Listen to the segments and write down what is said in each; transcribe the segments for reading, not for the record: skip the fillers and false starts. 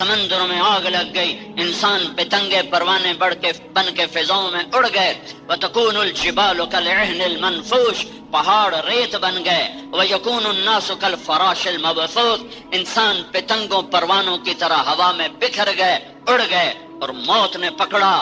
سمندر میں آگ لگ گئی، انسان پتنگے پروانے بن کے فضاؤں میں اڑ گئے۔ وَتَكُونُ الْجِبَالُ كَالْعِهْنِ الْمَنْفُوشِ، پہاڑ ریت بن گئے۔ وَيَكُونُ النَّاسُ كَالْفَرَاشِ الْمَبْثُوثِ، انسان پتنگوں پروانوں کی طرح ہوا میں بکھر گئے، اڑ گئے، اور موت نے پکڑا۔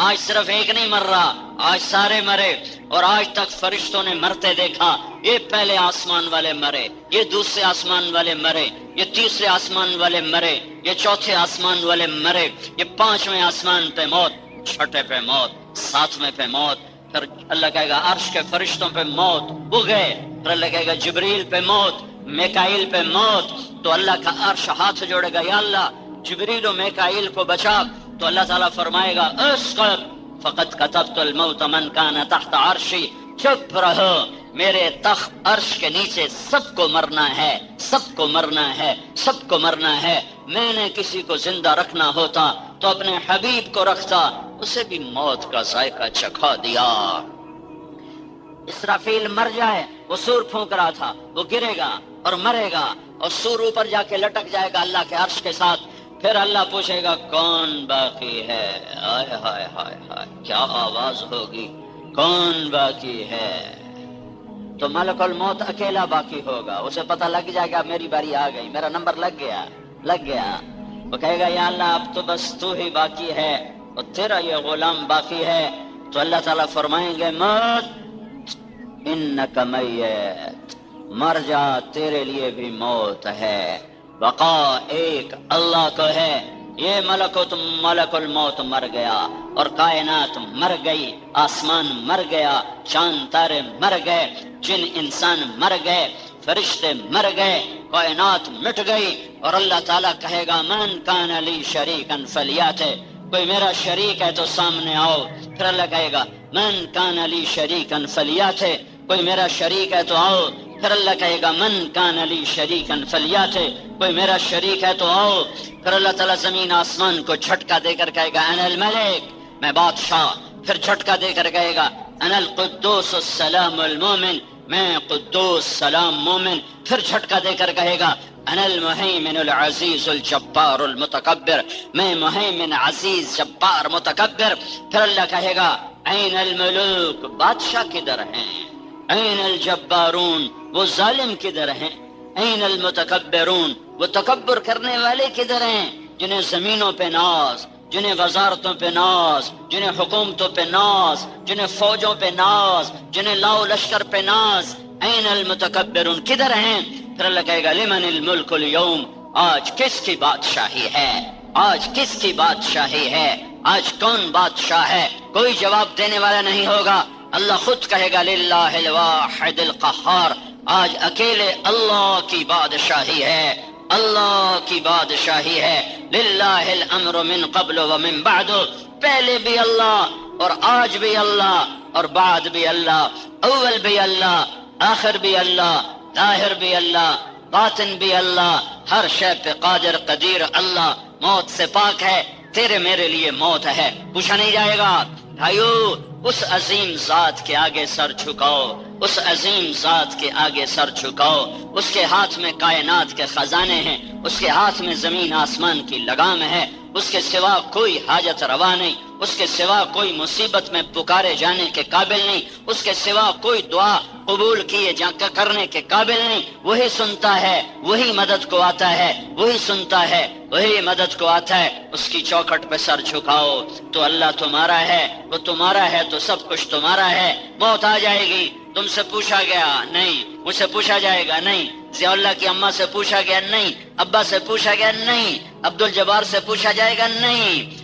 آج صرف ایک نہیں مر رہا، آج سارے مرے، اور آج تک فرشتوں نے مرتے دیکھا۔ یہ پہلے آسمان والے مرے، یہ دوسرے آسمان والے مرے، یہ تیسرے آسمان والے مرے، یہ چوتھے آسمان والے مرے، یہ پانچویں آسمان پہ موت، چھٹے پہ موت، ساتویں پہ موت۔ پھر اللہ کہے گا عرش کے فرشتوں پہ موت، وہ گئے۔ پھر اللہ کہے گا جبریل پہ موت، میکائیل پہ موت۔ تو اللہ کا عرش ہاتھ جوڑے گا، یا اللہ جبریل و میکائیل کو بچا۔ تو اللہ تعالیٰ فرمائے گا اسقط فقد كتبت الموت من كان تحت عرشی، چپ رہو، میرے تخت عرش کے نیچے سب کو مرنا ہے، سب کو مرنا ہے، سب کو مرنا ہے۔ میں نے کسی کو زندہ رکھنا ہوتا تو اپنے حبیب کو رکھتا، اسے بھی موت کا ذائقہ چکھا دیا۔ اسرافیل مر جائے، وہ سور پھونک رہا تھا، وہ گرے گا اور مرے گا، اور سور اوپر جا کے لٹک جائے گا اللہ کے عرش کے ساتھ۔ پھر اللہ پوچھے گا کون باقی ہے؟ آئے ہائے ہائے ہائے، کیا آواز ہوگی، کون باقی ہے؟ تو ملک الموت اکیلا باقی ہوگا، اسے پتہ لگ جائے گا میری باری آ گئی، میرا نمبر لگ گیا۔ وہ کہے گا یا اللہ اب تو بس تو ہی باقی ہے اور تیرا یہ غلام باقی ہے۔ تو اللہ تعالیٰ فرمائیں گے موت انک میت، مر جا، تیرے لیے بھی موت ہے۔ بقا ایک اللہ کو ہے، یہ ملک الموت مر گیا، اور کائنات مر گئی، آسمان مر گیا، چاند تارے مر گئے، جن انسان مر گئے، فرشتے مر گئے، کائنات مٹ گئی۔ اور اللہ تعالیٰ کہے گا من کان لی شریکا فلیات، کوئی میرا شریک ہے تو سامنے آؤ۔ پھر اللہ کہے گا من کان لی شریکا فلیات، کوئی میرا شریک ہے تو آؤ۔ پھر اللہ کہے گا من کان لی شریکا فلیات، کوئی میرا شریک ہے تو آؤ۔ پھر اللہ تعالیٰ زمین آسمان کو جھٹکا دے کر کہے گا انا الملک، میں بادشاہ۔ پھر جھٹکا دے کر کہے گا انا القدوس السلام المومن، میں قدوس سلام مومن۔ پھر جھٹکا دے کر کہے گا انا المہیمن العزیز الجبار المتکبر، میں مہیمن عزیز جبار متکبر۔ پھر اللہ کہے گا این الملوک، بادشاہ کدھر ہیں؟ این الجبارون، وہ ظالم کدھر ہیں؟ این المتکبرون، وہ تکبر کرنے والے کدھر ہیں؟ جنہیں زمینوں پہ ناز، جنہیں وزارتوں پہ ناز، جنہیں حکومتوں پہ ناز، جنہیں فوجوں پہ ناز، جنہیں لاؤ لشکر پہ ناز، این المتکبرون کدھر ہیں؟ پھر اللہ کہے گا لمن الملک اليوم، آج کس کی بادشاہی ہے؟ آج کس کی بادشاہی ہے؟ آج کون بادشاہ ہے؟ کوئی جواب دینے والا نہیں ہوگا۔ اللہ خود کہے گا للہ الواحد القہار، آج اکیلے اللہ کی بادشاہی ہے، اللہ کی بادشاہی ہے۔ للہ الامر من قبل ومن بعد، پہلے بھی اللہ اور آج بھی اللہ اور بعد بھی اللہ، اول بھی اللہ، آخر بھی اللہ، ظاہر بھی اللہ، باطن بھی اللہ، ہر شے پہ قادر قدیر اللہ، موت سے پاک ہے۔ تیرے میرے لیے موت ہے، پوچھا نہیں جائے گا۔ بھائیو اس عظیم ذات کے آگے سر جھکاؤ، اس عظیم ذات کے آگے سر جھکاؤ۔ اس کے ہاتھ میں کائنات کے خزانے ہیں، اس کے ہاتھ میں زمین آسمان کی لگام ہے، اس کے سوا کوئی حاجت روا نہیں، اس کے سوا کوئی مصیبت میں پکارے جانے کے قابل نہیں، اس کے سوا کوئی دعا قبول کیے کرنے کے قابل نہیں۔ وہی سنتا ہے، وہی مدد کو آتا ہے، وہی سنتا ہے، وہی مدد کو آتا ہے۔ اس کی چوکھٹ پہ سر جھکاؤ تو اللہ تمہارا ہے، وہ تمہارا ہے تو سب کچھ تمہارا ہے۔ موت آ جائے گی، تم سے پوچھا گیا نہیں، مجھ سے پوچھا جائے گا نہیں، ضیاء اللہ کی اماں سے پوچھا گیا نہیں، ابا سے پوچھا گیا نہیں، عبدالجبار سے پوچھا جائے گا نہیں،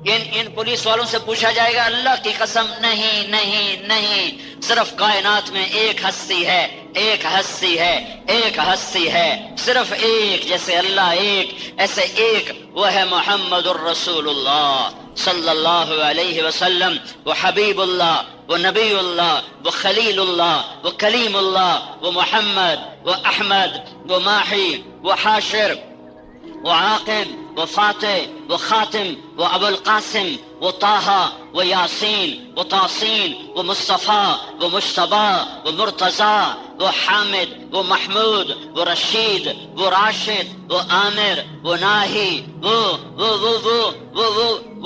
ان پولیس والوں سے پوچھا جائے گا، اللہ کی قسم نہیں نہیں نہیں۔ صرف کائنات میں ایک ہستی ہے، ایک ہستی ہے، ایک ہستی ہے، صرف ایک، جیسے اللہ ایک ایسے ایک، وہ ہے محمد الرسول اللہ صلی اللہ علیہ وسلم۔ وہ حبیب اللہ، وہ نبی اللہ، وہ خلیل اللہ، وہ کلیم اللہ، وہ محمد، وہ احمد، وہ ماحی، وہ حاشر، وہ عاقب، وہ فاتح، وہ خاتم، وہ ابو القاسم، وہ طٰہٰ، وہ یاسین، وہ طاسین، وہ مصطفیٰ، وہ مجتبیٰ، وہ مرتضیٰ، وہ حامد، وہ محمود، وہ رشید، وہ راشد، وہ عامر، وہ ناہی، وہ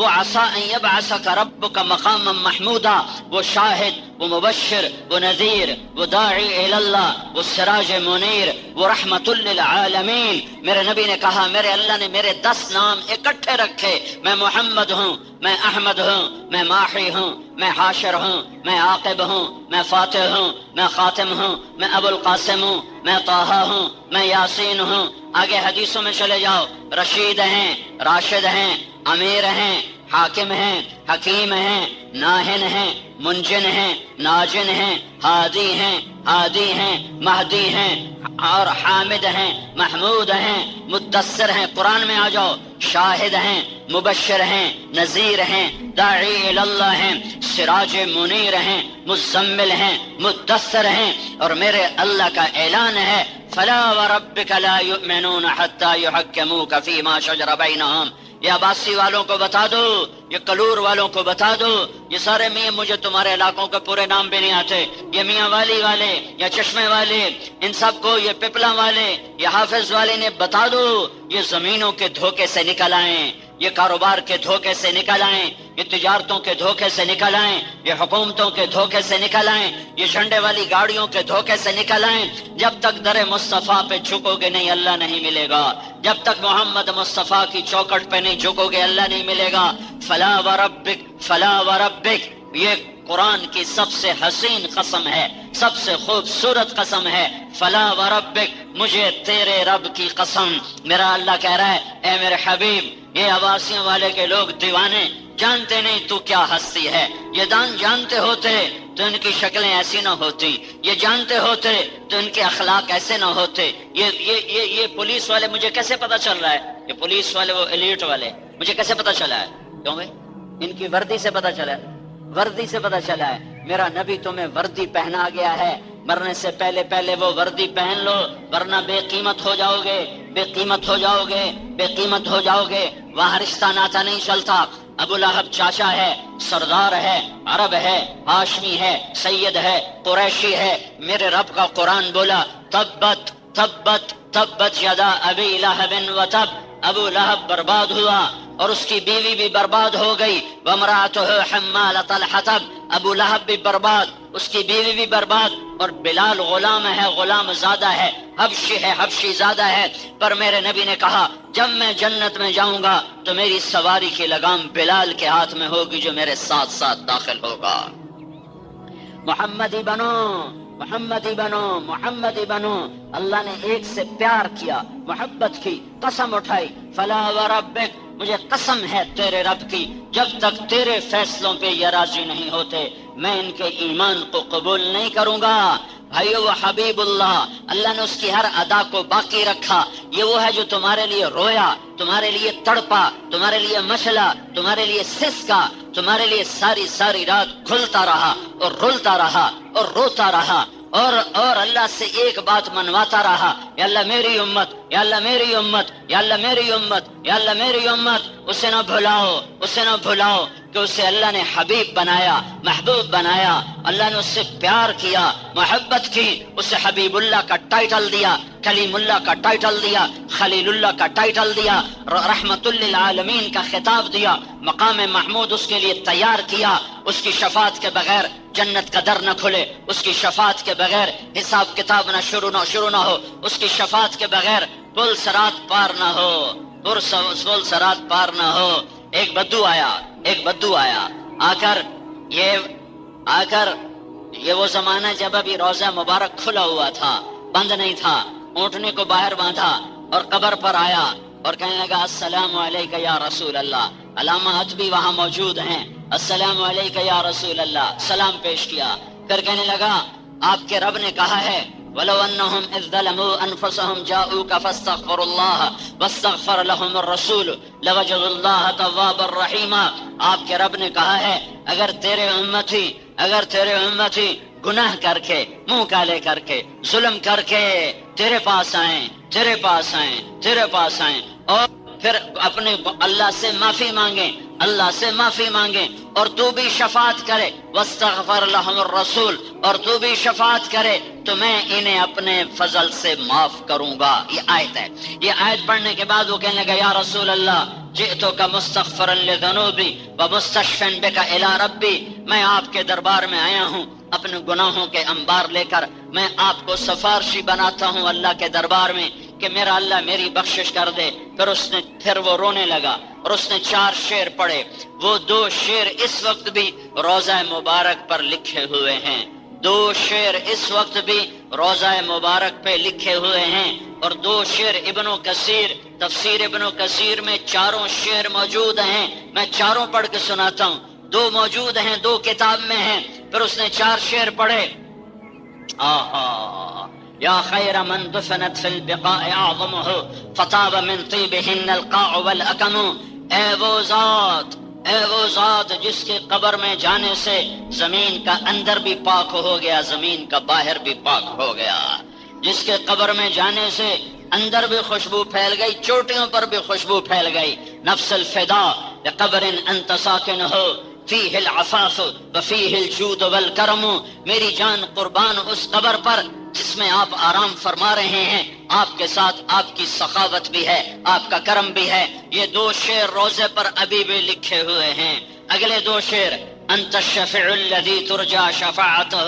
عسیٰ ان یبعثک ربک مقاما محمودا، وہ شاہد، وہ مبشر، وہ نذیر، وہ داعی الی اللہ، وہ سراج منیر، وہ رحمت للعالمین۔ میرے نبی نے کہا میرے اللہ نے میرے 10 نام اکٹھے رکھے، میں محمد ہوں، میں احمد ہوں، میں ماحی ہوں، میں حاشر ہوں، میں عاقب ہوں، میں فاتح ہوں، میں خاتم ہوں، میں ابو القاسم ہوں، میں طٰہٰ ہوں، میں یاسین ہوں۔ آگے حدیثوں میں چلے جاؤ، رشید ہیں، راشد ہیں، امیر ہیں، حاکم ہیں، حکیم ہیں، ناہن ہیں، منجن ہیں، ناجن ہیں، ہادی ہیں، ہادی ہیں، مہدی ہیں، اور حامد ہیں، محمود ہیں، مدثر ہیں۔ قرآن میں آ جاؤ، شاہد ہیں، مبشر ہیں، نذیر ہیں، داعی الی اللہ ہیں، سراج منیر ہیں، مزمل ہیں، مدثر ہیں۔ اور میرے اللہ کا اعلان ہے فلا وربک لا یؤمنون حتی یحکموک فیما شجر بینہم۔ یہ عباسی والوں کو بتا دو، یہ کلور والوں کو بتا دو، یہ سارے میاں، مجھے تمہارے علاقوں کے پورے نام بھی نہیں آتے، یہ میاں والی والے یا چشمے والے، ان سب کو، یہ پپلا والے، یہ حافظ والے نے بتا دو، یہ زمینوں کے دھوکے سے نکل آئیں، یہ کاروبار کے دھوکے سے نکل آئیں، یہ تجارتوں کے دھوکے سے نکل آئیں، یہ حکومتوں کے دھوکے سے نکل آئیں، یہ جھنڈے والی گاڑیوں کے دھوکے سے نکل آئیں۔ جب تک در مصطفیٰ پہ جھکو گے نہیں، اللہ نہیں ملے گا۔ جب تک محمد مصطفیٰ کی چوکٹ پہ نہیں جھکو گے، اللہ نہیں ملے گا۔ فلا وربک، فلا وربک، یہ قرآن کی سب سے حسین قسم ہے، سب سے خوبصورت قسم ہے۔ فلا وربک، مجھے تیرے رب کی قسم۔ میرا اللہ کہہ رہا ہے اے میرے حبیب، یہ عباسیوں والے کے لوگ دیوانے، جانتے نہیں تو کیا ہستی ہے، یہ جانتے ہوتے تو ان کی شکلیں ایسی نہ ہوتی، یہ جانتے ہوتے تو ان کے اخلاق ایسے نہ ہوتے۔ یہ پولیس والے، مجھے کیسے پتا چل رہا ہے، یہ پولیس والے، وہ ایلیٹ والے، مجھے کیسے پتا چلا ہے؟ کیوں بھائی؟ ان کی وردی سے پتا چلا ہے، وردی سے پتا چلا ہے۔ میرا نبی تمہیں وردی پہنا گیا ہے، مرنے سے پہلے وہ وردی پہن لو، ورنہ بے قیمت ہو جاؤ گے، بے قیمت ہو جاؤ گے، بے قیمت ہو جاؤ گے۔ وہاں رشتہ ناتا نہیں چلتا۔ ابو لہب چاچا ہے، سردار ہے، عرب ہے، ہاشمی ہے، سید ہے، قریشی ہے۔ میرے رب کا قرآن بولا تبت تبت تبت یدا ابی لہب وتب، ابو لہب برباد ہوا اور اس کی بیوی بھی برباد ہو گئی۔ وامرأتہ حمالۃ الحطب، ابو لہب بھی برباد، اس کی بیوی بھی برباد۔ اور بلال غلام ہے، غلام زادہ ہے، حبشی ہے، حبشی زادہ ہے۔ پر میرے نبی نے کہا جب میں جنت میں جاؤں گا تو میری سواری کی لگام بلال کے ہاتھ میں ہوگی، جو میرے ساتھ ساتھ داخل ہوگا۔ محمدی بنو، محمدی بنو، محمدی بنو۔ اللہ نے ایک سے پیار کیا، محبت کی، قسم اٹھائی۔ فلا وربک، مجھے قسم ہے تیرے رب کی، جب تک تیرے فیصلوں پہ یہ راضی نہیں ہوتے میں ان کے ایمان کو قبول نہیں کروں گا۔ بھائیو، وہ حبیب اللہ نے اس کی ہر ادا کو باقی رکھا۔ یہ وہ ہے جو تمہارے لیے رویا، تمہارے لیے تڑپا، تمہارے لیے مچلا، تمہارے لیے سسکا، تمہارے لیے ساری رات کھلتا رہا اور رولتا رہا اور روتا رہا، اور اللہ سے ایک بات منواتا رہا، یا اللہ میری امت، یا اللہ میری امت، یا اللہ میری امت، یا اللہ میری امت۔ اسے نہ بھلاؤ، اسے نہ بھلاؤ کہ اسے اللہ نے حبیب بنایا، محبوب بنایا، اللہ نے اس سے پیار کیا، محبت کی، اسے حبیب اللہ کا ٹائٹل دیا، کلیم اللہ کا ٹائٹل دیا، خلیل اللہ کا ٹائٹل دیا، رحمت للعالمین کا خطاب دیا، مقام محمود اس کے لیے تیار کیا۔ اس کی شفاعت کے بغیر جنت کا در نہ کھلے، اس کی شفاعت کے بغیر حساب کتاب نہ شروع نہ ہو، اس کی شفاعت کے بغیر پل صراط پار نہ ہو، پل صراط پار نہ ہو۔ ایک بدو آیا آ کر یہ وہ زمانہ جب ابھی روضہ مبارک کھلا ہوا تھا، بند نہیں تھا، اونٹنے کو باہر باندھا اور قبر پر آیا اور کہنے لگا السلام علیکہ یا رسول اللہ۔ علامات بھی وہاں موجود ہیں، السلام علیکہ یا رسول اللہ، سلام پیش کیا۔ پھر کہنے لگا آپ کے رب نے کہا ہے وَلَوْ أَنَّهُمْ إِذْ ظَلَمُوا أَنفُسَهُمْ جَاءُوكَ فَاسْتَغْفَرُوا اللَّهَ وَاسْتَغْفَرَ لَهُمُ الرَّسُولُ لَوَجَدُوا اللَّهَ تَوَّابًا رَحِيمًا۔ آپ کے رب نے کہا ہے اگر تیرے امتی گناہ کر کے، منہ کالے کر کے، ظلم کر کے تیرے پاس آئیں اور پھر اپنے اللہ سے معافی مانگیں، اللہ سے معافی مانگیں، اور تو بھی شفاعت کرے، واستغفر لهم الرسول، اور تو بھی شفاعت کرے تو میں انہیں اپنے فضل سے معاف کروں گا۔ یہ آیت ہے۔ یہ آیت پڑھنے کے بعد وہ کہنے لگا یا رسول اللہ جئتک مستغفرا لذنوبی ومستشفعا بک الی ربی، میں آپ کے دربار میں آیا ہوں اپنے گناہوں کے انبار لے کر، میں آپ کو سفارشی بناتا ہوں اللہ کے دربار میں کہ میرا اللہ میری بخشش کر دے۔ پھر وہ رونے لگا اور اس نے 4 شعر پڑھے۔ وہ 2 شعر اس وقت بھی روضہ مبارک پر لکھے ہوئے ہیں، 2 شعر اس وقت بھی روضہ مبارک پہ لکھے ہوئے ہیں، اور 2 شعر ابن کثیر تفسیر ابن کثیر میں 4 شعر موجود ہیں۔ میں 4 پڑھ کے سناتا ہوں، 2 موجود ہیں، 2 کتاب میں ہیں۔ پھر اس نے 4 شعر پڑھے۔ یا خیر من دفنت فی البقاء اعظمہ فطاب من طیبہن القاع والاکم، اے وہ ذات جس کے قبر میں جانے سے زمین کا اندر بھی پاک ہو گیا، زمین کا باہر بھی پاک ہو گیا، جس کے قبر میں جانے سے اندر بھی خوشبو پھیل گئی، چوٹیوں پر بھی خوشبو پھیل گئی۔ نفس الفدا لقبر انت ساکن ہو فیہ العفاف وفیہ الجود والکرم، میری جان قربان اس قبر پر جس میں آپ آرام فرما رہے ہیں، آپ کے ساتھ آپ کی سخاوت بھی ہے، آپ کا کرم بھی ہے۔ یہ 2 شعر روزے پر ابھی بھی لکھے ہوئے ہیں۔ اگلے 2 شعر انت الشفیع الذی ترجى شفاعتہ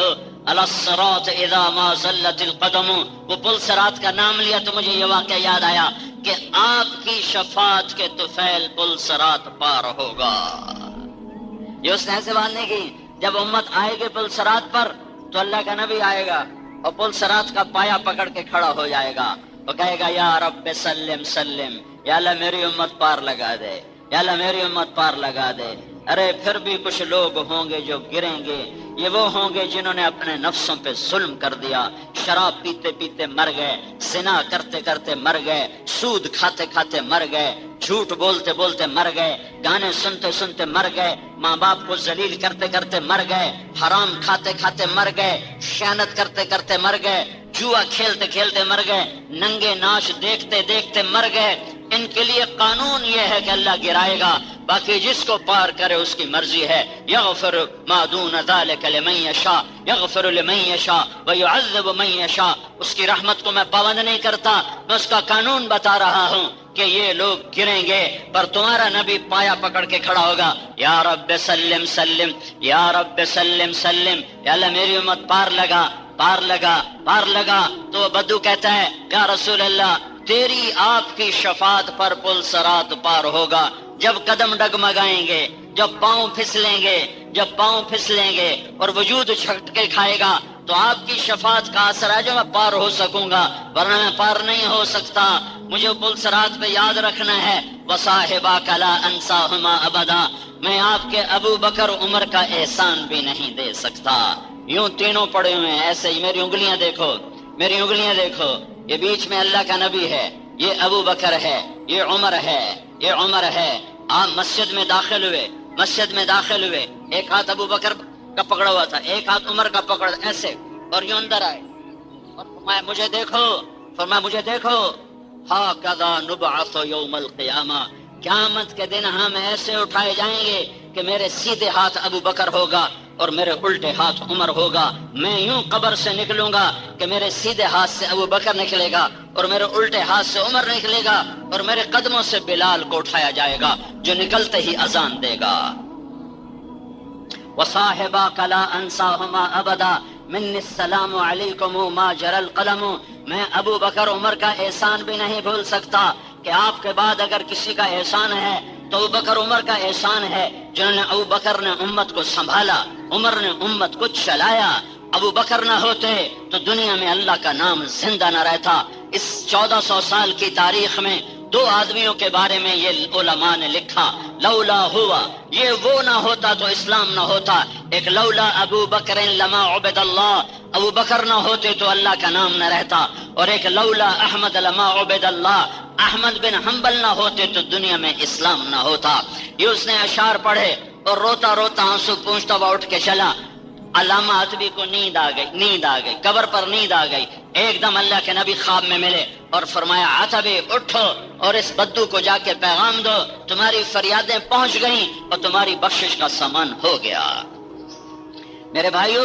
علی الصراط اذا ما زلت القدم، وہ پل صراط کا نام لیا تو مجھے یہ واقعہ یاد آیا کہ آپ کی شفاعت کے طفیل پل صراط پار ہوگا۔ یہ اس نے ایسے بات نہیں کی، جب امت آئے گی پل صراط پر تو اللہ کا نبی آئے گا اور پل صراط کا پایا پکڑ کے کھڑا ہو جائے گا، وہ کہے گا یا رب سلم سلم، یا اللہ میری امت پار لگا دے، یا اللہ میری امت پار لگا دے۔ ارے پھر بھی کچھ لوگ ہوں گے جو گریں گے، یہ وہ ہوں گے جنہوں نے اپنے نفسوں پہ ظلم کر دیا، شراب پیتے پیتے مر گئے، زنا کرتے کرتے مر گئے، سود کھاتے کھاتے مر گئے، جھوٹ بولتے بولتے مر گئے، گانے سنتے سنتے مر گئے، ماں باپ کو ذلیل کرتے کرتے مر گئے، حرام کھاتے کھاتے مر گئے، خیانت کرتے کرتے مر گئے، جوا کھیلتے کھیلتے مر گئے، ننگے ناچ دیکھتے دیکھتے مر گئے۔ ان کے لیے قانون یہ ہے کہ اللہ گرائے گا، باقی جس کو پار کرے اس کی مرضی ہے۔ یغفر ما دون ذلک لمن یشاء، یغفر لمن یشاء ویعذب من یشاء۔ اس کی رحمت کو میں پابند نہیں کرتا، میں اس کا قانون بتا رہا ہوں کہ یہ لوگ گریں گے پر تمہارا نبی پایا پکڑ کے کھڑا ہوگا، یا رب سلم سلم، یا رب سلم سلم، یا اللہ میری امت پار لگا پار لگا پار لگا۔ تو بدو کہتا ہے یا رسول اللہ تیری آپ کی شفاعت پر پل صراط پار ہوگا، جب قدم ڈگمگائیں گے، جب پاؤں پھسلیں گے، جب پاؤں پھسلیں گے اور وجود چھٹکے کھائے گا تو آپ کی شفاعت کا اثر ہے جو میں پار ہو سکوں گا، ورنہ میں پار نہیں ہو سکتا۔ مجھے پل صراط پہ یاد رکھنا ہے وصاحباک لا انساہما ابدا، میں آپ کے ابو بکر عمر کا احسان بھی نہیں دے سکتا۔ یوں تینوں پڑے ہوئے ہیں ایسے ہی، میری انگلیاں دیکھو، میری انگلیاں دیکھو، یہ بیچ میں اللہ کا نبی ہے، یہ ابو بکر ہے، یہ عمر ہے، یہ عمر ہے۔ آپ مسجد میں داخل ہوئے، مسجد میں داخل ہوئے، ایک ہاتھ ابو بکر کا پکڑا ہوا تھا، ایک ہاتھ عمر کا پکڑ ایسے، اور یوں اندر آئے اور فرمایا مجھے دیکھو، فرمایا مجھے دیکھو، ہاکذا نبعث یوم القیامہ، قیامت کے دن ہم ایسے اٹھائے جائیں گے کہ میرے سیدھے ہاتھ ابو بکر ہوگا اور میرے الٹے ہاتھ عمر ہوگا، میں یوں قبر سے نکلوں گا کہ میرے سیدھے ہاتھ سے ابو بکر نکلے گا اور میرے الٹے ہاتھ سے عمر نکلے گا، اور میرے قدموں سے بلال کو اٹھایا جائے گا جو نکلتے ہی اذان دے گا۔ وصاحباک لا انساہما ابدا منی السلام علیکم ما جرى القلم، میں ابو بکر عمر کا احسان بھی نہیں بھول سکتا کہ آپ کے بعد اگر کسی کا احسان ہے تو ابو بکر عمر کا احسان ہے، جنہوں نے ابو بکر نے امت کو سنبھالا، عمر نے امت کو چلایا۔ ابو بکر نہ ہوتے تو دنیا میں اللہ کا نام زندہ نہ رہتا۔ اس 1400 سال کی تاریخ میں 2 آدمیوں کے بارے میں یہ علماء نے لکھا، لولا ہوا، یہ وہ نہ ہوتا تو اسلام نہ ہوتا۔ ایک لولا ابو بکر لما عبد اللہ، ابو بکر نہ ہوتے تو اللہ کا نام نہ رہتا، اور ایک لولا احمد لما عبد اللہ، احمد بن حنبل نہ ہوتے تو دنیا میں اسلام نہ ہوتا۔ یہ اس نے اشعار پڑھے اور روتا روتا آنسو پونچھتا ہوا اٹھ کے چلا۔ علامہ ادبی کو نیند آ گئی، قبر پر نیند آ گئی، ایک دم اللہ کے نبی خواب میں ملے اور فرمایا عتبہ اٹھو اور اس بدو کو جا کے پیغام دو، تمہاری فریادیں پہنچ گئیں اور تمہاری بخشش کا سامان ہو گیا۔ میرے بھائیو،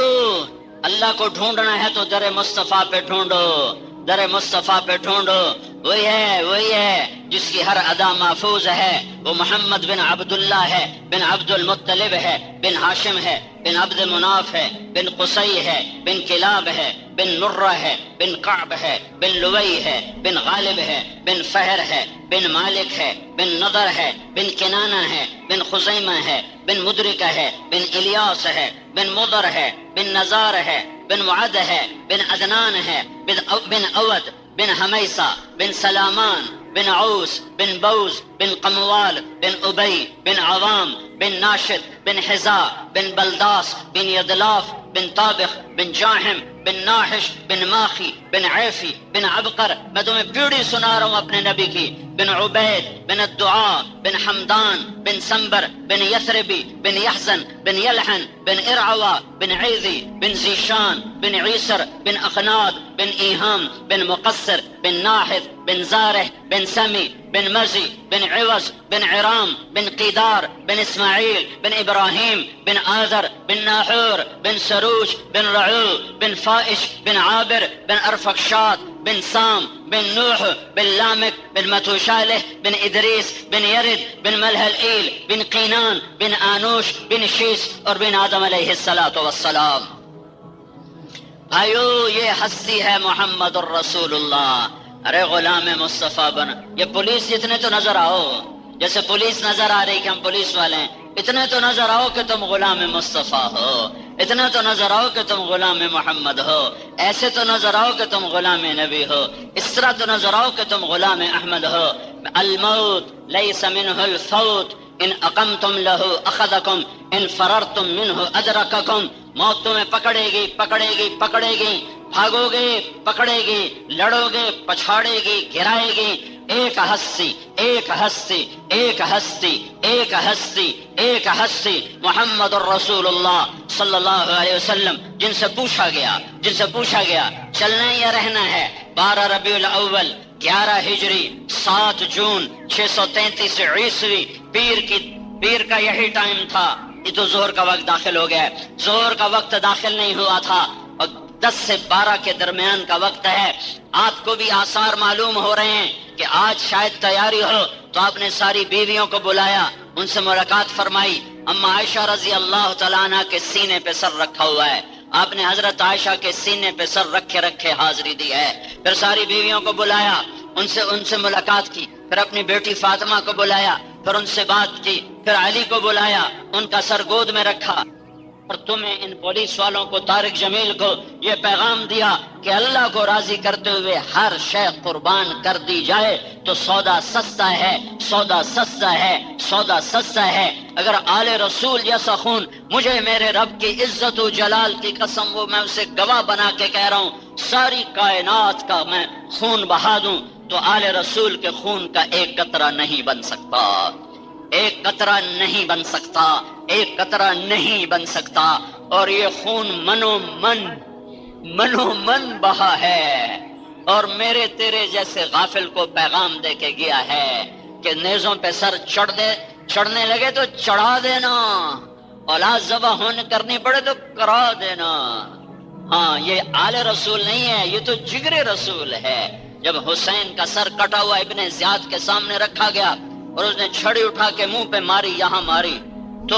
اللہ کو ڈھونڈنا ہے تو در مصطفیٰ پہ ڈھونڈو، در مصطفیٰ پہ ڈھونڈو۔ وہی ہے جس کی ہر ادا محفوظ ہے، وہ محمد بن عبداللہ ہے، بن عبد المطلب ہے، بن ہاشم ہے، بن عبد مناف ہے، بن قصی ہے، بن کلاب ہے، بن نرہ ہے، بن کعب ہے، بن لوئی ہے، بن غالب ہے، بن فہر ہے، بن مالک ہے، بن نضر ہے، بن کنانہ ہے، بن خزیمہ ہے، بن مدرکہ ہے، بن الیاس ہے، بن مضر ہے، بن نزار ہے، بن معد ہے، بن عدنان ہے، بن اود، بن حمیسہ، بن سلامان، بن عوس، بن بوز، بن قموال، بن ابی، بن عوام، بن ناشد، بن حزا، بن بلداس، بن یدلاف، بن طابخ، بن جاہم، بن ناحش، بن ماخی، بن عیفی، بن عبقر۔ میں تمہیں پیڑھی سنا رہا ہوں اپنے نبی کی۔ بن عبید، بن الدعاء، بن حمدان، بن سنبر، بن یثربی، بن یحزن، بن یلحن، بن ارعوا، بن عیذی، بن زیشان، بن عیسر، بن اخناد، بن ایہام، بن مقصر، بن ناحث، بن زارح، بن سمی، بن مزی، بن عوض، بن عرام، بن قیدار، بن اسماعیل، بن ابراہیم، بن آذر، بن ناحور، بن سروج، بن رعو، بن فائش، بن عابر، بن ارفخشاد، بن سام، بن نوح، بن لامک، بن متوشالح، بن ادریس، بن یرد، بن ملہلئیل، بن قینان، بن آنوش، بن شیس اور بن آدم علیہ السلام۔ بھائیو، یہ ہستی ہے محمد الرسول اللہ۔ ارے غلام مصطفیٰ بنا، یہ پولیس اتنے تو نظر آؤ، جیسے پولیس نظر آ رہی کہ ہم پولیس والے ہیں، اتنے تو نظر آؤ کہ تم غلام مصطفیٰ ہو، اتنا تو نظر آؤ کہ تم غلام محمد ہو، ایسے تو نظر آؤ کہ تم غلام نبی ہو، اس طرح تو نظر آؤ کہ تم غلام احمد ہو۔ الموت لیس منہ الفوت ان اقمتم لہ اخذکم ان فررتم منہ ادرککم۔ موت تمہیں پکڑے گی، پکڑے گی، پکڑے گی، بھاگو گے پکڑے گی، لڑو گے پچھاڑے گی، گرائے گی۔ ایک ہستی، ایک ہستی، ایک ہستی، ایک ہستی، ایک ہستی، محمد الرسول اللہ صلی اللہ علیہ وسلم، جن سے پوچھا گیا چلنا یا رہنا ہے۔ 12 ربیع الاول 11 ہجری 7 جون 633 عیسوی، پیر کا یہی ٹائم تھا۔ یہ تو ظہر کا وقت داخل ہو گیا، ظہر کا وقت داخل نہیں ہوا تھا اور 10 سے 12 کے درمیان کا وقت ہے۔ آپ کو بھی آثار معلوم ہو رہے ہیں کہ آج شاید تیاری ہو، تو آپ نے ساری بیویوں کو بلایا، ان سے ملاقات فرمائی۔ اما عائشہ رضی اللہ تعالیٰ عنہ کے سینے پہ سر رکھا ہوا ہے، آپ نے حضرت عائشہ کے سینے پہ سر رکھے حاضری دی ہے۔ پھر ساری بیویوں کو بلایا، ان سے ملاقات کی، پھر اپنی بیٹی فاطمہ کو بلایا، پھر ان سے بات کی، پھر علی کو بلایا، ان کا سر گود میں رکھا۔ اور تمہیں ان پولیس والوں کو، طارق جمیل کو یہ پیغام دیا کہ اللہ کو راضی کرتے ہوئے ہر شے قربان کر دی جائے تو سودا سستا ہے، سودا سستا ہے، سودا سستا ہے۔ اگر آل رسول جیسا خون، مجھے میرے رب کی عزت و جلال کی قسم، وہ میں اسے گواہ بنا کے کہہ رہا ہوں، ساری کائنات کا میں خون بہا دوں تو آل رسول کے خون کا ایک قطرہ نہیں بن سکتا، ایک قطرہ نہیں بن سکتا، ایک قطرہ نہیں بن سکتا۔ اور یہ خون منو من بہا ہے، اور میرے تیرے جیسے غافل کو پیغام دے کے گیا ہے کہ نیزوں پہ سر چڑھنے لگے تو چڑھا دینا، اولاد ذبح ہونے کرنی پڑے تو کرا دینا۔ ہاں، یہ آل رسول نہیں ہے، یہ تو جگر رسول ہے۔ جب حسین کا سر کٹا ہوا ابن زیاد کے سامنے رکھا گیا اور اس نے چھڑی اٹھا کے منہ پہ ماری، یہاں ماری، تو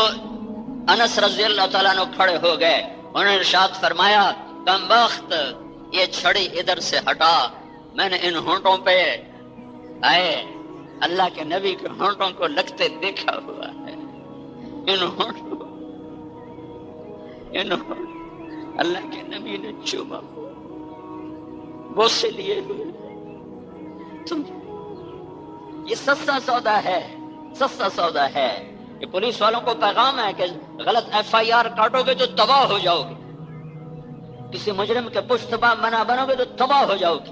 انس رضی اللہ تعالیٰ عنہ کھڑے ہو گئے، انہوں نے ارشاد فرمایا، کمبخت، یہ چھڑی ادھر سے ہٹا، میں نے ان ہونٹوں پہ آئے اللہ کے نبی کے ہونٹوں کو لگتے دیکھا ہوا ہے، ان ہونٹوں اللہ کے نبی نے چوما بوسے لیے ہوئے۔ یہ سستا سودا ہے، سستا سودا ہے۔ یہ پولیس والوں کو پیغام ہے کہ غلط FIR کاٹو گے تو تباہ ہو جاؤ گے، کسی مجرم کے پشت پا بنا بنو گے تو تباہ ہو جاؤ گے،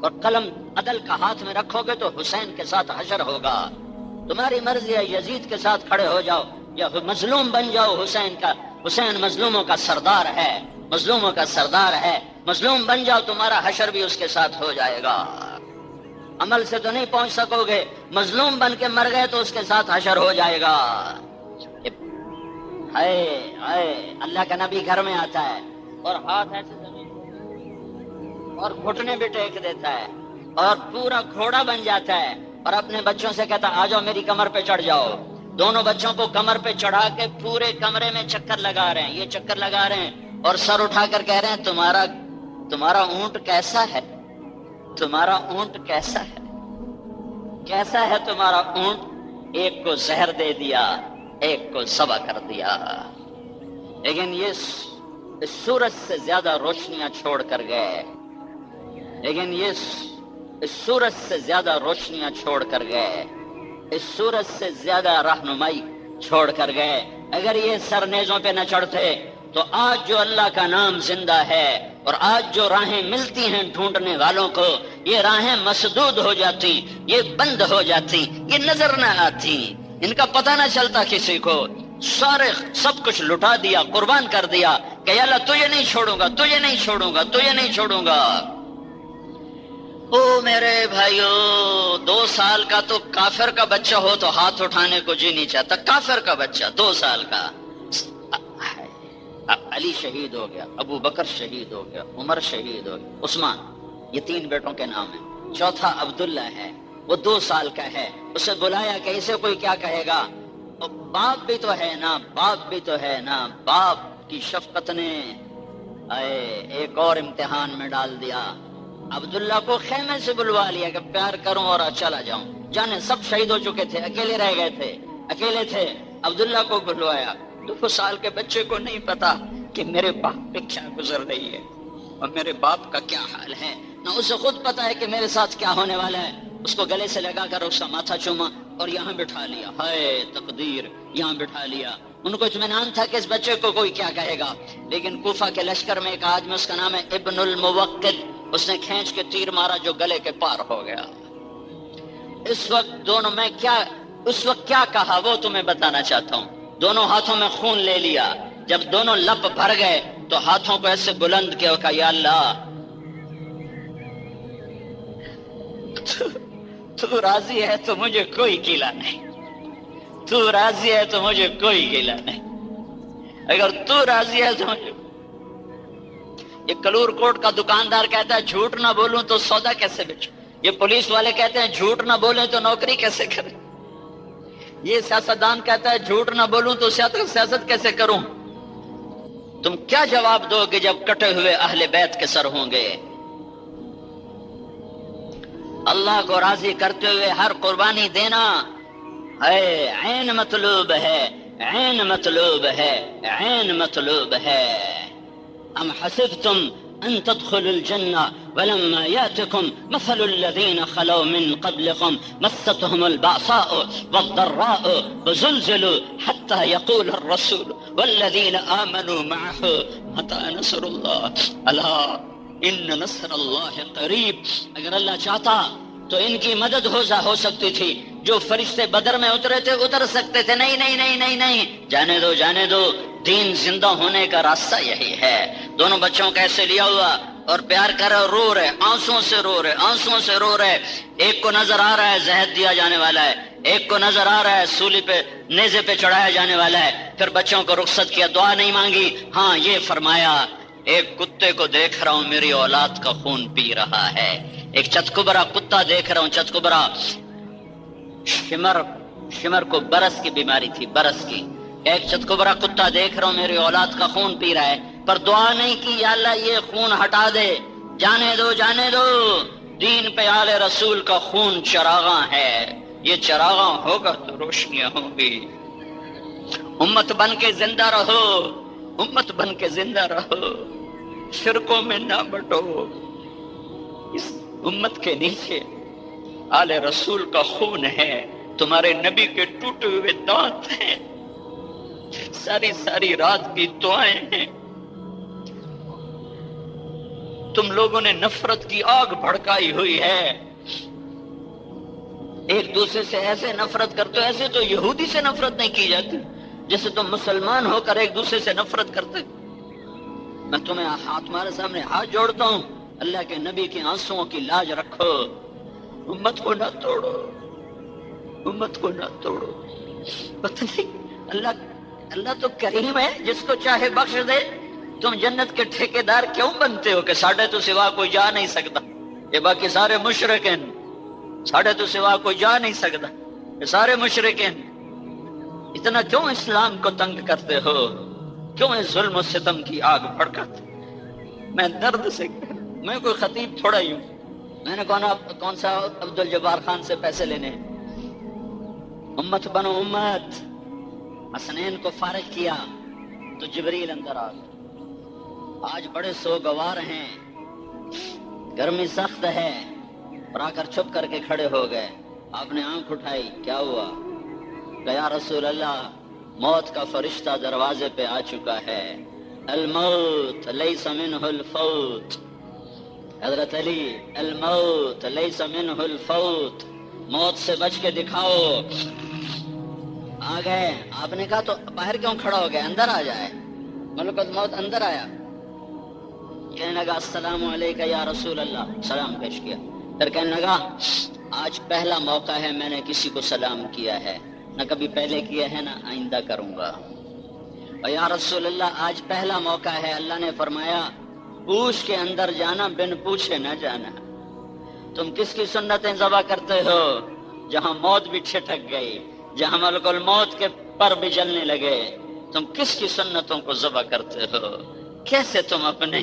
اور قلم عدل کا ہاتھ میں رکھو گے تو حسین کے ساتھ حشر ہوگا۔ تمہاری مرضی ہے، یزید کے ساتھ کھڑے ہو جاؤ یا مظلوم بن جاؤ۔ حسین مظلوموں کا سردار ہے، مظلوموں کا سردار ہے۔ مظلوم بن جاؤ تمہارا حشر بھی اس کے ساتھ ہو جائے گا. عمل سے تو نہیں پہنچ سکو گے، مظلوم بن کے مر گئے تو اس کے ساتھ حشر ہو جائے گا. اللہ کا نبی گھر میں آتا ہے اور ہاتھ ایسے زمین اور گھٹنے بھی ٹیک دیتا ہے اور پورا گھوڑا بن جاتا ہے اور اپنے بچوں سے کہتا آ جاؤ میری کمر پہ چڑھ جاؤ. دونوں بچوں کو کمر پہ چڑھا کے پورے کمرے میں چکر لگا رہے ہیں، یہ چکر لگا رہے ہیں اور سر اٹھا کر کہہ رہے ہیں تمہارا اونٹ کیسا ہے؟ تمہارا اونٹ کیسا ہے؟ کیسا ہے تمہارا اونٹ؟ ایک کو زہر دے دیا، ایک کو ذبح کر دیا. لیکن یہ اس سورج سے زیادہ روشنیاں چھوڑ کر گئے، لیکن یہ اس سورج سے زیادہ روشنیاں چھوڑ کر گئے، اس سورج سے زیادہ رہنمائی چھوڑ کر گئے. اگر یہ سر نیزوں پہ نہ چڑھتے تو آج جو اللہ کا نام زندہ ہے اور آج جو راہیں ملتی ہیں ڈھونڈنے والوں کو، یہ راہیں مسدود ہو جاتی، یہ بند ہو جاتی، یہ نظر نہ آتی، ان کا پتہ نہ چلتا کسی کو. سارے سب کچھ لٹا دیا، قربان کر دیا کہ یا اللہ تجھے نہیں چھوڑوں گا، تجھے نہیں چھوڑوں گا، تجھے نہیں چھوڑوں گا. او میرے بھائیو، 2 سال کا تو کافر کا بچہ ہو تو ہاتھ اٹھانے کو جی نہیں چاہتا. کافر کا بچہ 2 سال کا. علی شہید ہو گیا، ابو بکر شہید ہو گیا، عمر شہید ہو گیا، عثمان، یہ 3 بیٹوں کے نام ہیں. چوتھا عبداللہ ہے، وہ 2 سال کا ہے. اسے بلایا کہ اسے کوئی کیا کہے گا؟ باپ بھی تو ہے نا، باپ بھی تو ہے نا. باپ کی شفقت نے ایک اور امتحان میں ڈال دیا. عبداللہ کو خیمے سے بلوا لیا کہ پیار کروں اور چلا جاؤں. جانے سب شہید ہو چکے تھے، اکیلے رہ گئے تھے، اکیلے تھے. عبداللہ کو بلوایا. 2 سال کے بچے کو نہیں پتا کہ میرے باپ پہ کیا گزر رہی ہے اور میرے باپ کا کیا حال ہے، نہ اسے خود پتا ہے کہ میرے ساتھ کیا ہونے والا ہے. اس کو گلے سے لگا کر اس کا ماتھا چوما اور یہاں بٹھا لیا. ہائے تقدیر، یہاں بٹھا لیا. ان کو اطمینان تھا کہ اس بچے کو کوئی کیا کہے گا. لیکن کوفہ کے لشکر میں ایک آدمی، اس کا نام ہے ابن الموقد، اس نے کھینچ کے تیر مارا جو گلے کے پار ہو گیا. اس وقت کیا کہا وہ تمہیں بتانا چاہتا ہوں. دونوں ہاتھوں میں خون لے لیا. جب دونوں لب بھر گئے تو ہاتھوں کو ایسے بلند کیا کہ یا اللہ تو راضی ہے تو مجھے کوئی گیلا نہیں، تو راضی ہے تو مجھے کوئی گیلا نہیں، اگر تو راضی ہے تو مجھے. یہ کلور کوٹ کا دکاندار کہتا ہے جھوٹ نہ بولوں تو سودا کیسے بیچوں. یہ پولیس والے کہتے ہیں جھوٹ نہ بولیں تو نوکری کیسے کریں. یہ سیاستدان کہتا ہے جھوٹ نہ بولوں تو سیاست کیسے کروں. تم کیا جواب دو گے جب کٹے ہوئے اہل بیت کے سر ہوں گے؟ اللہ کو راضی کرتے ہوئے ہر قربانی دینا ہے عین مطلوب ہے، عین مطلوب ہے، عین مطلوب ہے. ام حسبتم ان تدخلوا الجنة ولما يأتكم مثل الذين خلوا من قبلكم مستهم البأساء والضراء وزلزلوا حتى يقول الرسول والذين آمنوا معه متى نصر الله ألا ان نصر اللہ قریب. اگر اللہ چاہتا تو ان کی مدد ہو سکتی تھی. جو فرشتے بدر میں اترے تھے اتر سکتے تھے. نہیں نہیں نہیں نہیں نہیں، جانے دو جانے دو. دین زندہ ہونے کا راستہ یہی ہے. دونوں بچوں کا ایسے لیا ہوا اور پیار کر رہے، رو رہے، آنسوں سے رو رہے، آنسوں سے رو رہے. ایک کو نظر آ رہا ہے زہر دیا جانے والا ہے، ایک کو نظر آ رہا ہے سولی پہ نیزے پہ چڑھایا جانے والا ہے. پھر بچوں کو رخصت کیا، دعا نہیں مانگی، ہاں یہ فرمایا ایک کتے کو دیکھ رہا ہوں میری اولاد کا خون پی رہا ہے. ایک چتکبرا کتا دیکھ رہا ہوں، چتکبرا شمر کو برس کی بیماری تھی، برس کی. ایک چتکبرا کتا دیکھ رہا ہوں میری اولاد کا خون پی رہا ہے، پر دعا نہیں کی یا اللہ یہ خون ہٹا دے، جانے دو جانے دو. دین پہ آل رسول کا خون چراغاں ہے، یہ چراغاں ہوگا تو روشنیاں ہوں گی. امت بن کے زندہ رہو، امت بن کے زندہ رہو، شرکوں میں نہ بٹو. اس امت کے نیچے آل رسول کا خون ہے، تمہارے نبی کے ٹوٹے ہوئے دانت ہیں، ساری ساری رات کی دعائیں ہیں. تم لوگوں نے نفرت کی آگ بھڑکائی ہوئی ہے. ایک دوسرے سے ایسے نفرت کرتے ہو، ایسے تو یہودی سے نفرت نہیں کی جاتی جیسے تم مسلمان ہو کر ایک دوسرے سے نفرت کرتے. میں تمہیں تمہارے سامنے ہاتھ جوڑتا ہوں، اللہ کے نبی کے آنسوؤں کی لاج رکھو، امت کو نہ توڑو، امت کو نہ توڑو۔ پتہ نہیں اللہ تو کریم ہے، جس کو چاہے بخش دے۔ تم جنت کے ٹھیکیدار کیوں بنتے ہو کہ ساڑھے تو سوا کوئی جا نہیں سکتا، یہ باقی سارے مشرک ہیں، ساڑھے تو سوا کوئی جا نہیں سکتا، یہ سارے مشرک ہیں۔ اتنا کیوں اسلام کو تنگ کرتے ہو؟ کیوں اس ظلم و ستم کی آگ بھڑکاتے؟ میں درد سے، میں کوئی خطیب تھوڑا ہی ہوں، میں نے کون سا عبدالجبار خان سے پیسے لینے ہیں؟ امت بنو امت۔ حسنین کو فارغ کیا تو جبریل اندر آ گئے۔ آج بڑے سوگوار ہیں، گرمی سخت ہے، اور آ کر چھپ کر کے کھڑے ہو گئے۔ آپ نے آنکھ اٹھائی، کیا ہوا؟ کہ یا رسول اللہ، موت کا فرشتہ دروازے پہ آ چکا ہے۔ الموت لیس منہ الفوت، حضرت علی، الموت لیس منہ الفوت، موت سے بچ کے دکھاؤ۔ آ گئے۔ آپ نے کہا تو باہر کیوں کھڑا ہو گیا، اندر آ جائے۔ ملک الموت اندر آیا، کہنے لگا السلام علیکہ یا رسول اللہ، سلام پیش کیا۔ پھر کہنے لگا آج پہلا موقع ہے میں نے کسی کو سلام کیا ہے، نہ کبھی پہلے کیا ہے نہ آئندہ کروں گا۔ اور یا رسول اللہ آج پہلا موقع ہے، اللہ نے فرمایا پوچھ کے اندر جانا، بن پوچھے نہ جانا۔ تم کس کی سنتیں ذبح کرتے ہو؟ جہاں موت بھی ٹھٹک گئی، جہاں ملک الموت کے پر بھی جلنے لگے، تم کس کی سنتوں کو ذبح کرتے ہو؟ کیسے تم اپنے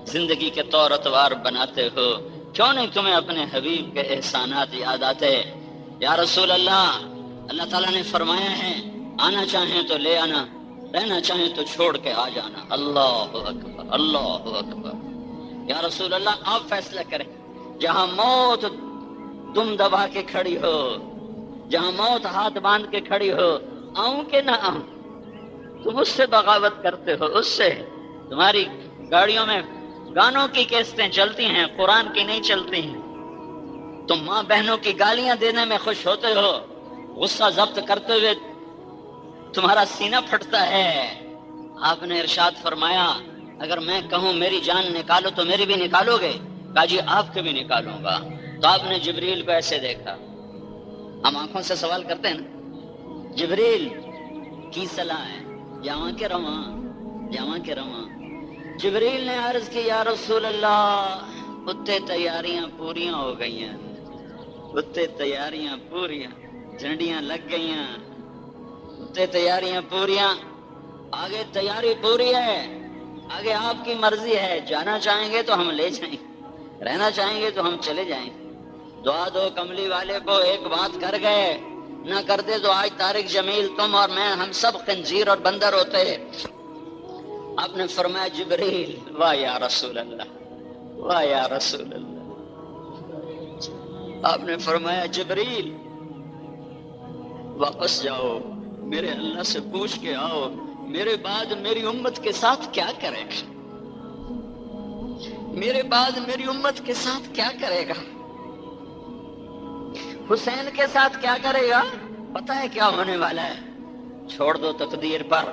زندگی کے طور اتوار بناتے ہو؟ کیوں نہیں تمہیں اپنے حبیب کے احسانات یاد آتے؟ یا رسول اللہ، اللہ تعالیٰ نے فرمایا ہے آنا چاہیں تو لے آنا، رہنا چاہیں تو چھوڑ کے آ جانا۔ اللہ اکبر، اللہ اکبر۔ یا رسول اللہ آپ فیصلہ کریں، جہاں موت دم دبا کے کھڑی ہو، جہاں موت ہاتھ باندھ کے کھڑی ہو، آؤں کہ نہ آؤں؟ تم اس سے بغاوت کرتے ہو، اس سے۔ تمہاری گاڑیوں میں گانوں کی کیسٹیں چلتی ہیں، قرآن کی نہیں چلتی ہیں۔ تم ماں بہنوں کی گالیاں دینے میں خوش ہوتے ہو، غصہ ضبط کرتے ہوئے تمہارا سینہ پھٹتا ہے۔ آپ نے ارشاد فرمایا اگر میں کہوں میری جان نکالو تو میری بھی نکالو گے؟ کہا جی آپ کے بھی نکالوں گا۔ تو آپ نے جبریل کو ایسے دیکھا، ہم آنکھوں سے سوال کرتے ہیں نا، جبریل کی صلاح ہے، جاواں کے رواں، جاواں کے رواں۔ جبریل نے عرض کی یا رسول اللہ اتنے تیاریاں پوریاں ہو گئی ہیں، اتنے تیاریاں پوریاں، جھنڈیاں لگ گئی ہیں، اتنے تیاریاں پوریاں، آگے تیاری پوری ہے، آگے آپ کی مرضی ہے، جانا چاہیں گے تو ہم لے جائیں، رہنا چاہیں گے تو ہم چلے جائیں۔ دعا دو کملی والے کو، ایک بات کر گئے، نہ کرتے تو آج طارق جمیل تم اور میں ہم سب خنزیر اور بندر ہوتے۔ آپ نے فرمایا جبریل، واہ یا رسول اللہ، واہ یا رسول اللہ۔ آپ نے فرمایا جبریل واپس جاؤ، میرے اللہ سے پوچھ کے آؤ میرے بعد میری امت کے ساتھ کیا کرے گا، میرے بعد میری امت کے ساتھ کیا کرے گا، حسین کے ساتھ کیا کرے گا؟ پتہ ہے کیا ہونے والا ہے؟ چھوڑ دو تقدیر پر۔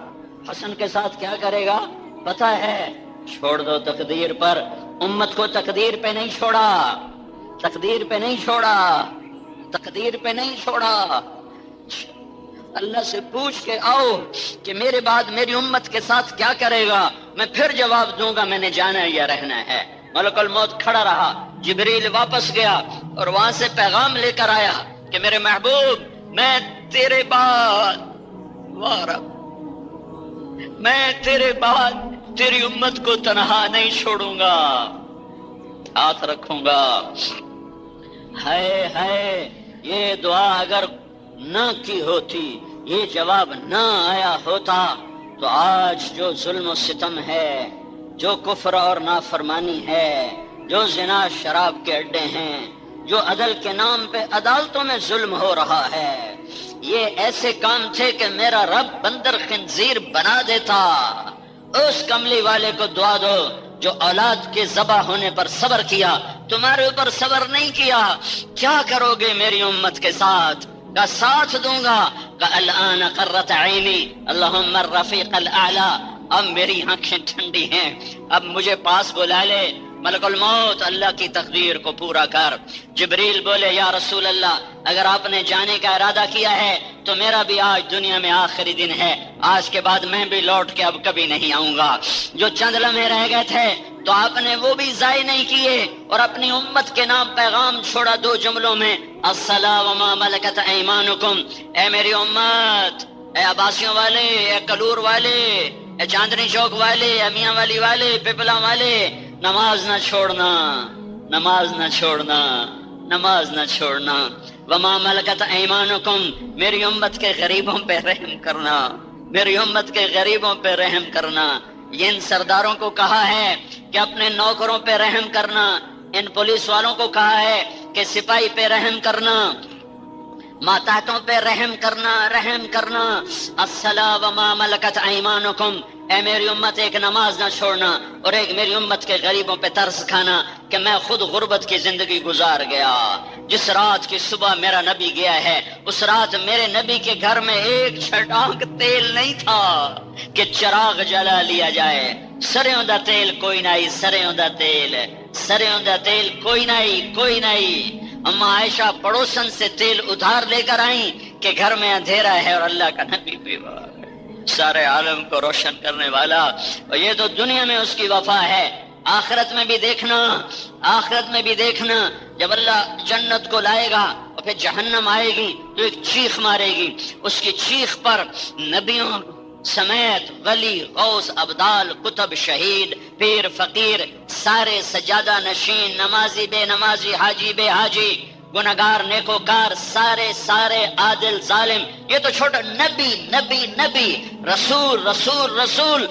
حسن کے ساتھ کیا کرے گا؟ پتہ ہے، چھوڑ دو تقدیر پر۔ امت کو تقدیر پہ نہیں چھوڑا، تقدیر پہ نہیں چھوڑا، تقدیر پہ نہیں چھوڑا۔ اللہ سے پوچھ کے آؤ کہ میرے بعد میری امت کے ساتھ کیا کرے گا، میں پھر جواب دوں گا میں نے جانا ہے یا رہنا ہے۔ ملک الموت کھڑا رہا، جبریل واپس گیا اور وہاں سے پیغام لے کر آیا کہ میرے محبوب میں تیرے بعد، واہ رب، میں تیرے بعد تیری امت کو تنہا نہیں چھوڑوں گا، ہاتھ رکھوں گا۔ ہے یہ دعا اگر نہ کی ہوتی، یہ جواب نہ آیا ہوتا تو آج جو ظلم و ستم ہے، جو کفر اور نافرمانی ہے، جو زنا شراب کے اڈے ہیں، جو عدل کے نام پہ عدالتوں میں ظلم ہو رہا ہے، یہ ایسے کام تھے کہ میرا رب بندر خنزیر بنا دیتا۔ اس کملی والے کو دعا دو جو اولاد کے ذبح ہونے پر صبر کیا، تمہارے اوپر صبر نہیں کیا۔ کیا کرو گے میری امت کے ساتھ؟ کا ساتھ دوں گا۔ الآن قرت عینی اللہم الرفیق الاعلی، اب میری آنکھیں ٹھنڈی ہیں، اب مجھے پاس بلا لے، ملک الموت اللہ کی تقدیر کو پورا کر۔ جبریل بولے یا رسول اللہ اگر آپ نے جانے کا ارادہ کیا ہے تو میرا بھی آج دنیا میں آخری دن ہے، آج کے بعد میں بھی لوٹ کے اب کبھی نہیں آؤں گا۔ جو چند لمحے رہ گئے تھے تو آپ نے وہ بھی ضائع نہیں کیے اور اپنی امت کے نام پیغام چھوڑا دو جملوں میں، الصلاۃ وما ملکت ایمانکم۔ اے میری امت، اے عباسیوں والے، اے کلور والے، اے چاندنی چوک والے، اے میاں والی والے، پپلا والے، نماز نہ چھوڑنا، نماز نہ چھوڑنا، نماز نہ چھوڑنا۔ وما ملکت ایمانکم، میری امت کے غریبوں پہ رحم کرنا، میری امت کے غریبوں پہ رحم کرنا۔ ان سرداروں کو کہا ہے کہ اپنے نوکروں پہ رحم کرنا، ان پولیس والوں کو کہا ہے کہ سپاہی پہ رحم کرنا، ماتحتوں پہ رحم کرنا، رحم کرنا۔ الصلاۃ وما ملکت ایمانکم، اے میری امت ایک نماز نہ چھوڑنا اور ایک میری امت کے غریبوں پہ ترس کھانا کہ میں خود غربت کی زندگی گزار گیا۔ جس رات کی صبح میرا نبی گیا ہے اس رات میرے نبی کے گھر میں ایک چھٹانک تیل نہیں تھا کہ چراغ جلا لیا جائے۔ سریوں دا تیل کوئی نہیں، سریوں دا تیل، سریوں دا تیل کوئی نہیں، کوئی نہیں۔ اما عائشہ پڑوسن سے تیل ادھار لے کر آئیں کہ گھر میں اندھیرا ہے اور اللہ کا نبی بیمار ہے، سارے عالم کو روشن کرنے والا۔ اور یہ تو دنیا میں اس کی وفا ہے، آخرت میں بھی دیکھنا، آخرت میں بھی دیکھنا جب اللہ جنت کو لائے گا اور پھر جہنم آئے گی تو ایک چیخ مارے گی، اس کی چیخ پر نبیوں سمیت ولی، غوث، ابدال، کتب، شہید، پیر، فقیر، سارے سجادہ نشین، نمازی، بے نمازی، حاجی، بے حاجی، گناہگار، نیکوکار، سارے سارے، عادل، ظالم، یہ تو چھوٹا نبی نبی نبی، رسول رسول رسول،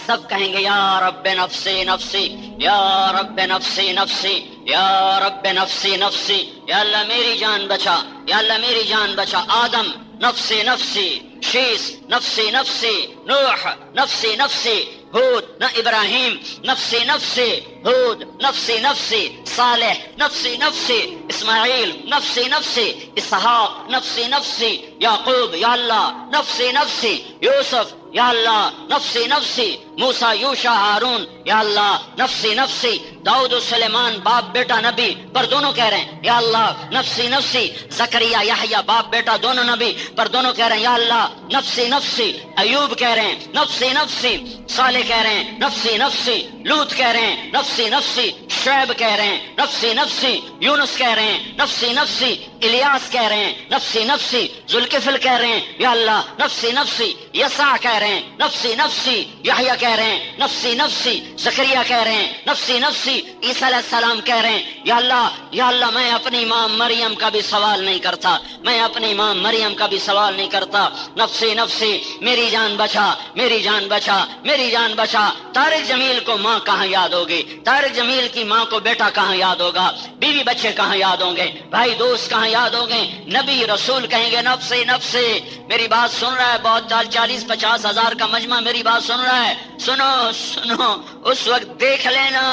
سب کہیں گے یا رب نفسی نفسی، یا رب نفسی نفسی، یا رب نفسی نفسی، یا اللہ میری جان بچا، یا اللہ میری جان بچا۔ آدم نفسی نفسی، شیس نفسی نفسی، نوح نفسی نفسی، ہود نہ ابراہیم نفسی نفسی، ہود نفسی نفسی، صالح نفسی نفسی، اسماعیل نفسی نفسی، اسحاق نفسی نفسی، یعقوب یا اللہ نفسی نفسی، یوسف یا اللہ نفسی نفسی، موسیٰ، یوشع، ہارون یا اللہ نفسی نفسی، داؤد و سلیمان باپ بیٹا نبی پر دونوں کہہ رہے ہیں یا اللہ نفسی نفسی، زکریا یحییٰ باپ بیٹا دونوں نبی پر دونوں کہہ رہے ہیں یا اللہ نفسی نفسی، ایوب کہہ رہے ہیں نفسی نفسی، صالح کہہ رہے ہیں نفسی نفسی، لوط کہہ رہے ہیں نفسی نفسی، شعیب کہہ رہے ہیں نفسی نفسی، یونس کہہ رہے ہیں نفسی نفسی، الیاس کہہ رہے ہیں نفسی نفسی، ذوالکفل کہہ رہے ہیں یا اللہ نفسی نفسی، یسع کہہ رہے ہیں نفسی نفسی، یحییٰ کہہ رہے ہیں نفسی نفسی، زکریا کہہ رہے ہیں نفسی نفسی، عیسیٰ علیہ السلام کہہ رہے ہیں یا اللہ میں اپنی ماں مریم کا بھی سوال نہیں کرتا، میں اپنی ماں مریم کا بھی سوال نہیں کرتا، نفسی نفسی، میری جان بچا، میری جان بچا، میری جان بچا۔ طارق جمیل کو ماں کہاں یاد ہوگی؟ طارق جمیل کی ماں کو بیٹا کہاں یاد ہوگا؟ بیوی بچے کہاں یاد ہوں گے؟ بھائی دوست کہاں یاد ہوں گے؟ نبی رسول کہیں گے نفسی نفسی۔ میری بات سن رہا ہے بہت 40-50 ہزار کا مجمع میری بات سن رہا ہے، سنو سنو، اس وقت دیکھ لینا،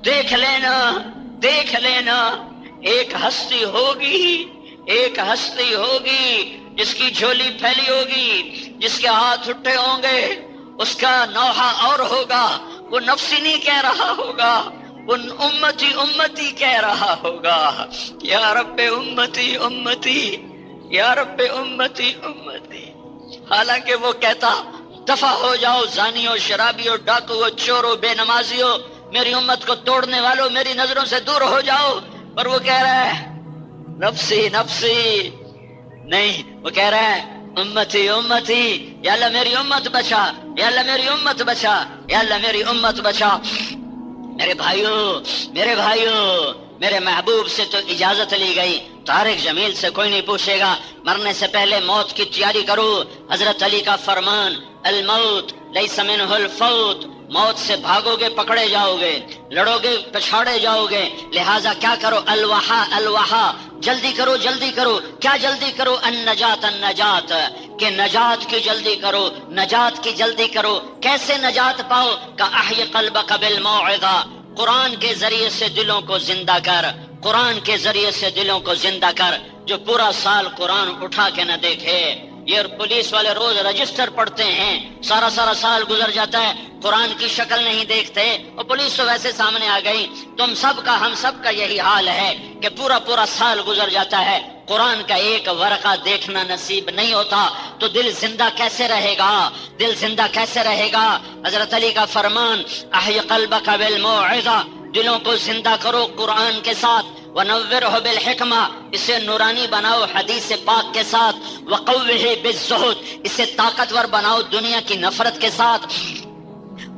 دیکھ لینا، دیکھ لینا، ایک ہستی ہوگی، ایک ہستی ہوگی جس کی جھولی پھیلی ہوگی، جس کے ہاتھ اٹھے ہوں گے، اس کا نوحہ اور ہوگا، وہ نفسی نہیں کہہ رہا ہوگا، وہ امتی امتی کہہ رہا ہوگا، یا رب امتی امتی، یا رب امتی امتی۔ حالانکہ وہ کہتا دفع ہو جاؤ زانیوں، شرابیوں، ڈاکوؤں، چوروں، بے نمازیوں، میری امت کو توڑنے والوں، میری نظروں سے دور ہو جاؤ، پر وہ کہہ رہا ہے نفسی نفسی، نہیں، وہ کہہ رہا ہے امتی امتی، یا اللہ میری امت بچا، یا اللہ میری امت بچا، یا اللہ میری امت بچا۔ میرے بھائیوں، میرے بھائیوں، میرے محبوب سے تو اجازت لی گئی، طارق جمیل سے کوئی نہیں پوچھے گا، مرنے سے پہلے موت کی تیاری کرو۔ حضرت علی کا فرمان، الموت لیس منہ الفوت، موت سے بھاگو گے پکڑے جاؤ گے، لڑو گے پچھاڑے جاؤ گے، لہٰذا کیا کرو؟ الوحا الوحا، جلدی کرو جلدی کرو۔ کیا جلدی کرو؟ النجات النجات، کہ نجات کی جلدی کرو، نجات کی جلدی کرو۔ کیسے نجات پاؤ؟ کہ احی قلبک بالموعظہ، قرآن کے ذریعے سے دلوں کو زندہ کر، قرآن کے ذریعے سے دلوں کو زندہ کر۔ جو پورا سال قرآن اٹھا کے نہ دیکھے، یہ پولیس والے روز رجسٹر پڑھتے ہیں، سارا سال گزر جاتا ہے، قرآن کی شکل نہیں دیکھتے، اور پولیس تو ویسے سامنے آ گئی۔ تم سب کا، ہم سب کا یہی حال ہے کہ پورا سال گزر جاتا ہے، قرآن کا ایک ورقہ دیکھنا نصیب نہیں ہوتا، تو دل زندہ کیسے رہے گا؟ دل زندہ کیسے رہے گا؟ حضرت علی کا فرمان، احی قلبک بالموعظہ، دلوں کو زندہ کرو قرآن کے ساتھ، وَنَوِّرْهُ بِالْحِکْمَةِ، اسے نورانی بناؤ حدیث پاک کے ساتھ، وَقَوِّهِ بِالزُّہْدِ، اسے طاقتور بناؤ دنیا کی نفرت کے ساتھ،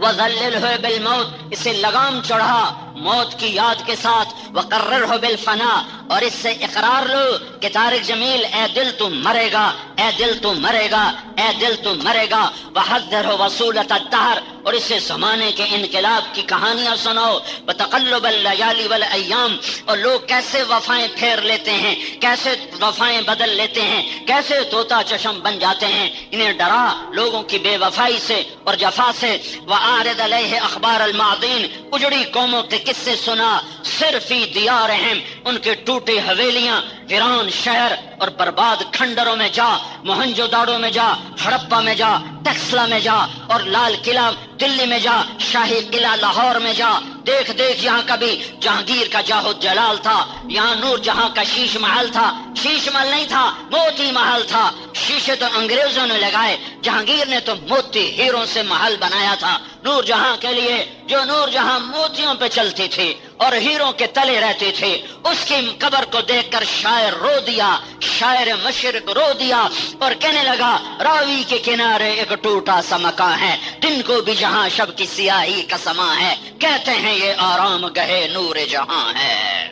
وَذَلِّلْهُ بِالْمَوْتِ، اسے لگام چڑھا موت کی یاد کے ساتھ، وَقَرِّرْهُ بِالْفَنَاءِ، اور اس سے اقرار لو کہ طارق جمیل اے دل تو مرے گا، اے دل تو مرے گا، اے دل تو مرے گا، وَحَذِّرْهُ وَصُولَةَ الدَّهْرِ، اور اسے زمانے کے انقلاب کی کہانیاں سناؤ، وَتَقَلُّبَ اللَّيَالِ وَالْأَيَّامِ، اور لوگ کیسے وفائیں پھیر لیتے ہیں، کیسے وفائیں بدل لیتے ہیں، کیسے طوطا چشم بن جاتے ہیں، انہیں ڈرا لوگوں کی بے وفائی سے اور جفا سے، وَأَعْرِضْ عَلَيْهِ أَخْبَارَ الْمَاضِينَ، اجڑی قوموں کے قصے سنا، صرف دیارہم، ان کے ٹوٹے حویلیاں، ویران شہر اور برباد کھنڈروں میں جا، موہنجو داڑو میں جا، ہڑپا میں جا، ٹیکسلا میں جا، اور لال قلعہ دلی میں جا، شاہی قلعہ لاہور میں جا، دیکھ یہاں کبھی جہانگیر کا جاہ جلال تھا، یہاں نور جہاں کا شیش محل تھا، شیش محل نہیں تھا، موتی محل تھا، شیشے تو انگریزوں نے لگائے، جہانگیر نے تو موتی ہیروں سے محل بنایا تھا نور جہاں کے لیے، جو نور جہاں موتیوں پہ چلتی تھی اور ہیروں کے تلے رہتی تھی، اس کی قبر کو دیکھ کر شاعر رو دیا، شاعر مشرق رو دیا اور کہنے لگا، راوی کے کنارے ایک ٹوٹا سا مکاں ہے، دن کو بھی جہاں شب کی سیاہی کا سما ہے، کہتے ہیں یہ آرام گہے نور جہاں ہے،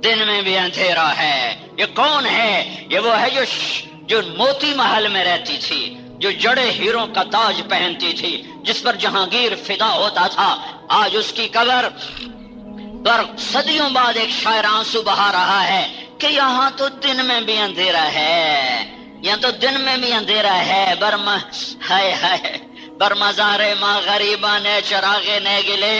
دن میں بھی اندھیرا ہے۔ یہ کون ہے؟ یہ وہ ہے جو موتی محل میں رہتی تھی، جو جڑے ہیروں کا تاج پہنتی تھی، جس پر جہانگیر فدا ہوتا تھا۔ آج اس کی قبر پر صدیوں بعد ایک شاعر آنسو بہا رہا ہے کہ یہاں تو دن میں بھی اندھیرا ہے، یہاں تو دن میں بھی اندھیرا ہے، برما ہائے ہائے برمزار ماں غریباں نے چراغے نے گلے،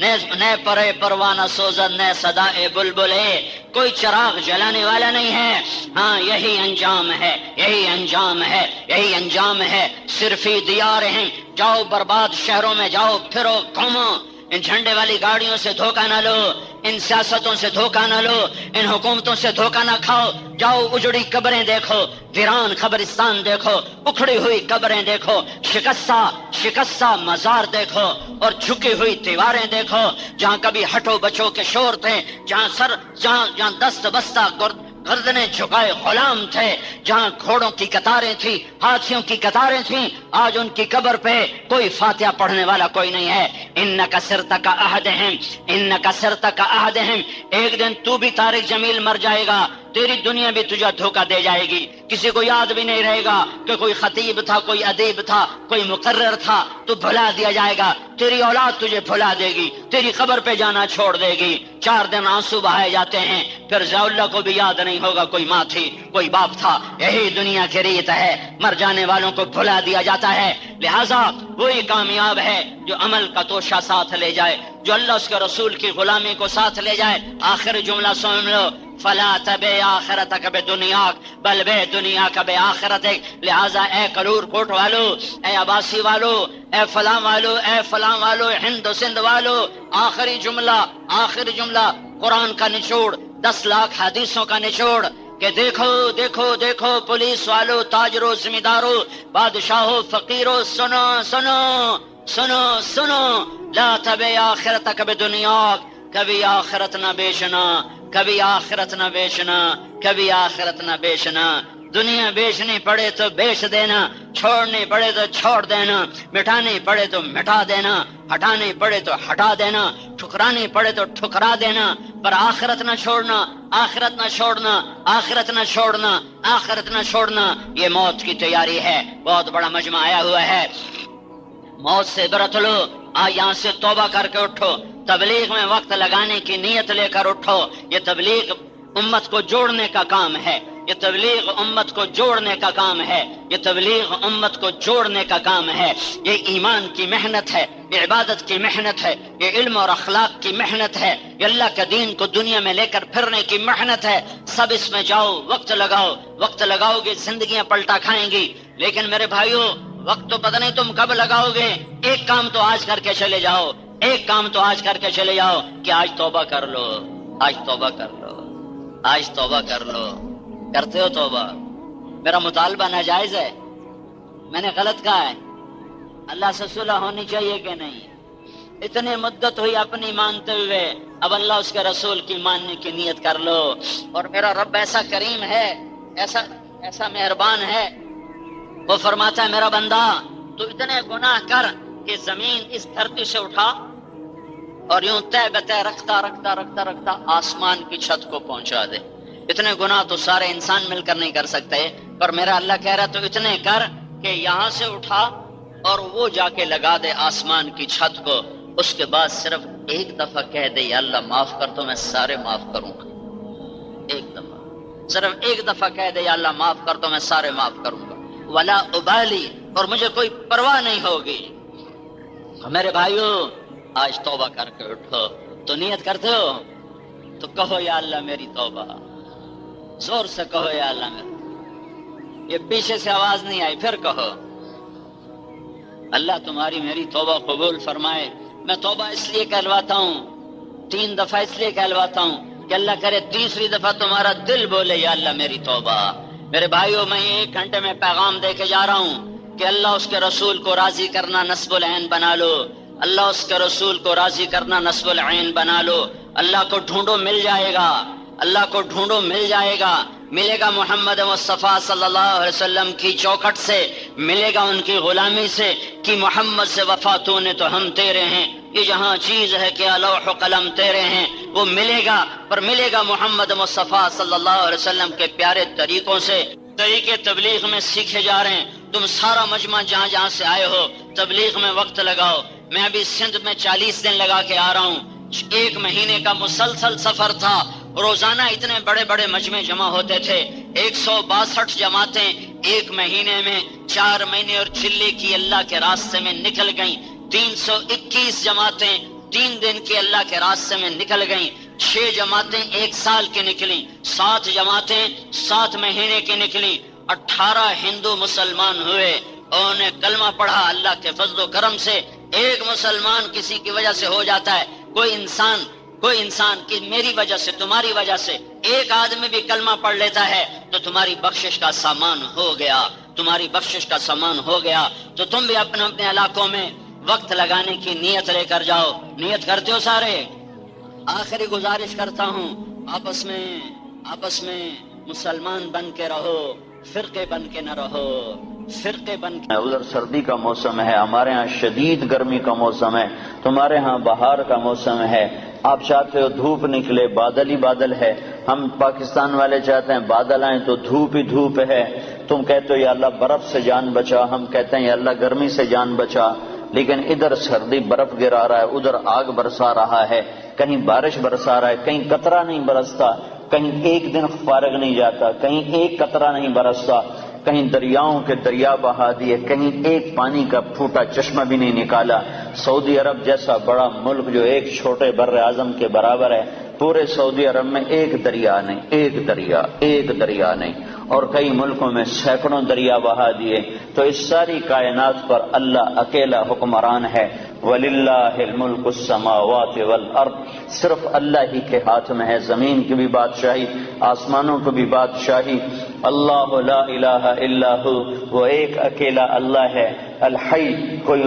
نہ پرے پروانہ سوزن نے صدائے بلبلے، کوئی چراغ جلانے والا نہیں ہے۔ ہاں یہی انجام ہے، یہی انجام ہے، یہی انجام ہے، صرف ہی دیار ہیں۔ جاؤ برباد شہروں میں جاؤ، پھرو گھومو، ان جھنڈے والی گاڑیوں سے دھوکہ نہ لو، ان سیاستوں سے دھوکہ نہ لو، ان حکومتوں سے دھوکہ نہ کھاؤ، جاؤ اجڑی قبریں دیکھو، ویران قبرستان دیکھو، اکھڑی ہوئی قبریں دیکھو، شکستہ مزار دیکھو، اور جھکی ہوئی دیواریں دیکھو، جہاں کبھی ہٹو بچوں کے شور تھے، جہاں دست بستہ گردنیں جھکائے غلام تھے، جہاں گھوڑوں کی قطاریں تھیں، ہاتھیوں کی قطاریں تھیں، آج ان کی قبر پہ کوئی فاتحہ پڑھنے والا کوئی نہیں ہے۔ انک سرتک احدہم، انک سرتک احدہم، ایک دن تو بھی طارق جمیل مر جائے گا، تیری دنیا بھی تجھے دھوکہ دے جائے گی، کسی کو یاد بھی نہیں رہے گا کہ کوئی خطیب تھا، کوئی ادیب تھا، کوئی مقرر تھا، تو بھلا دیا جائے گا، تیری اولاد تجھے بھلا دے گی، تیری قبر پہ جانا چھوڑ دے گی۔ 4 دن آنسو بہائے جاتے ہیں، پھر ضیاء اللہ کو بھی یاد نہیں ہوگا کوئی ماں تھی، کوئی باپ تھا۔ یہی دنیا کی ریت ہے، مر جانے والوں کو بھلا دیا جاتا ہے۔ لہذا وہی کامیاب ہے جو عمل کا توشہ ساتھ لے جائے، جو اللہ اس کے رسول کی غلامی کو ساتھ لے جائے۔ آخر جملہ سن لو، فلا تبے آخرتک بدنیاک بل بے دنیاک بے آخرتک۔ لہذا اے کرور کوٹ والو، اے عباسی والو، اے فلاں والو، اے فلاں والو، ہند و سندھ والو، آخری جملہ قرآن کا نچوڑ، 10 لاکھ حدیثوں کا نچوڑ، کہ دیکھو دیکھو دیکھو پولیس والو، تاجرو، زمیندارو، بادشاہو، فقیرو، سنو سنو سنو سنو، لا تبے آخرتک بدنیاک، کبھی آخرت نہ بیچنا، کبھی آخرت نہ بیچنا، کبھی آخرت نہ بیچنا۔ دنیا بیچنی پڑے تو بیچ دینا، چھوڑنی پڑے تو چھوڑ دینا، مٹانی پڑے تو مٹا دینا، ہٹانی پڑے تو ہٹا دینا، ٹھکرانی پڑے تو ٹھکرا دینا، پر آخرت نہ چھوڑنا، آخرت نہ چھوڑنا، آخرت نہ چھوڑنا، آخرت نہ چھوڑنا۔ یہ موت کی تیاری ہے، بہت بڑا مجمع آیا ہوا ہے، موت سے عبرت لو، یہاں سے توبہ کر کے اٹھو، تبلیغ میں وقت لگانے کی نیت لے کر اٹھو۔ یہ تبلیغ امت کو جوڑنے کا کام ہے، یہ تبلیغ امت کو جوڑنے کا کام ہے، یہ تبلیغ امت کو جوڑنے کا کام ہے، یہ ایمان کی محنت ہے، یہ عبادت کی محنت ہے، یہ علم اور اخلاق کی محنت ہے، یہ اللہ کے دین کو دنیا میں لے کر پھرنے کی محنت ہے۔ سب اس میں جاؤ، وقت لگاؤ، وقت لگاؤ گے زندگیاں پلٹا کھائیں گی، لیکن میرے بھائیوں وقت تو پتہ نہیں تم کب لگاؤ گے، ایک کام تو آج کر کے چلے جاؤ، ایک کام تو آج کر کے چلے جاؤ کہ آج توبہ کر لو، آج توبہ کر لو، آج توبہ کر لو۔ کرتے ہو توبہ؟ میرا مطالبہ ناجائز ہے؟ میں نے غلط کہا ہے؟ اللہ سے صلح ہونی چاہیے کہ نہیں؟ اتنے مدت ہوئی اپنی مانتے ہوئے، اب اللہ اس کے رسول کی ماننے کی نیت کر لو۔ اور میرا رب ایسا کریم ہے، ایسا مہربان ہے، وہ فرماتا ہے میرا بندہ تو اتنے گناہ کر کہ زمین اس دھرتی سے اٹھا اور یوں تہ بتہ رکھتا رکھتا رکھتا رکھتا آسمان کی چھت کو پہنچا دے۔ اتنے گناہ تو سارے انسان مل کر نہیں کر سکتے، پر میرا اللہ کہہ رہا تو اتنے کر کہ یہاں سے اٹھا اور وہ جا کے لگا دے آسمان کی چھت کو، اس کے بعد صرف ایک دفعہ کہہ دے یا اللہ معاف کر تو میں سارے معاف کروں گا۔ ایک دفعہ، صرف ایک دفعہ کہہ دے یا اللہ معاف کر تو میں سارے معاف کروں گا، ولا ابالی، اور مجھے کوئی پرواہ نہیں ہوگی۔ میرے بھائیو آج توبہ کر کے اٹھو، تو نیت کرتے ہو تو کہو یا اللہ میری توبہ، زور سے کہو یا اللہ میری، یہ پیچھے سے آواز نہیں آئی، پھر کہو اللہ تمہاری میری توبہ قبول فرمائے۔ میں توبہ اس لیے کہلواتا ہوں، 3 دفعہ اس لیے کہلواتا ہوں کہ اللہ کرے تیسری دفعہ تمہارا دل بولے یا اللہ میری توبہ۔ میرے بھائیو میں 1 گھنٹے میں پیغام دے کے جا رہا ہوں کہ اللہ اس کے رسول کو راضی کرنا نصب العین بنا لو، اللہ اس کے رسول کو راضی کرنا نصب العین بنا لو۔ اللہ کو ڈھونڈو مل جائے گا، اللہ کو ڈھونڈو مل جائے گا، ملے گا محمد مصطفیٰ صلی اللہ علیہ وسلم کی چوکھٹ سے، ملے گا ان کی غلامی سے کہ محمد سے وفا تو نے تو ہم تیرے ہیں، یہ جہاں چیز ہے کہ لوح و قلم تیرے ہیں، وہ ملے گا، پر ملے گا محمد مصطفیٰ صلی اللہ علیہ وسلم کے پیارے طریقوں سے۔ طریقے تبلیغ میں سیکھے جا رہے ہیں، تم سارا مجمع جہاں جہاں سے آئے ہو تبلیغ میں وقت لگاؤ۔ میں ابھی سندھ میں 40 دن لگا کے آ رہا ہوں، 1 مہینے کا مسلسل سفر تھا، روزانہ اتنے بڑے بڑے مجمع جمع ہوتے تھے، 162 جماعتیں 1 مہینے میں 4 مہینے اور چلی کی اللہ کے راستے میں نکل گئیں، 321 جماعتیں 3 دن کی اللہ کے راستے میں نکل گئیں، 6 جماعتیں 1 سال کی نکلیں، 7 جماعتیں 7 مہینے کی نکلیں، 18 ہندو مسلمان ہوئے، انہوں نے کلمہ پڑھا۔ اللہ کے فضل و کرم سے ایک مسلمان کسی کی وجہ سے ہو جاتا ہے، کوئی انسان کہ میری وجہ سے تمہاری وجہ سے ایک آدمی بھی کلمہ پڑھ لیتا ہے تو تمہاری بخشش کا سامان ہو گیا، تمہاری بخشش کا سامان ہو گیا۔ تو تم بھی اپنے اپنے علاقوں میں وقت لگانے کی نیت لے کر جاؤ۔ نیت کرتے ہو سارے؟ آخری گزارش کرتا ہوں، آپس میں مسلمان بن کے رہو، فرقے بن کے نہ رہو، فرقے بن کے۔ ادھر سردی کا موسم ہے، ہمارے ہاں شدید گرمی کا موسم ہے، تمہارے ہاں بہار کا موسم ہے۔ آپ چاہتے ہو دھوپ نکلے، بادل ہی بادل ہے، ہم پاکستان والے چاہتے ہیں بادل آئیں تو دھوپ ہی دھوپ ہے۔ تم کہتے ہو یا اللہ برف سے جان بچا، ہم کہتے ہیں یا اللہ گرمی سے جان بچا، لیکن ادھر سردی برف گرا رہا ہے، ادھر آگ برسا رہا ہے، کہیں بارش برسا رہا ہے، کہیں قطرہ نہیں برستا، کہیں ایک دن فارغ نہیں جاتا، کہیں ایک قطرہ نہیں برستا، کہیں دریاؤں کے دریا بہا دیے، کہیں ایک پانی کا پھوٹا چشمہ بھی نہیں نکالا۔ سعودی عرب جیسا بڑا ملک جو ایک چھوٹے بر اعظم کے برابر ہے، پورے سعودی عرب میں ایک دریا نہیں، اور کئی ملکوں میں سینکڑوں دریا بہا دیے۔ تو اس ساری کائنات پر اللہ اکیلا حکمران ہے۔ وَلِلَّهِ الْمُلْكُ السَّمَاوَاتِ وَالْأَرْضِ، صرف اللہ ہی کے ہاتھ میں ہے، زمین کی بھی بادشاہی، آسمانوں کی بھی بادشاہی۔ اللہ لا الہ الا ہو، وہ ایک اکیلا اللہ ہے۔ الحی، کوئی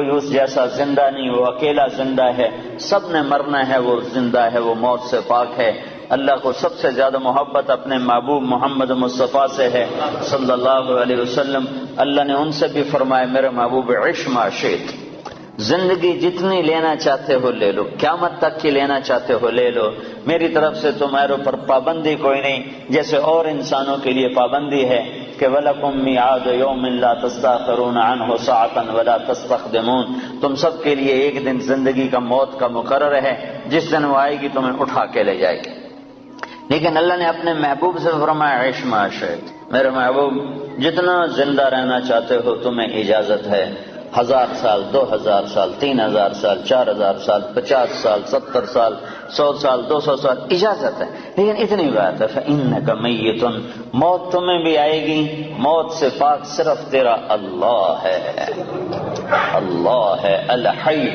اس جیسا زندہ نہیں، وہ اکیلا زندہ ہے، سب نے مرنا ہے، وہ زندہ ہے، وہ موت سے پاک ہے۔ اللہ کو سب سے زیادہ محبت اپنے محبوب محمد مصطفیٰ سے ہے صلی اللہ علیہ وسلم۔ اللہ نے ان سے بھی فرمایا میرے محبوب عش ما شئت، زندگی جتنی لینا چاہتے ہو لے لو، قیامت تک کی لینا چاہتے ہو لے لو، میری طرف سے تمہارے اوپر پابندی کوئی نہیں، جیسے اور انسانوں کے لیے پابندی ہے کہ وَلَكُمْ مِيعَادُ يَوْمٍ لَا تَسْتَأْخِرُونَ عَنْهُ سَاعَةً وَلَا تَسْتَقْدِمُونَ، تم سب کے لیے ایک دن زندگی کا موت کا مقرر ہے، جس دن وہ آئے گی تمہیں اٹھا کے لے جائے گی۔ لیکن اللہ نے اپنے محبوب سے فرمایا عیش ما شئت، میرے محبوب جتنا زندہ رہنا چاہتے ہو تمہیں اجازت ہے، 1000 سال، 2000 سال، 3000 سال، 4000 سال، 50 سال، 70 سال، 100 سال، 200 سال، اجازت ہے، لیکن اتنی بات ہے فإنک میت، موت تمہیں بھی آئے گی، موت سے پاک صرف تیرا اللہ ہے، اللہ ہے الحی،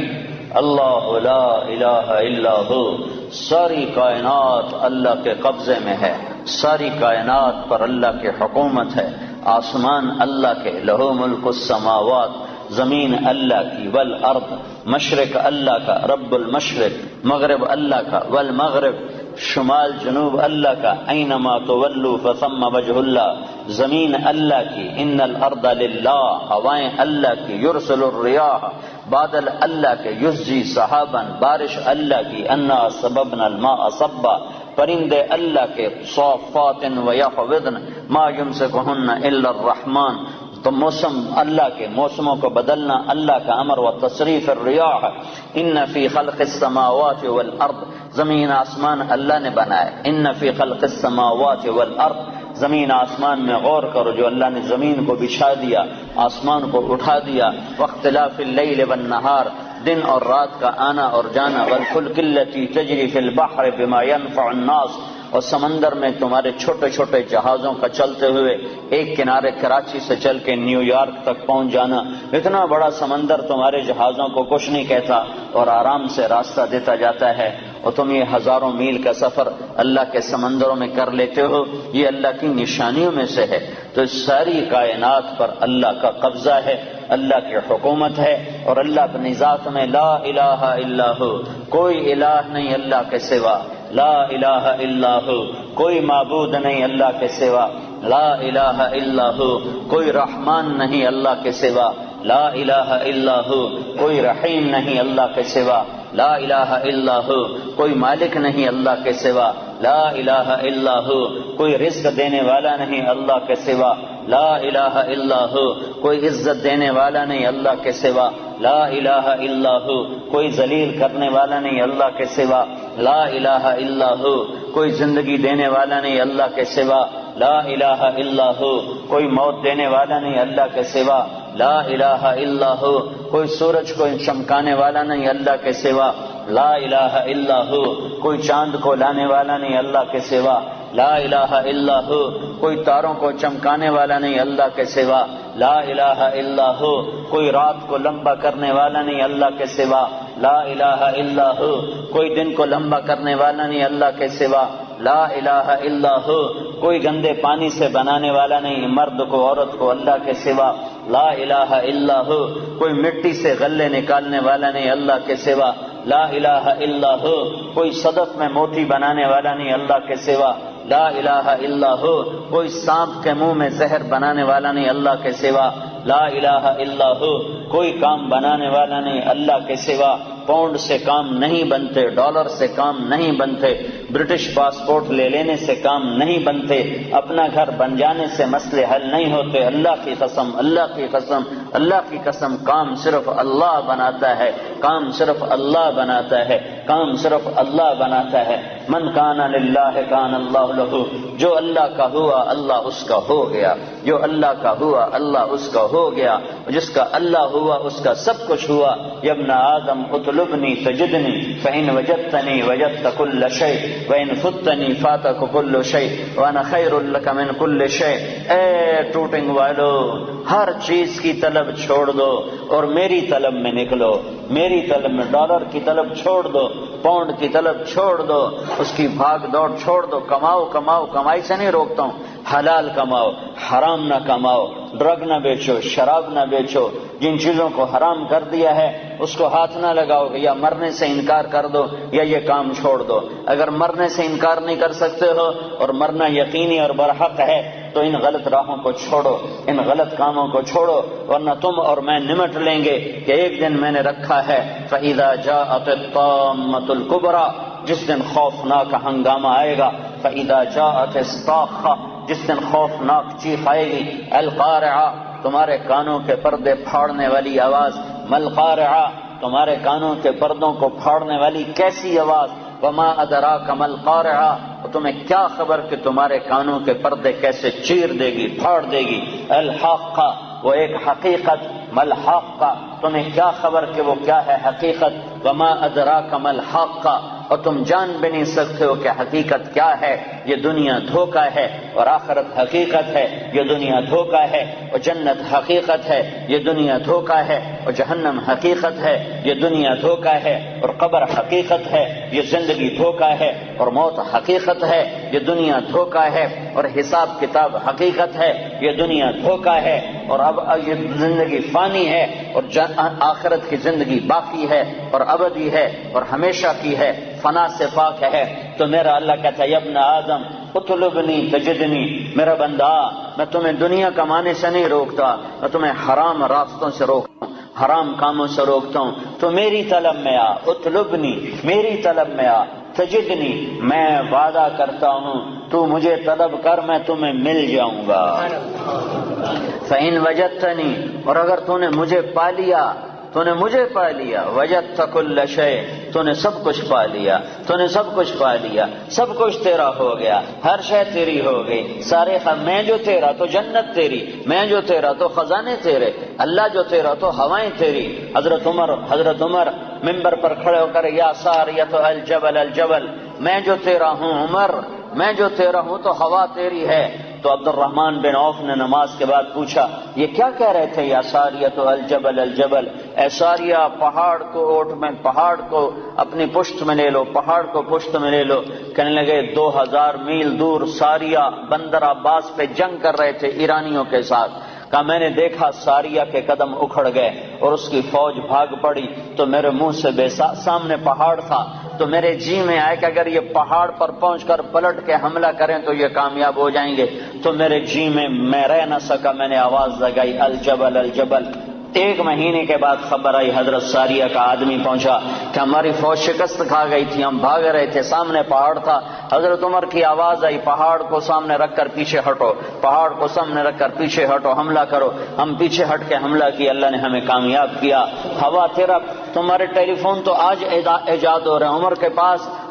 اللہ لا الہ الا ہو، ساری کائنات اللہ کے قبضے میں ہے، ساری کائنات پر اللہ کی حکومت ہے، آسمان اللہ کے، لہو ملک السماوات، زمین اللہ کی، والارض، مشرق اللہ کا، رب المشرق، مغرب اللہ کا، والمغرب، شمال جنوب اللہ کا، اینما تولوا فثم وجہ اللہ، زمین اللہ کی، ان الارض للہ، ہوائیں اللہ کی، یرسل الریاح، بادل اللہ کے، یسجی سحابا، بارش اللہ کی، انا سببنا الماء صبا، پرندے اللہ کے، صافات ویحوضن ما یمسکہن الا الرحمن، تو موسم اللہ کے، موسموں کو بدلنا اللہ کا امر، و تصریف الریاح، ان فی خلق السماوات والارض، زمین آسمان اللہ نے بنائے، ان فی خلق السماوات والارض، زمین آسمان میں غور کرو، جو اللہ نے زمین کو بچھا دیا، آسمان کو اٹھا دیا، واختلاف اللیل والنہار، دن اور رات کا آنا اور جانا، والفلک التی تجری فی البحر بما ينفع الناس، اور سمندر میں تمہارے چھوٹے چھوٹے جہازوں کا چلتے ہوئے ایک کنارے کراچی سے چل کے نیو یارک تک پہنچ جانا، اتنا بڑا سمندر تمہارے جہازوں کو کچھ نہیں کہتا اور آرام سے راستہ دیتا جاتا ہے، اور تم یہ ہزاروں میل کا سفر اللہ کے سمندروں میں کر لیتے ہو، یہ اللہ کی نشانیوں میں سے ہے۔ تو ساری کائنات پر اللہ کا قبضہ ہے، اللہ کی حکومت ہے، اور اللہ اپنی ذات میں لا الہ الا ہو، کوئی الہ نہیں اللہ کے سوا، لا الہ الا ہو، کوئی معبود نہیں اللہ کے سوا، لا الہ الا ہو، کوئی رحمان نہیں اللہ کے سوا، لا الہ الا ہو، کوئی رحیم نہیں اللہ کے سوا، لا الہ الا ہو، کوئی مالک نہیں اللہ کے سوا، لا الہ الا ہو، کوئی رزق دینے والا نہیں اللہ کے سوا، لا الہ الا ہو، کوئی عزت دینے والا نہیں اللہ کے سوا، لا الہ الا ہو، کوئی ذلیل کرنے والا نہیں اللہ کے سوا، لا الہ الا ہو، کوئی زندگی دینے والا نہیں اللہ کے سوا، لا الہ الا ہو، کوئی موت دینے والا نہیں اللہ کے سوا، لا الہ الا ہو، کوئی سورج کو چمکانے والا نہیں اللہ کے سوا، لا الہ الا ہو، کوئی چاند کو لانے والا نہیں اللہ کے سوا، لا الہ الا ہو، کوئی تاروں کو چمکانے والا نہیں اللہ کے سوا، لا الہ الا ہو، کوئی رات کو لمبا کرنے والا نہیں اللہ کے سوا، لا الہ الا ہو، کوئی دن کو لمبا کرنے والا نہیں اللہ کے سوا، لا الہ الا ہو، کوئی گندے پانی سے بنانے والا نہیں مرد کو عورت کو اللہ کے سوا، لا الہ الا ہو، کوئی مٹی سے غلے نکالنے والا نہیں اللہ کے سوا، لا الہ الا ہو، کوئی صدف میں موتی بنانے والا نہیں اللہ کے سوا، لا الہ الا ہو، کوئی سانپ کے منہ میں زہر بنانے والا نہیں اللہ کے سوا، لا الہ الا ہو، کوئی کام بنانے والا نہیں اللہ کے سوا، پاؤنڈ سے کام نہیں بنتے، ڈالر سے کام نہیں بنتے، برٹش پاسپورٹ لے لینے سے کام نہیں بنتے، اپنا گھر بن جانے سے مسئلے حل نہیں ہوتے، اللہ کی قسم، اللہ کی قسم، اللہ کی قسم، کام صرف اللہ بناتا ہے، کام صرف اللہ بناتا ہے، کام صرف اللہ بناتا ہے۔ من کان للہ کان اللہ لہ، جو اللہ کا ہوا اللہ اس کا ہو گیا، جو اللہ کا ہوا اللہ اس کا ہو گیا، جس کا اللہ ہوا اس کا سب کچھ ہوا۔ یا ابن آدم اطلبنی تجدنی فإن وجدتنی وجدت كل شيء وإن فتنی فاتک كل شيء وأنا خیر لک من كل شيء۔ اے ٹوٹنگ والو، ہر چیز کی طلب چھوڑ دو اور میری طلب میں نکلو، میری طلب میں، ڈالر کی طلب چھوڑ دو، پاؤنڈ کی طلب چھوڑ دو، اس کی بھاگ دوڑ چھوڑ دو، کماؤ کماؤ، کمائی سے نہیں روکتا ہوں، حلال کماؤ، حرام نہ کماؤ، ڈرگ نہ بیچو، شراب نہ بیچو، جن چیزوں کو حرام کر دیا ہے اس کو ہاتھ نہ لگاؤ، یا مرنے سے انکار کر دو یا یہ کام چھوڑ دو۔ اگر مرنے سے انکار نہیں کر سکتے ہو اور مرنا یقینی اور برحق ہے تو ان غلط راہوں کو چھوڑو، ان غلط کاموں کو چھوڑو، ورنہ تم اور میں نمٹ لیں گے کہ ایک دن میں نے رکھا ہے فَإِذَا جَاءَتِ الطَّامَّةُ الْكُبْرَى، جس دن خوفناک ہنگامہ آئے گا، فَإِذَا جَاءَتِ الصَّاخَّةُ، جس دن خوفناک چیخ آئے گی، القارعہ، تمہارے کانوں کے پردے پھاڑنے والی آواز، ملقارعہ، تمہارے کانوں کے پردوں کو پھاڑنے والی کیسی آواز، وما ادراک ما القارعہ، تمہیں کیا خبر کہ تمہارے کانوں کے پردے کیسے چیر دے گی، پھاڑ دے گی، الحاقہ وہ ایک حقیقت، ملحاقہ تمہیں کیا خبر کہ وہ کیا ہے حقیقت، وما ادراک ما الحاقہ اور تم جان بھی نہیں سکتے ہو کہ حقیقت کیا ہے، یہ دنیا دھوکہ ہے اور آخرت حقیقت ہے، یہ دنیا دھوکہ ہے اور جنت حقیقت ہے، یہ دنیا دھوکہ ہے اور جہنم حقیقت ہے، یہ دنیا دھوکہ ہے اور قبر حقیقت ہے، یہ زندگی دھوکہ ہے اور موت حقیقت ہے، یہ دنیا دھوکہ ہے اور حساب کتاب حقیقت ہے، یہ دنیا دھوکہ ہے اور اب یہ زندگی فانی ہے اور آخرت کی زندگی باقی ہے اور ابدی ہے اور ہمیشہ کی ہے، فنا سے پاک ہے۔ تو میرا اللہ کہتا ہے یا ابن آدم اطلبنی تجدنی، میرا بندہ میں تمہیں دنیا کمانے سے نہیں روکتا، میں تمہیں حرام راستوں سے روکتا ہوں، حرام کاموں سے روکتا ہوں، تو میری طلب میں آ، اطلبنی میری طلب میں آ، تجدنی میں وعدہ کرتا ہوں تو مجھے طلب کر میں تمہیں مل جاؤں گا۔ فإن وجدتنی، اور اگر تو نے مجھے پا لیا، تو نے مجھے پا لیا، وجدت کل شیء، تو نے سب کچھ پا لیا، تو نے سب کچھ پا لیا، سب کچھ تیرا ہو گیا، ہر شے تیری ہو گئی، سارے میں جو تیرا تو جنت تیری، میں جو تیرا تو خزانے تیرے، اللہ جو تیرا تو ہوائیں تیری۔ حضرت عمر منبر پر کھڑے ہو کر یا ساریۃ الجبل الجبل، میں جو تیرا ہوں عمر، میں جو تیرا ہوں تو ہوا تیری ہے۔ تو عبد الرحمن بن عوف نے نماز کے بعد پوچھا یہ کیا کہہ رہے تھے یا ساریۃ الجبل الجبل، اے ساریہ پہاڑ کو اوٹ میں، پہاڑ کو اپنی پشت میں لے لو، پہاڑ کو پشت میں لے لو۔ کہنے لگے 2000 میل دور ساریہ بندر عباس پہ جنگ کر رہے تھے ایرانیوں کے ساتھ، کہا میں نے دیکھا ساریہ کے قدم اکھڑ گئے اور اس کی فوج بھاگ پڑی، تو میرے منہ سے سامنے پہاڑ تھا، تو میرے جی میں آئے کہ اگر یہ پہاڑ پر پہنچ کر پلٹ کے حملہ کریں تو یہ کامیاب ہو جائیں گے، تو میرے جی میں رہ نہ سکا، میں نے آواز لگائی الجبل الجبل۔ 1 مہینے کے بعد خبر آئی حضرت ساریہ کا آدمی پہنچا کہ ہماری فوج شکست کھا گئی تھی، ہم بھاگ رہے تھے، سامنے پہاڑ تھا۔ حضرت عمر کی آواز آئی پہاڑ کو سامنے رکھ کر پیچھے ہٹو، پہاڑ کو سامنے رکھ کر پیچھے ہٹو، حملہ کرو۔ ہم پیچھے ہٹ کے حملہ کیا، اللہ نے ہمیں کامیاب کیا۔ ہوا تیرا، تمہارے ٹیلی فون تو آج ایجاد ہو رہے ہیں،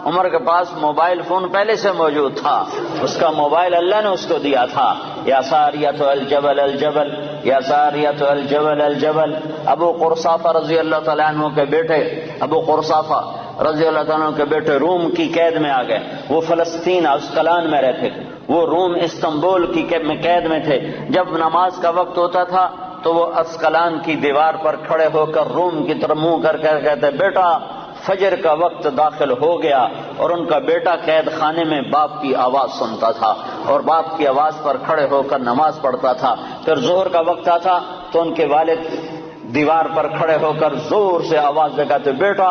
عمر کے پاس موبائل فون پہلے سے موجود تھا، اس کا موبائل اللہ نے اس کو دیا تھا۔ یا ساریۃ الجبل الجبل، یا ساریۃ الجبل الجبل۔ ابو قرصافہ رضی اللہ تعالیٰ عنہ کے بیٹے، ابو قرصافہ رضی اللہ تعالیٰ عنہ کے بیٹے روم کی قید میں آ گئے، وہ فلسطین اسقلان میں رہتے تھے، وہ روم استنبول کی قید میں تھے۔ جب نماز کا وقت ہوتا تھا تو وہ اسقلان کی دیوار پر کھڑے ہو کر روم کی طرف منہ کر کے کہتے بیٹا فجر کا وقت داخل ہو گیا، اور ان کا بیٹا قید خانے میں باپ کی آواز سنتا تھا اور باپ کی آواز پر کھڑے ہو کر نماز پڑھتا تھا۔ پھر ظہر کا وقت آتا تو ان کے والد دیوار پر کھڑے ہو کر زور سے آواز لگاتے بیٹا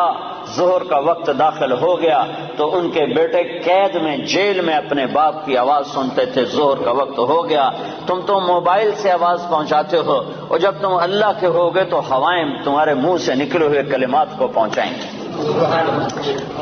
ظہر کا وقت داخل ہو گیا، تو ان کے بیٹے قید میں جیل میں اپنے باپ کی آواز سنتے تھے ظہر کا وقت ہو گیا۔ تم تو موبائل سے آواز پہنچاتے ہو، اور جب تم اللہ کے ہوگے تو ہوائیں تمہارے منہ سے نکلے ہوئے کلمات کو پہنچائیں گے۔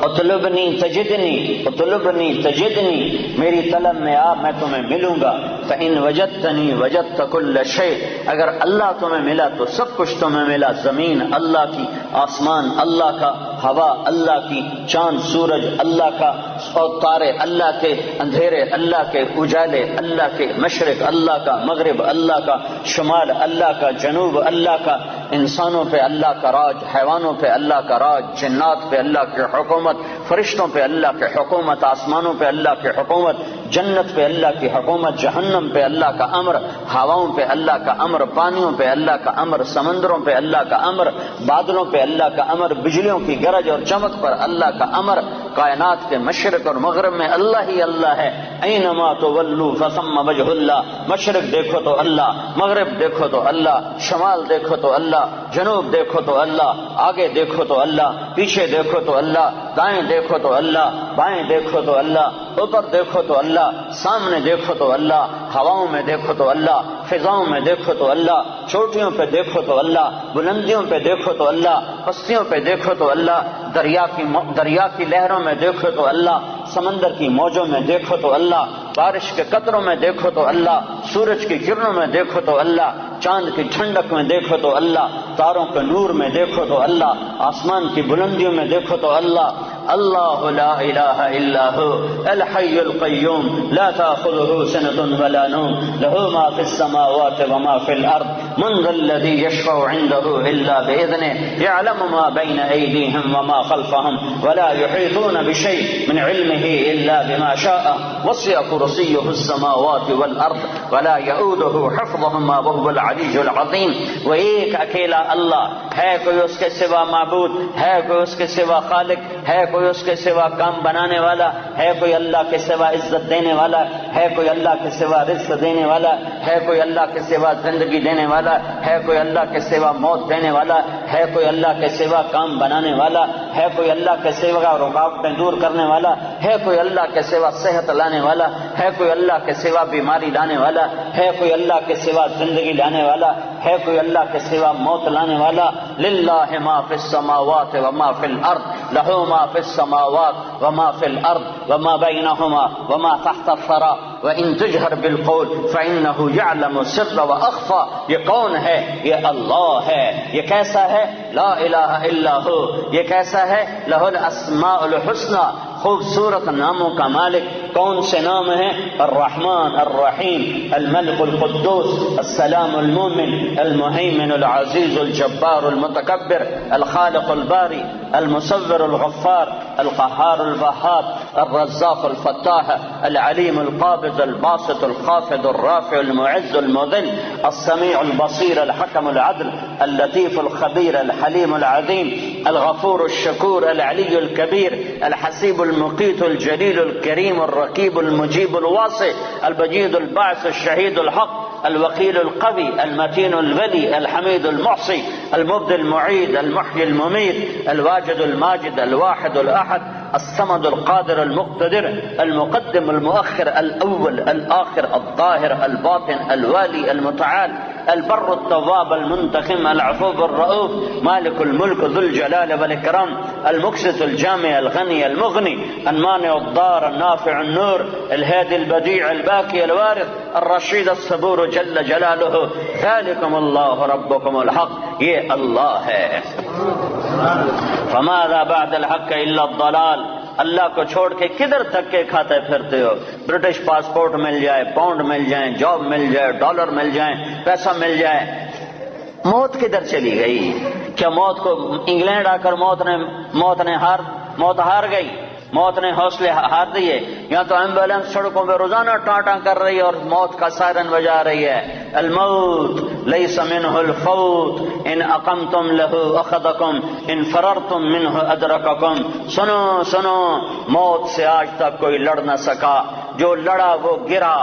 اطلبنی تجدنی، اطلبنی تجدنی، میری طلب میں آ میں تمہیں ملوں گا۔ فإن وجدتنی وجدت کل شیء، اگر اللہ تمہیں ملا تو سب کچھ تمہیں ملا، زمین اللہ کی، آسمان اللہ کا، ہوا اللہ کی، چاند سورج اللہ کا، اور تارے اللہ کے، اندھیرے اللہ کے، اجالے اللہ کے، مشرق اللہ کا، مغرب اللہ کا، شمال اللہ کا، جنوب اللہ کا، انسانوں پہ اللہ کا راج، حیوانوں پہ اللہ کا راج، جنات پہ اللہ کی حکومت، فرشتوں پہ اللہ کی حکومت، آسمانوں پہ اللہ کی حکومت، جنت پہ اللہ کی حکومت، جہنم پہ اللہ کا امر، ہواؤں پہ اللہ کا امر، پانیوں پہ اللہ کا امر، سمندروں پہ اللہ کا امر، بادلوں پہ اللہ کا امر، بجلیوں کی گرج اور چمک پر اللہ کا امر، کائنات کے مشرق اور مغرب میں اللہ ہی اللہ ہے۔ اینما تولوا فثم وجہ اللہ، مشرق دیکھو تو اللہ، مغرب دیکھو تو اللہ، شمال دیکھو تو اللہ، جنوب دیکھو تو اللہ، آگے دیکھو تو اللہ، پیچھے دیکھو تو اللہ، دائیں دیکھو تو اللہ، بائیں دیکھو تو اللہ، اوپر دیکھو تو اللہ، سامنے دیکھو تو اللہ، ہواؤں میں دیکھو تو اللہ، فضاؤں میں دیکھو تو اللہ، چوٹیوں پہ دیکھو تو اللہ، بلندیوں پہ دیکھو تو اللہ، پستیوں پہ دیکھو تو اللہ، دریا کی لہروں میں دیکھو تو اللہ، سمندر کی موجوں میں دیکھو تو اللہ، بارش کے قطروں میں دیکھو تو اللہ، سورج کی کرنوں میں دیکھو تو اللہ، چاند کی ٹھنڈک میں دیکھو تو اللہ، تاروں کے نور میں دیکھو تو اللہ، آسمان کی بلندیوں میں دیکھو تو اللہ، اللہ لا الہ الا هو الحی القیوم لا تأخذه سنة ولا نوم له ما في السماوات وما في الأرض من ذا الذي يشفع عنده إلا بإذنه يعلم ما بين أيديهم وما خلفهم ولا يحيطون بشيء من علمه إلا بما شاء وسع كرسيه السماوات والأرض ولا يؤوده حفظهما وهو العلي العظيم. وہ ایک اکیلا اللہ ہے، کوئی اس کے سوا معبود ہے، کوئی اس کے سوا خالق ہے، کوئی اس کے سوا کام بنانے والا ہے، کوئی اللہ کے سوا عزت دینے والا ہے، کوئی اللہ کے سوا رزق دینے والا ہے، کوئی اللہ کے سوا زندگی دینے والا ہے، کوئی اللہ کے سوا موت دینے والا ہے، کوئی اللہ کے سوا کام بنانے والا ہے، کوئی اللہ کے سوا رکاوٹیں دور کرنے والا ہے، کوئی اللہ کے سوا صحت لانے والا ہے، کوئی اللہ کے سوا بیماری لانے والا ہے، کوئی اللہ کے سوا زندگی لانے والا ہے، کوئی اللہ کے سوا موت لانے والا. للہ ما فی السماوات وما فی الارض لہ ما فی السماوات وما فی الارض وما بینہما وما تحت الثری وان تجہر بالقول فانہ یعلم السر واخفی. یہ کون ہے؟ یہ اللہ ہے. یہ کیسا ہے؟ لا الہ الا ہو. یہ کیسا ہے؟ لہ الاسماء الحسنی. خوبصورت ناموں کا مالک. کون سے نام ہیں؟ الرحمن الرحیم الملک القدوس السلام المؤمن المہیمن العزیز الجبار المتکبر الخالق الباری المصور الغفار القہار الوہاب الرزاق الفتاح العلیم القابض الباسط الخافض الرافع المعز المذل السمیع البصیر الحکم العدل اللطیف الخبیر الحلیم العظیم الغفور الشکور العلی الکبیر الحسیب المقیت الجلیل الکریم الرقیب المجیب الواسع البجید الباعث الشہید الحق الوکیل القوی المتین الولی الحمید المحصی المبدی المعید المحیی الممیت الواجد الماجد الواحد الاحد الصمد القادر المقتدر المقدم المؤخر الاول الاخر الظاهر الباطن الوالي المتعال البر التواب المنتقم العفو الرؤوف مالك الملك ذو الجلال والإكرام المقسط الجامع الغني المغني المانع الضار النافع النور الهادي البديع الباقي الوارث الرشيد الصبور جل جلاله ذلكم الله ربكم الحق. یہ اللہ ہے. فماذا بعد الحق الا الضلال. اللہ کو چھوڑ کے کدھر دھکے کھاتے پھرتے ہو؟ برٹش پاسپورٹ مل جائے، پاؤنڈ مل جائیں، جاب مل جائے، ڈالر مل جائیں، پیسہ مل جائے، موت کدھر چلی گئی؟ کیا موت کو انگلینڈ آ کر موت ہار گئی؟ موت نے حوصلے ہار دیے؟ یہاں تو ایمبولینس سڑکوں پہ روزانہ ٹانٹاں کر رہی ہے اور موت کا سائرن بجا رہی ہے. الموت لیس منہ الفوت ان اقمتم لہ اخذکم ان فررتم منہ ادرککم. سنو سنو، موت سے آج تک کوئی لڑ نہ سکا. جو لڑا وہ گرا،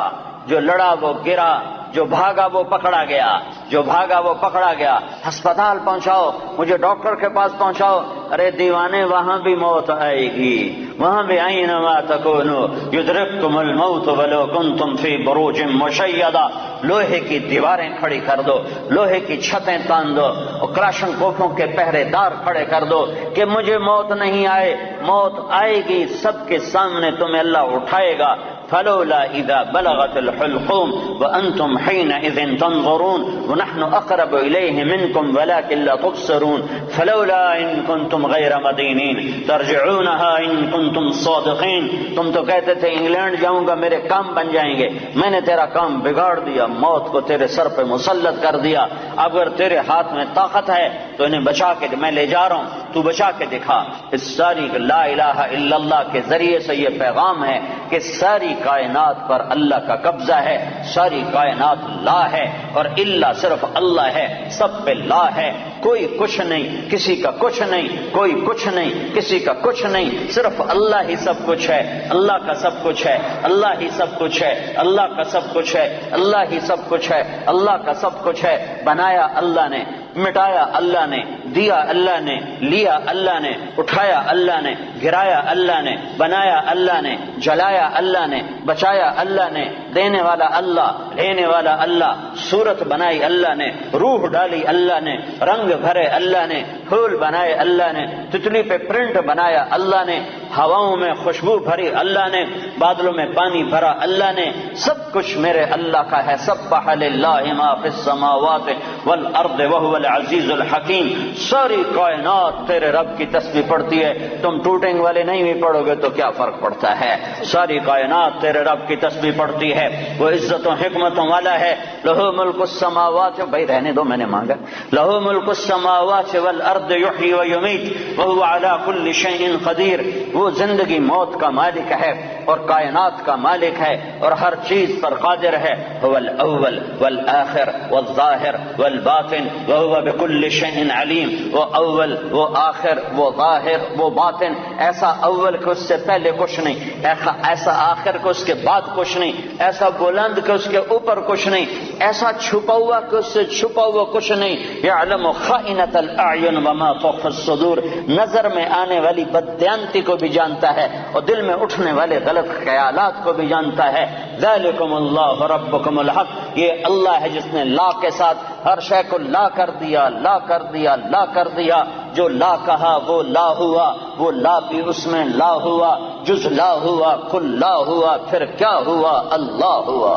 جو لڑا وہ گرا، جو بھاگا وہ پکڑا گیا، جو بھاگا وہ پکڑا گیا. ہسپتال پہنچاؤ، مجھے ڈاکٹر کے پاس پہنچاؤ. ارے دیوانے، وہاں بھی موت آئے گی، وہاں بھی اینما تکونوا یدرککم الموت ولو کنتم فی بروج مشیدہ. لوہے کی دیواریں کھڑی کر دو، لوہے کی چھتیں تان دو اور کراشن کوفوں کے پہرے دار کھڑے کر دو کہ مجھے موت نہیں آئے. موت آئے گی، سب کے سامنے تمہیں اللہ اٹھائے گا. فلولا اذا بلغت الحلقوم وانتم حينئذ تنظرون ونحن اقرب اليه منكم ولكن لا تبصرون فلولا ان كنتم غير مدينين ترجعونها ان كنتم صادقين. تم تو کہتے تھے انگلینڈ جاؤں گا میرے کام بن جائیں گے، میں نے تیرا کام بگاڑ دیا، موت کو تیرے سر پہ مسلط کر دیا. اگر تیرے ہاتھ میں طاقت ہے تو انہیں بچا کے میں لے جا رہا ہوں، تو بچا کے دکھا. اس ساری لا الہ الا اللہ کے ذریعے سے یہ پیغام ہے کہ ساری کائنات پر اللہ کا قبضہ ہے، ساری کائنات لا ہے اور اللہ صرف اللہ ہے، سب پہ لا ہے. کوئی کچھ نہیں، کسی کا کچھ نہیں، کوئی کچھ نہیں، کسی کا کچھ نہیں، صرف اللہ ہی سب کچھ ہے. اللہ کا سب کچھ ہے، اللہ ہی سب کچھ ہے، اللہ کا سب کچھ ہے، اللہ ہی سب کچھ ہے، اللہ کا سب کچھ ہے. بنایا اللہ نے، مٹایا اللہ نے، دیا اللہ نے، لیا اللہ نے، اٹھایا اللہ نے، گرایا اللہ نے، بنایا اللہ نے، جلایا اللہ نے، بچایا اللہ نے. دینے والا اللہ، لینے والا اللہ. صورت بنائی اللہ نے، روح ڈالی اللہ نے، رنگ بھرے اللہ نے، پھول بنائے اللہ نے، تتلی پہ پرنٹ بنایا اللہ نے، ہواؤں میں خوشبو بھری اللہ نے، بادلوں میں پانی بھرا اللہ نے، سب کچھ میرے اللہ کا ہے۔ سبح للہ ما فی السماوات والارض وهو العزیز الحکیم۔ ساری کائنات تیرے رب کی تسبیح پڑھتی ہے، تم ٹوٹنگ والے نہیں بھی پڑھو گے تو کیا فرق پڑتا ہے، ساری کائنات تیرے رب کی تسبیح پڑھتی ہے، وہ عزت و حکمتوں والا ہے۔ لہو ملک السماوات، بھائی رہنے دو میں نے مانگا، لہو ملک السماوات والارض یحیی و یمیت وهو علی کل شیء قدیر، وہ زندگی موت کا مالک ہے اور کائنات کا مالک ہے اور ہر چیز پر قادر ہے۔ هو الاول والآخر والظاہر والباطن وهو بكل شيء علیم، وہ اول، وہ آخر، وہ ظاہر، وہ باطن، ایسا اول کہ اس سے پہلے کچھ نہیں، ایسا آخر کہ اس کے بعد کچھ نہیں، ایسا بلند کہ اس کے اوپر کچھ نہیں، ایسا چھپا ہوا کہ اس سے چھپا ہوا کچھ نہیں۔ یعلم خائنۃ الاعین وما تخفی الصدور، نظر میں آنے والی بددیانتی کو بھی جانتا ہے اور دل میں اٹھنے والے غلط خیالات کو بھی جانتا ہے۔ ذالکم اللہ ربکم الحق، یہ اللہ ہے جس نے لا کے ساتھ ہر شے کو لا کر دیا، لا کر دیا، لا کر دیا، جو لا کہا وہ لا ہوا، وہ لا بھی اس میں لا ہوا، جز لا ہوا، کل لا ہوا، پھر کیا ہوا، اللہ ہوا۔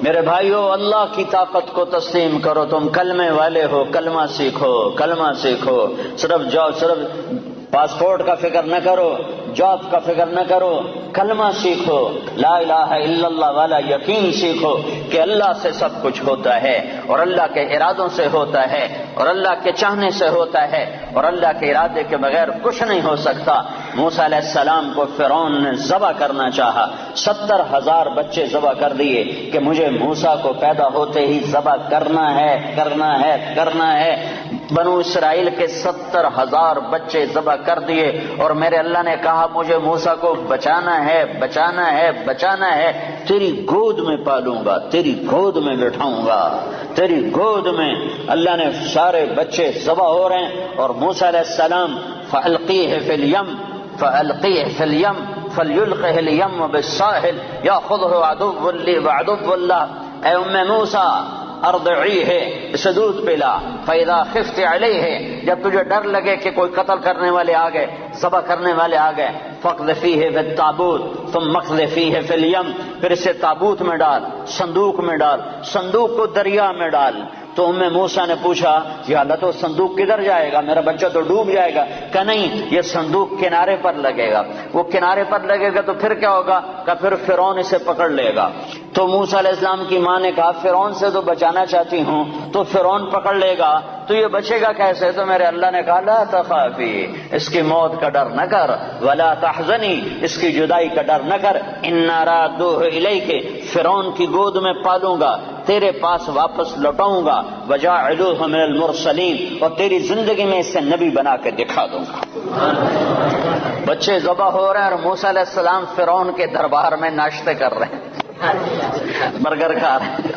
میرے بھائیو، اللہ کی طاقت کو تسلیم کرو، تم کلمے والے ہو، کلمہ سیکھو، کلمہ سیکھو، صرف جاؤ، صرف پاسپورٹ کا فکر نہ کرو، جاب کا فکر نہ کرو، کلمہ سیکھو، لا الہ الا اللہ والا یقین سیکھو کہ اللہ سے سب کچھ ہوتا ہے اور اللہ کے ارادوں سے ہوتا ہے اور اللہ کے چاہنے سے ہوتا ہے اور اللہ کے ارادے کے بغیر کچھ نہیں ہو سکتا۔ موسیٰ علیہ السلام کو فرعون نے ذبح کرنا چاہا، 70,000 بچے ذبح کر دیے کہ مجھے موسیٰ کو پیدا ہوتے ہی ذبح کرنا ہے، کرنا ہے، کرنا ہے۔ بنو اسرائیل کے 70,000 بچے ذبح کر دیے اور میرے اللہ نے کہا مجھے موسیٰ کو بچانا ہے، بچانا ہے، بچانا ہے، تیری گود میں پالوں گا، تیری گود میں بٹھاؤں گا، تیری گود میں۔ اللہ نے سارے بچے ذبح ہو رہے ہیں اور موسیٰ علیہ السلام فَأَلْقِيهِ فِي الْيَمِّ فَأَلْقِيهِ فِي الْيَمِّ فَلْيُلْقِهِ الْيَمُّ بِالسَّاحِلِ يَأْخُذْهُ عَدُوٌّ لِّي وَعَدُوٌّ لَّهُ۔ اے ام موسیٰ ارضعیہ، اسے دودھ پلا، فَإِذَا خِفْتِ عَلَيْهِ، جب تجھے ڈر لگے کہ کوئی قتل کرنے والے آ گئے، ذبح کرنے والے آ گئے، فَاقْذِفِيهِ فِي التَّابُوتِ ثُمَّ اقْذِفِيهِ فِي الْيَمِّ، پھر اسے تابوت میں ڈال، صندوق میں ڈال، صندوق کو دریا میں ڈال۔ تو ام موسیٰ نے پوچھا یا اللہ تو صندوق کدھر جائے گا، میرا بچہ تو ڈوب جائے گا۔ کہ نہیں، یہ صندوق کنارے پر لگے گا، وہ کنارے پر لگے گا تو پھر کیا ہوگا، کہ پھر فرعون اسے پکڑ لے گا۔ تو موسیٰ علیہ السلام کی ماں نے کہا فرعون سے تو بچانا چاہتی ہوں، تو فرعون پکڑ لے گا تو یہ بچے گا کیسے؟ تو میرے اللہ نے کہا لا تخافی، اس کی موت کا ڈر نہ کر، ولا تحزنی، اس کی جدائی کا ڈر نہ کر، انا رادوہ الیک، فرعون کی گود میں پالوں گا، تیرے پاس واپس لوٹاؤں گا، وجاعلوہ من المرسلین، اور تیری زندگی میں اسے نبی بنا کے دکھا دوں گا۔ بچے ذبح ہو رہے ہیں اور موسیٰ علیہ السلام فرعون کے دربار میں ناشتے کر رہے ہیں، برگر کھا رہے ہیں،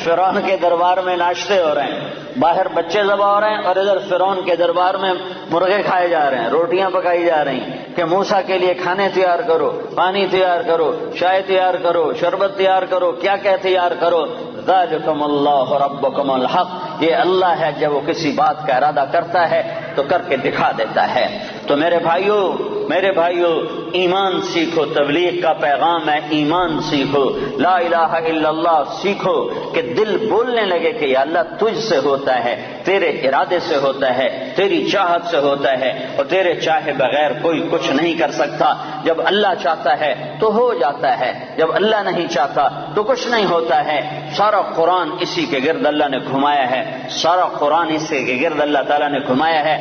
فرعون کے دربار میں ناشتے ہو رہے ہیں، باہر بچے ذبح ہو رہے ہیں اور ادھر فرعون کے دربار میں مرغے کھائے جا رہے ہیں، روٹیاں پکائی جا رہی ہیں کہ موسیٰ کے لیے کھانے تیار کرو، پانی تیار کرو، چائے تیار کرو، شربت تیار کرو، کیا کیا تیار کرو۔ ذالکم اللہ ربکم الحق، یہ اللہ ہے جب وہ کسی بات کا ارادہ کرتا ہے تو کر کے دکھا دیتا ہے۔ تو میرے بھائیو ایمان سیکھو، تبلیغ کا پیغام ہے ایمان سیکھو، لا الہ الا اللہ سیکھو کہ دل بولنے لگے کہ یا اللہ تجھ سے ہوتا ہے، تیرے ارادے سے ہوتا ہے، تیری چاہت سے ہوتا ہے اور تیرے چاہے بغیر کوئی کچھ نہیں کر سکتا۔ جب اللہ چاہتا ہے تو ہو جاتا ہے، جب اللہ نہیں چاہتا تو کچھ نہیں ہوتا ہے۔ سارا قرآن اسی کے گرد اللہ نے گھمایا ہے، سارا قرآن اسی کے گرد اللہ تعالیٰ نے گھمایا ہے۔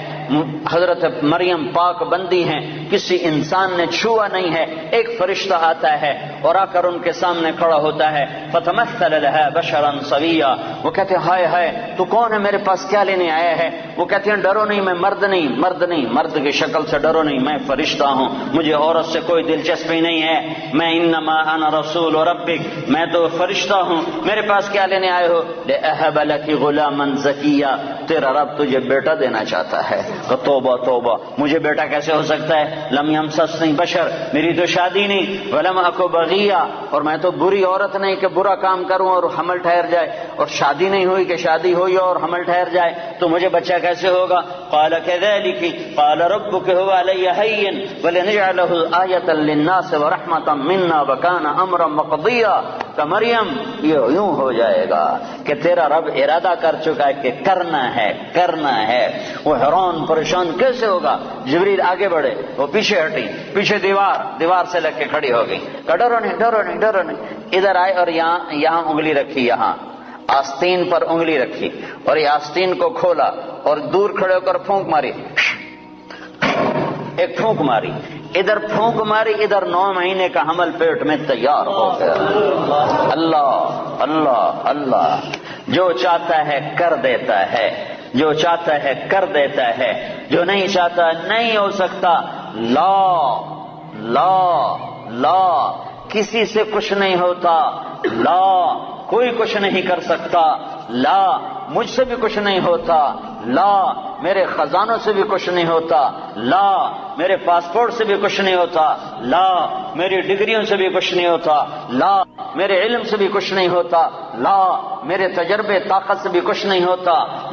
حضرت مریم پاک بندی ہیں، کسی انسان نے چھوا نہیں ہے، ایک فرشتہ آتا ہے اور آ کر ان کے سامنے کھڑا ہوتا ہے، فتمثل لها بشرا سویا، وہ کہتے ہیں ہائے ہائے تو کون ہے، میرے پاس کیا لینے آیا ہے؟ وہ کہتے ہیں ڈرو نہیں، میں مرد نہیں، مرد کی شکل سے ڈرو نہیں، میں فرشتہ ہوں، مجھے عورت سے کوئی دلچسپی نہیں ہے، میں انما انا رسول ربک، میں تو فرشتہ ہوں، میرے پاس کیا لینے آئے ہو؟ لأہب لک غلاما زکیا، تیرا رب تجھے بیٹا دینا چاہتا ہے۔ توبہ توبہ، مجھے بیٹا کیسے ہو سکتا ہے؟ لم یمسسنی بشر، میری تو شادی نہیں، ولم اکو بغیہ، اور میں تو بری عورت نہیں کہ برا کام کروں اور حمل ٹھہر جائے، اور شادی نہیں ہوئی کہ شادی ہوئی اور حمل ٹھہر جائے، تو مجھے بچہ کیسے ہوگا؟ قال كذلك قال ربك هو علي هين ولنجعله آية للناس ورحمة منا وكان امرا مقضيا، کہ مریم یہ یوں ہو جائے گا کہ تیرا رب ارادہ کر چکا ہے کہ کرنا ہے کرنا ہے۔ وہ حیران پریشان کیسے ہوگا؟ جبریل آگے بڑھے، وہ پیچھے ہٹی، پیچھے دیوار سے لگ کے کھڑی ہو گئی، کہ ڈرو نہیں ڈرو نہیں ڈرو نہیں، ادھر آئے اور یہاں انگلی رکھی، یہاں آستین پر انگلی رکھی، اور یہ آستین کو کھولا اور دور کھڑے ہو کر پھونک ماری، ایک پھونک ماری، ادھر پھونک ماری، ادھر 9 مہینے کا حمل پیٹ میں تیار ہو گیا۔ اللہ اللہ اللہ، جو چاہتا ہے کر دیتا ہے، جو چاہتا ہے کر دیتا ہے، جو نہیں چاہتا نہیں ہو سکتا۔ لا لا لا، کسی سے کچھ نہیں ہوتا، لا کوئی کچھ نہیں کر سکتا، لا مجھ سے بھی کچھ نہیں ہوتا، لا میرے خزانوں سے بھی کچھ نہیں ہوتا، لا میرے پاسپورٹ سے بھی کچھ نہیں ہوتا، لا میری ڈگریوں سے بھی کچھ نہیں ہوتا، لا میرے علم سے بھی کچھ نہیں ہوتا، لا میرے تجربے طاقت سے بھی کچھ نہیں ہوتا،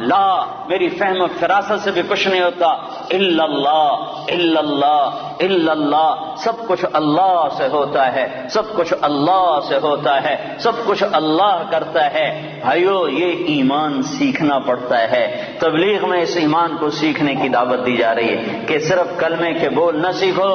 لا میری فہم و فراست سے بھی کچھ نہیں ہوتا، الا اللہ الا اللہ الا اللہ، سب کچھ اللہ سے ہوتا ہے، سب کچھ اللہ سے ہوتا ہے، سب کچھ اللہ کرتا ہے۔ بھائیو یہ ایمان سیکھنا پڑتا ہے، تبلیغ میں اس ایمان کو سیکھنے کی دعوت دی جا رہی ہے کہ صرف کلمے کے بول نہ سیکھو،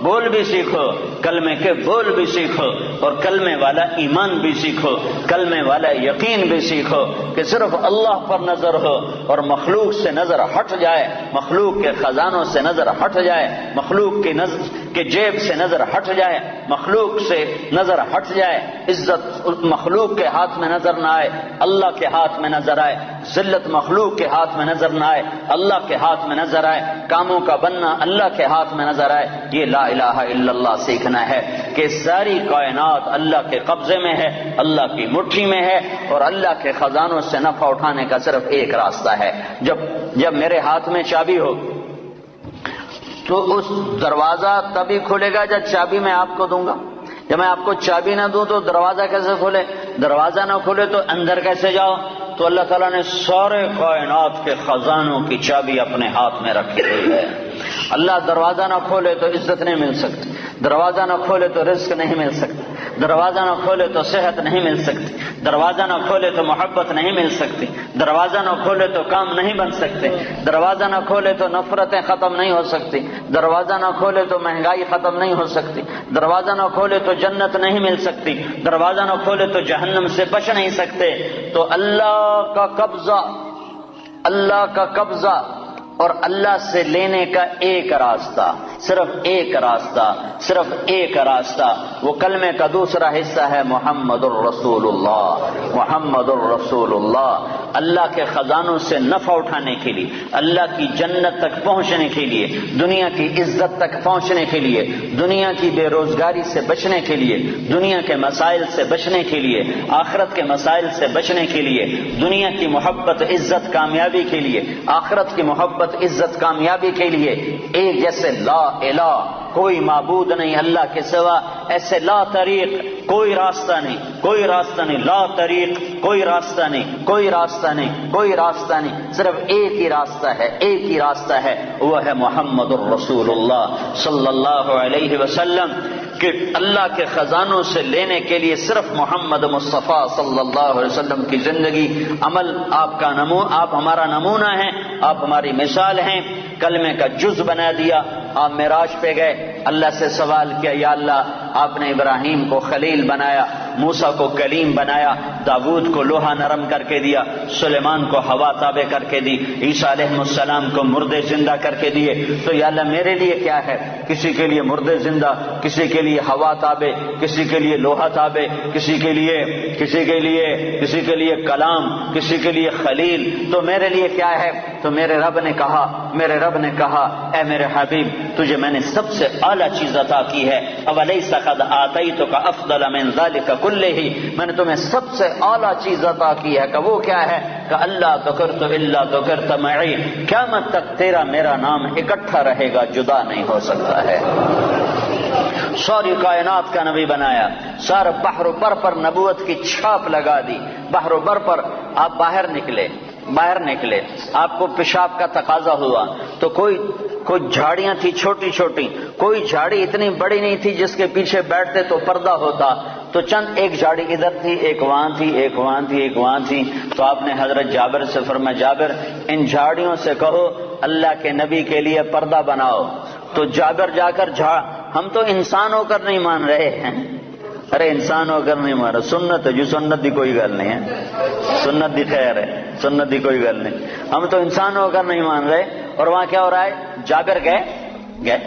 بول بھی سیکھو، کلمے کے بول بھی سیکھو، اور کلمے والا ایمان بھی سیکھو، کلمے والا یقین بھی سیکھو، کہ صرف اللہ پر نظر ہو اور مخلوق سے نظر ہٹ جائے، مخلوق کے خزانوں سے نظر ہٹ جائے، مخلوق کے جیب سے نظر ہٹ جائے، مخلوق سے نظر ہٹ جائے، عزت مخلوق کے ہاتھ میں نظر نہ آئے، اللہ کے ہاتھ میں نظر آئے، ذلت مخلوق کے ہاتھ میں نظر نہ آئے، اللہ کے ہاتھ میں نظر آئے، کاموں کا بننا اللہ کے ہاتھ میں نظر آئے۔ یہ لا الہ الا اللہ سیکھنا ہے کہ ساری کائنات اللہ کے قبضے میں ہے، اللہ کی مٹھی میں ہے، اور اللہ کے خزانوں سے نفع اٹھانے کا صرف ایک راستہ ہے۔ جب میرے ہاتھ میں چابی ہو تو اس دروازہ تبھی کھلے گا جب چابی میں آپ کو دوں گا۔ جب میں آپ کو چابی نہ دوں تو دروازہ کیسے کھلے؟ دروازہ نہ کھلے تو اندر کیسے جاؤ؟ تو اللہ تعالیٰ نے سارے کائنات کے خزانوں کی چابی اپنے ہاتھ میں رکھی ہوئی ہے۔ اللہ دروازہ نہ کھولے تو عزت نہیں مل سکتی، دروازہ نہ کھولے تو رزق نہیں مل سکتا، دروازہ نہ کھولے تو صحت نہیں مل سکتی، دروازہ نہ کھولے تو محبت نہیں مل سکتی، دروازہ نہ کھولے تو کام نہیں بن سکتے، دروازہ نہ کھولے تو نفرتیں ختم نہیں ہو سکتی، دروازہ نہ کھولے تو مہنگائی ختم نہیں ہو سکتی، دروازہ نہ کھولے تو جنت نہیں مل سکتی، دروازہ نہ کھولے تو جہنم سے بچ نہیں سکتے۔ تو اللہ کا قبضہ اور اللہ سے لینے کا ایک راستہ، صرف ایک راستہ، صرف ایک راستہ، وہ کلمے کا دوسرا حصہ ہے محمد الرسول اللہ، محمد الرسول اللہ۔ اللہ کے خزانوں سے نفع اٹھانے کے لیے، اللہ کی جنت تک پہنچنے کے لیے، دنیا کی عزت تک پہنچنے کے لیے، دنیا کی بے روزگاری سے بچنے کے لیے، دنیا کے مسائل سے بچنے کے لیے، آخرت کے مسائل سے بچنے کے لیے، دنیا کی محبت عزت کامیابی کے لیے، آخرت کی محبت عزت کامیابی کے لیے، ایک جیسے لا الہ کوئی معبود نہیں اللہ کے سوا، ایسے لا طریق کوئی راستہ نہیں، کوئی راستہ نہیں، لا طریق کوئی راستہ نہیں، کوئی راستہ نہیں، کوئی راستہ نہیں، صرف ایک ہی راستہ ہے، ایک ہی راستہ ہے، وہ ہے محمد الرسول اللہ صلی اللہ علیہ وسلم۔ کہ اللہ کے خزانوں سے لینے کے لیے صرف محمد مصطفیٰ صلی اللہ علیہ وسلم کی زندگی عمل آپ ہمارا نمونہ ہیں، آپ ہماری مثال ہیں۔ کلمے کا جز بنا دیا، آپ معراج پہ گئے، اللہ سے سوال کیا، یا اللہ آپ نے ابراہیم کو خلیل بنایا، موسیٰ کو کلیم بنایا، داود کو لوہا نرم کر کے دیا، سلیمان کو ہوا تابع کر کے دی، عیسیٰ علیہ السلام کو مردے زندہ کر کے دیے، تو یا اللہ میرے لیے کیا ہے؟ کسی کے لیے مردے زندہ، کسی کے لیے ہوا تابع، کسی کے لیے لوہا تابع، کسی کے لیے کلام، کسی کے لیے خلیل، تو میرے لیے کیا ہے؟ تو میرے رب نے کہا اے میرے حبیب تجھے میں نے سب سے اعلیٰ چیز عطا کی ہے، اولیس قد آتیتک افضل من ذلک کلہ، میں نے تمہیں سب سے اعلیٰ چیز عطا کی ہے کہ وہ کیا ہے کہ اللہ ذکرت الا ذکرت معی، قیامت تک تیرا میرا نام اکٹھا رہے گا، جدا نہیں ہو سکتا ہے۔ ساری کائنات کا نبی بنایا، سارے بحر و بر پر نبوت کی چھاپ لگا دی۔ بحر و بر پر آپ باہر نکلے، آپ کو پیشاب کا تقاضا ہوا تو کوئی جھاڑیاں تھی چھوٹی چھوٹی، کوئی جھاڑی اتنی بڑی نہیں تھی جس کے پیچھے بیٹھتے تو پردہ ہوتا، تو چند ایک جھاڑی ادھر تھی، ایک وہاں تھی، ایک وہاں تھی، ایک وہاں تھی۔ تو آپ نے حضرت جابر سے فرمایا، جابر ان جھاڑیوں سے کہو اللہ کے نبی کے لیے پردہ بناؤ۔ تو جابر جا کر ہم تو انسان ہو کر نہیں مان رہے ہیں، ارے انسان ہو کر نہیں مان رہے، سنت ہے جو سنت دی کوئی گل نہیں ہے، سنت دی خیر ہے، سنت دی کوئی گل نہیں، ہم تو انسان ہو کر نہیں مان رہے۔ اور وہاں کیا ہو رہا ہے، جابر گئے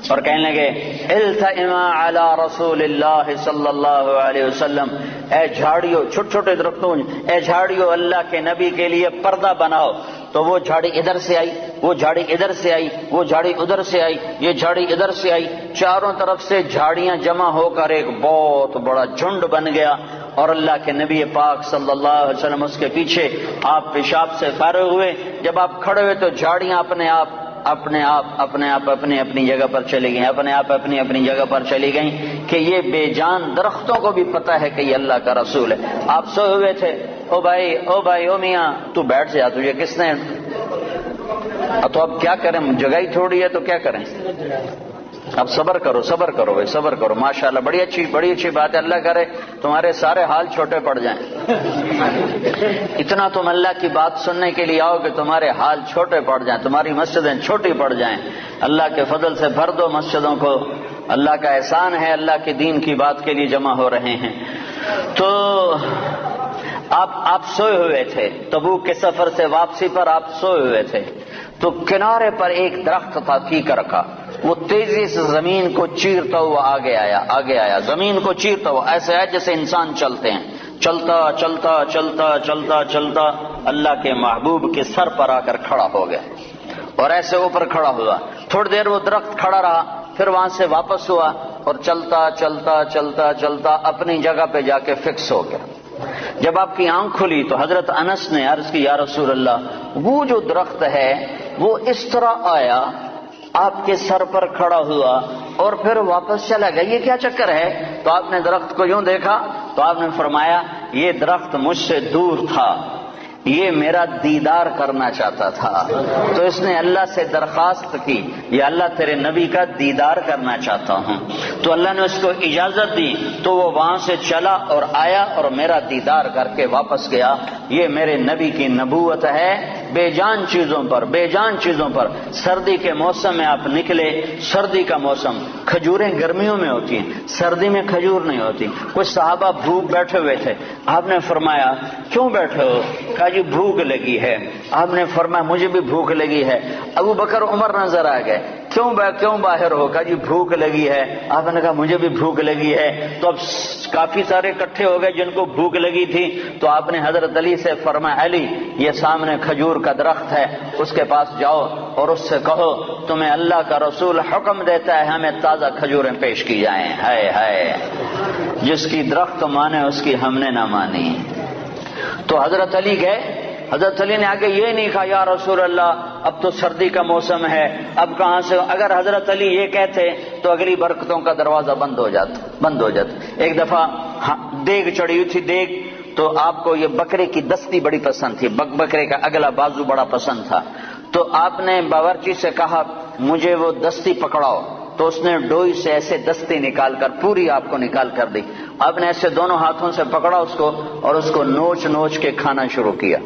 اور کہنے لگے التئما علی رسول اللہ صلی اللہ علیہ وسلم، اے جھاڑیوں، چھوٹے چھوٹے درختوں، اے جھاڑیوں اللہ کے نبی کے لیے پردہ بناؤ۔ تو وہ جھاڑی ادھر سے آئی، وہ جھاڑی ادھر سے آئی، وہ جھاڑی ادھر سے آئی، یہ جھاڑی ادھر سے آئی، چاروں طرف سے جھاڑیاں جمع ہو کر ایک بہت بڑا جھنڈ بن گیا۔ اور اللہ کے نبی پاک صلی اللہ علیہ وسلم اس کے پیچھے، آپ پیشاب سے فارغ ہوئے، جب آپ کھڑے ہوئے تو جھاڑیاں اپنے آپ اپنی اپنی جگہ پر چلی گئیں، اپنی جگہ پر چلی گئیں، کہ یہ بے جان درختوں کو بھی پتہ ہے کہ یہ اللہ کا رسول ہے۔ آپ سوئے ہوئے تھے، او بھائی او میاں تو بیٹھ جا، تجھے کس نے، تو اب کیا کریں، جگہ ہی تھوڑی ہے تو کیا کریں، اب صبر کرو بھائی، صبر کرو، ماشاءاللہ بڑی اچھی بات ہے، اللہ کرے تمہارے سارے حال چھوٹے پڑ جائیں، اتنا تم اللہ کی بات سننے کے لیے آؤ کہ تمہارے حال چھوٹے پڑ جائیں، تمہاری مسجدیں چھوٹی پڑ جائیں۔ اللہ کے فضل سے بھر دو مسجدوں کو، اللہ کا احسان ہے، اللہ کے دین کی بات کے لیے جمع ہو رہے ہیں۔ تو آپ سوئے ہوئے تھے، تبوک کے سفر سے واپسی پر آپ سوئے ہوئے تھے، تو کنارے پر ایک درخت تھا کیکر کا، وہ تیزی سے زمین کو چیرتا ہوا آگے آیا، زمین کو چیرتا ہوا، ایسے ہے جیسے انسان چلتے ہیں، چلتا اللہ کے محبوب کے سر پر آ کر کھڑا ہو گیا، اور ایسے اوپر کھڑا ہوا، تھوڑی دیر وہ درخت کھڑا رہا، پھر وہاں سے واپس ہوا اور چلتا اپنی جگہ پہ جا کے فکس ہو گیا۔ جب آپ کی آنکھ کھلی تو حضرت انس نے عرض کی، یا رسول اللہ، وہ جو درخت ہے وہ اس طرح آیا، آپ کے سر پر کھڑا ہوا اور پھر واپس چلا گیا، یہ کیا چکر ہے؟ تو آپ نے درخت کو یوں دیکھا تو آپ نے فرمایا، یہ درخت مجھ سے دور تھا، یہ میرا دیدار کرنا چاہتا تھا، تو اس نے اللہ سے درخواست کی، یا اللہ تیرے نبی کا دیدار کرنا چاہتا ہوں، تو اللہ نے اس کو اجازت دی، تو وہ وہاں سے چلا اور آیا اور میرا دیدار کر کے واپس گیا۔ یہ میرے نبی کی نبوت ہے، بے جان چیزوں پر۔ سردی کے موسم میں آپ نکلے، سردی کا موسم، کھجوریں گرمیوں میں ہوتی ہیں، سردی میں کھجور نہیں ہوتی۔ کچھ صحابہ بھوک بیٹھے ہوئے تھے، آپ نے فرمایا کیوں بیٹھے ہو؟ کہا جی بھوک لگی ہے۔ آپ نے فرمایا مجھے بھی بھوک لگی ہے۔ ابو بکر عمر نظر آ گئے، کیوں باہر ہو؟ کہا جی بھوک لگی ہے۔ آپ نے کہا مجھے بھی بھوک لگی ہے۔ تو اب کافی سارے اکٹھے ہو گئے جن کو بھوک لگی تھی، تو آپ نے حضرت علی سے فرمایا، علی یہ سامنے کھجور کا درخت ہے، اس کے پاس جاؤ اور اس سے کہو تمہیں اللہ کا رسول حکم دیتا ہے ہمیں تازہ کھجوریں پیش کی جائیں۔ ہائے جس کی درخت مانے اس کی ہم نے نہ مانی۔ تو حضرت علی گئے، حضرت علی نے آگے یہ نہیں کہا یا رسول اللہ اب تو سردی کا موسم ہے، اب کہاں سے؟ اگر حضرت علی یہ کہتے تو اگلی برکتوں کا دروازہ بند ہو جاتا۔ ایک دفعہ دیگ چڑھی ہوئی تھی، دیگ، تو آپ کو یہ بکرے کی دستی بڑی پسند تھی، بکرے کا اگلا بازو بڑا پسند تھا، تو آپ نے باورچی سے کہا مجھے وہ دستی پکڑاؤ، تو اس نے ڈوئی سے ایسے دستی نکال کر پوری آپ کو نکال کر دی۔ آپ نے ایسے دونوں ہاتھوں سے پکڑا اس کو اور اس کو نوچ کے کھانا شروع کیا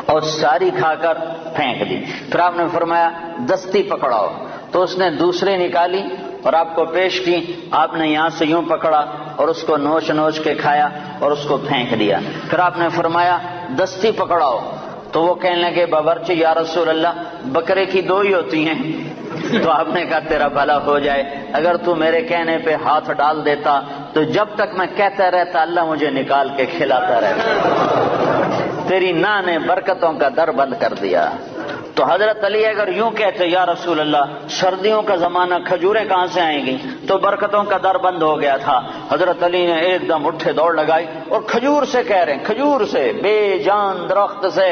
اور ساری کھا کر پھینک دی۔ پھر آپ نے فرمایا دستی پکڑاؤ، تو اس نے دوسری نکالی اور آپ کو پیش کی۔ آپ نے یہاں سے یوں پکڑا اور اس کو نوچ کے کھایا اور اس کو پھینک دیا۔ پھر آپ نے فرمایا دستی پکڑاؤ، تو وہ کہنے لگے باورچی یا رسول اللہ بکرے کی دو ہی ہوتی ہیں۔ تو آپ نے کہا تیرا بھلا ہو جائے، اگر تو میرے کہنے پہ ہاتھ ڈال دیتا تو جب تک میں کہتا رہتا اللہ مجھے نکال کے کھلاتا رہتا۔ تیری نا نے برکتوں کا در بند کر دیا۔ تو حضرت علی اگر یوں کہتے یا رسول اللہ سردیوں کا زمانہ کھجوریں کہاں سے آئیں گی تو برکتوں کا در بند ہو گیا تھا. حضرت علی نے ایک دم اٹھے دوڑ لگائی اور کھجور سے کہہ رہے ہیں, کھجور سے, بے جان درخت سے.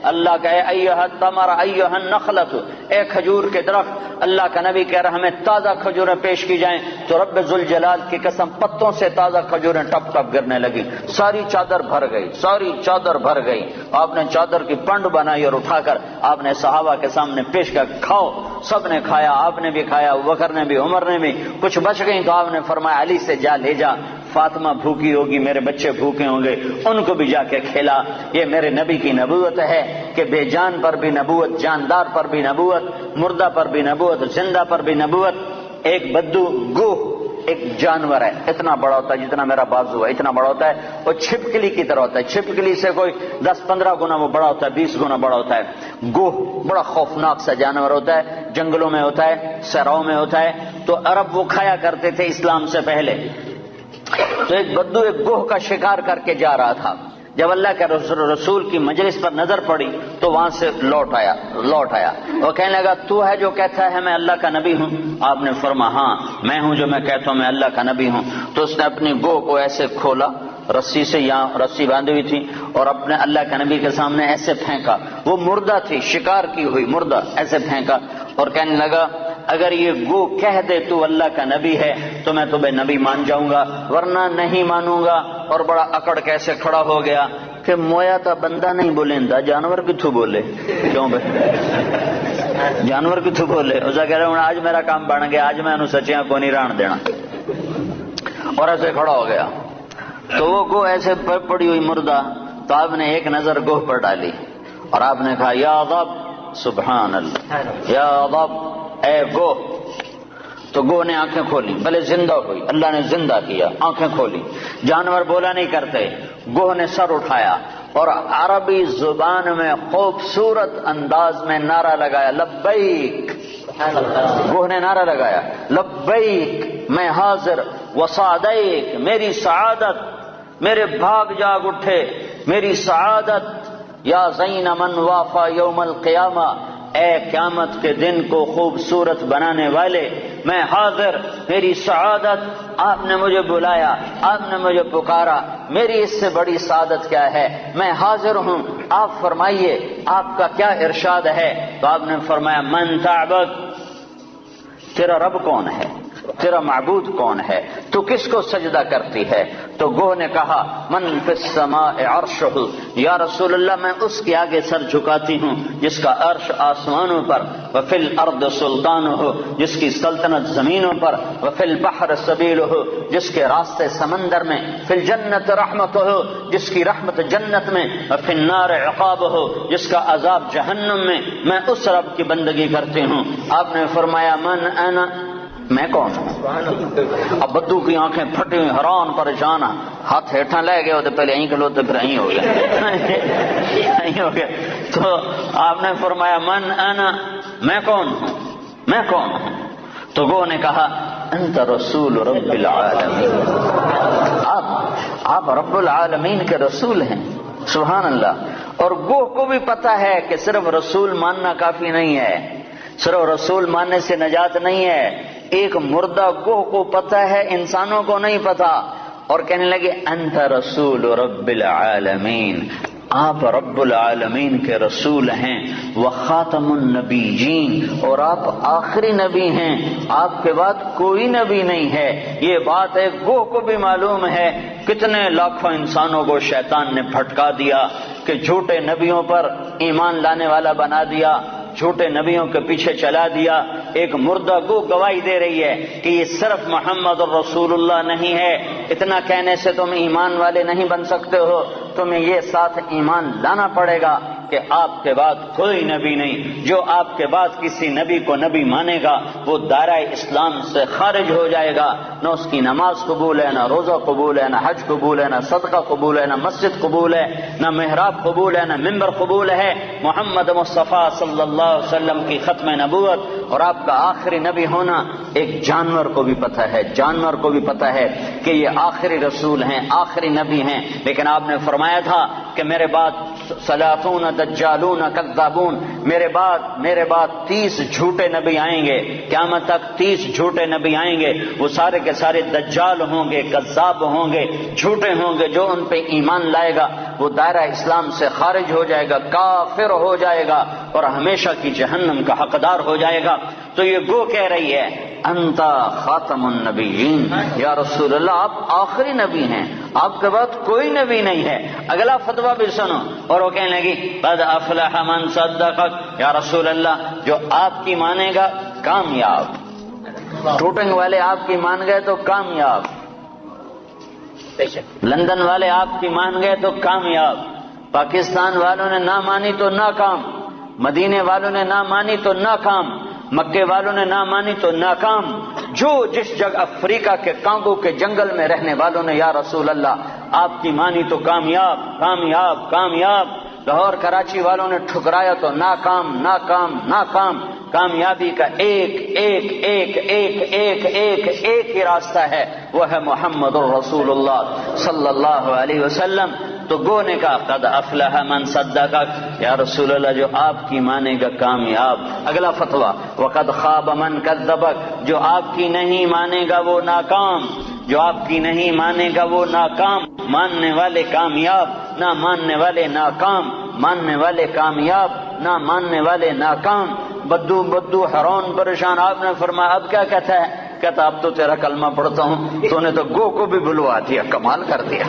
اللہ کا ایھا التمر ایھا النخلۃ, اے کھجور کے درخت. اللہ کا نبی کہہ رہا ہمیں تازہ کھجوریں پیش کی جائیں تو رب ذوالجلال کی قسم پتوں سے تازہ کھجوریں ٹپ ٹپ گرنے لگی. ساری چادر بھر گئی, ساری چادر بھر گئی. آپ نے چادر کی پنڈ بنائی اور اٹھا کر آپ نے صحابہ کے سامنے پیش کر, کھاؤ. سب نے کھایا, آپ نے بھی کھایا, ابوبکر نے بھی, عمر نے بھی. کچھ بچ گئی تو آپ نے فرمایا علی سے جا لے جا, فاطمہ بھوکی ہوگی, میرے بچے بھوکے ہوں گے, ان کو بھی جا کے کھلا. یہ میرے نبی کی نبوت ہے کہ بے جان پر بھی نبوت, جاندار پر بھی نبوت, مردہ پر بھی نبوت, زندہ پر بھی نبوت. ایک بدو گوہ ایک جانور ہے, اتنا بڑا ہوتا ہے جتنا میرا بازو ہے, اتنا بڑا ہوتا ہے. وہ چھپکلی کی طرح ہوتا ہے, چھپکلی سے کوئی 10-15 گنا وہ بڑا ہوتا ہے, 20 گنا بڑا ہوتا ہے. گوہ بڑا خوفناک سا جانور ہوتا ہے, جنگلوں میں ہوتا ہے, صحراؤں میں ہوتا ہے. تو عرب وہ کھایا کرتے تھے اسلام سے پہلے. تو ایک بدو ایک گوہ کا شکار کر کے جا رہا تھا. جب اللہ کے رسول کی مجلس پر نظر پڑی تو وہاں سے لوٹ آیا. وہ کہنے لگا تو ہے جو کہتا ہے میں اللہ کا نبی ہوں؟ آپ نے فرمایا ہاں میں ہوں جو میں کہتا ہوں میں اللہ کا نبی ہوں. تو اس نے اپنی گوہ کو ایسے کھولا, رسی سے, یہاں رسی باندھی ہوئی تھی, اور اپنے اللہ کے نبی کے سامنے ایسے پھینکا. وہ مردہ تھی, شکار کی ہوئی مردہ, ایسے پھینکا اور کہنے لگا اگر یہ گو کہہ دے تو اللہ کا نبی ہے تو میں تمہیں نبی مان جاؤں گا, ورنہ نہیں مانوں گا. اور بڑا اکڑ کیسے کھڑا ہو گیا کہ مویا تا بندہ نہیں بولیندا, جانور کتھوں بولے. کیوں بھائی جانور کتھوں بولے. اس کہہ رہے آج میرا کام بن گیا, آج میں انہوں سچیاں کو نہیں ران دینا. اور ایسے کھڑا ہو گیا. تو وہ گو ایسے پڑی ہوئی مردہ, تو آپ نے ایک نظر گوہ پر ڈالی اور آپ نے کہا یا ضب, سبحان اللہ, یا ضب, اے گو. تو گو نے آنکھیں کھولی, بھلے زندہ ہوئی, اللہ نے زندہ کیا, آنکھیں کھولی. جانور بولا نہیں کرتے. گو نے سر اٹھایا اور عربی زبان میں خوبصورت انداز میں نعرہ لگایا لبیک. گو نے نعرہ لگایا لبیک, میں حاضر, وسعدیک, میری سعادت, میرے بھاگ جاگ اٹھے, میری سعادت. یا زین من وافا یوم القیامہ, اے قیامت کے دن کو خوبصورت بنانے والے, میں حاضر, میری سعادت. آپ نے مجھے بلایا, آپ نے مجھے پکارا, میری اس سے بڑی سعادت کیا ہے, میں حاضر ہوں. آپ فرمائیے آپ کا کیا ارشاد ہے. تو آپ نے فرمایا من تعبد, تیرا رب کون ہے, تیرا معبود کون ہے, تو کس کو سجدہ کرتی ہے. تو گوہ نے کہا من فی السماء عرشہ, یا رسول اللہ میں اس کے آگے سر جھکاتی ہوں جس کا عرش آسمانوں پر, وفی الارض سلطانہ, جس کی سلطنت زمینوں پر, وفی البحر سبیلہ, جس کے راستے سمندر میں, فی الجنت رحمتہ, جس کی رحمت جنت میں, وفی النار عقابہ, جس کا عذاب جہنم میں. میں اس رب کی بندگی کرتی ہوں. آپ نے فرمایا من انا, میں کون ہوں. اب بدو کی آنکھیں پھٹی ہوئی, حیران پریشان, ہاتھ ہیٹھاں لے گئے ہوتے, پہلے یہیں کھلوتے پھر یہیں ہو گیا. تو آپ نے فرمایا من انا, میں کون ہوں, میں کون ہوں. تو وہ نے کہا انت رسول رب العالمین, آپ رب العالمین کے رسول ہیں. سبحان اللہ. اور گوہ کو بھی پتا ہے کہ صرف رسول ماننا کافی نہیں ہے, صرف رسول ماننے سے نجات نہیں ہے. ایک مردہ گوہ کو پتہ ہے, انسانوں کو نہیں پتا. اور کہنے لگے انت رسول رب العالمین, آپ رب العالمین کے رسول ہیں. وخاتم النبیین, اور آپ آخری نبی ہیں, آپ کے بعد کوئی نبی نہیں ہے. یہ بات ہے گوہ کو بھی معلوم ہے. کتنے لاکھوں انسانوں کو شیطان نے بھٹکا دیا کہ جھوٹے نبیوں پر ایمان لانے والا بنا دیا, جھوٹے نبیوں کے پیچھے چلا دیا. ایک مردہ گو گواہی دے رہی ہے کہ یہ صرف محمد الرسول اللہ نہیں ہے. اتنا کہنے سے تم ایمان والے نہیں بن سکتے ہو, تمہیں یہ ساتھ ایمان لانا پڑے گا کہ آپ کے بعد کوئی نبی نہیں. جو آپ کے بعد کسی نبی کو نبی مانے گا وہ دائرہ اسلام سے خارج ہو جائے گا. نہ اس کی نماز قبول ہے, نہ روزہ قبول ہے, نہ حج قبول ہے, نہ صدقہ قبول ہے, نہ مسجد قبول ہے, نہ محراب قبول ہے, نہ ممبر قبول ہے. محمد مصطفیٰ صلی اللہ علیہ وسلم کی ختم نبوت اور آپ کا آخری نبی ہونا ایک جانور کو بھی پتہ ہے, جانور کو بھی پتہ ہے کہ یہ آخری رسول ہیں, آخری نبی ہیں. لیکن آپ نے فرمایا تھا کہ میرے بعد سلاطون دجالون کذابون، میرے بعد 30 جھوٹے نبی آئیں گے، قیامت تک 30 جھوٹے نبی آئیں گے، وہ سارے کے سارے دجال ہوں گے، کذاب ہوں گے، جھوٹے ہوں گے۔ جو ان پہ ایمان لائے گا وہ دائرہ اسلام سے خارج ہو جائے گا، کافر ہو جائے گا اور ہمیشہ کی جہنم کا حقدار ہو جائے گا۔ تو یہ گو کہہ رہی ہے انت خاتم النبیین، یا رسول اللہ آپ آخری نبی ہیں، آپ کے بعد کوئی نبی نہیں ہے۔ اگلا فتویٰ بھی سنو، اور وہ کہنے لگی قد افلح من صدقک، یا رسول اللہ جو آپ کی مانے گا کامیاب، ٹوٹنگ والے آپ کی مان گئے تو کامیاب، لندن والے آپ کی مان گئے تو کامیاب، پاکستان والوں نے نہ مانی تو ناکام، مدینے والوں نے نہ مانی تو ناکام، مکے والوں نے نہ مانی تو ناکام، جو جس جگہ افریقہ کے کانگو کے جنگل میں رہنے والوں نے یا رسول اللہ آپ کی مانی تو کامیاب کامیاب کامیاب، لاہور کراچی والوں نے ٹھکرایا تو ناکام ناکام ناکام۔ کامیابی کا ایک ایک ایک ایک ایک ایک ایک ہی راستہ ہے، وہ ہے محمد الرسول اللہ صلی اللہ علیہ وسلم۔ تو گو نے کہا قد افلح من صدقک، یا رسول اللہ جو آپ کی مانے گا کامیاب۔ اگلا فتویٰ وقد خاب من کذبک، جو آپ کی نہیں مانے گا وہ ناکام، جو آپ کی نہیں مانے گا وہ ناکام۔ ماننے والے کامیاب، نہ ماننے والے ناکام، ماننے والے کامیاب، نہ ماننے والے ناکام۔ بدو حیران پریشان، آپ نے فرمایا اب کیا کہتا ہے؟ کہتا اب تو تیرا کلمہ پڑھتا ہوں، تو نے تو گو کو بھی بلوا دیا، کمال کر دیا۔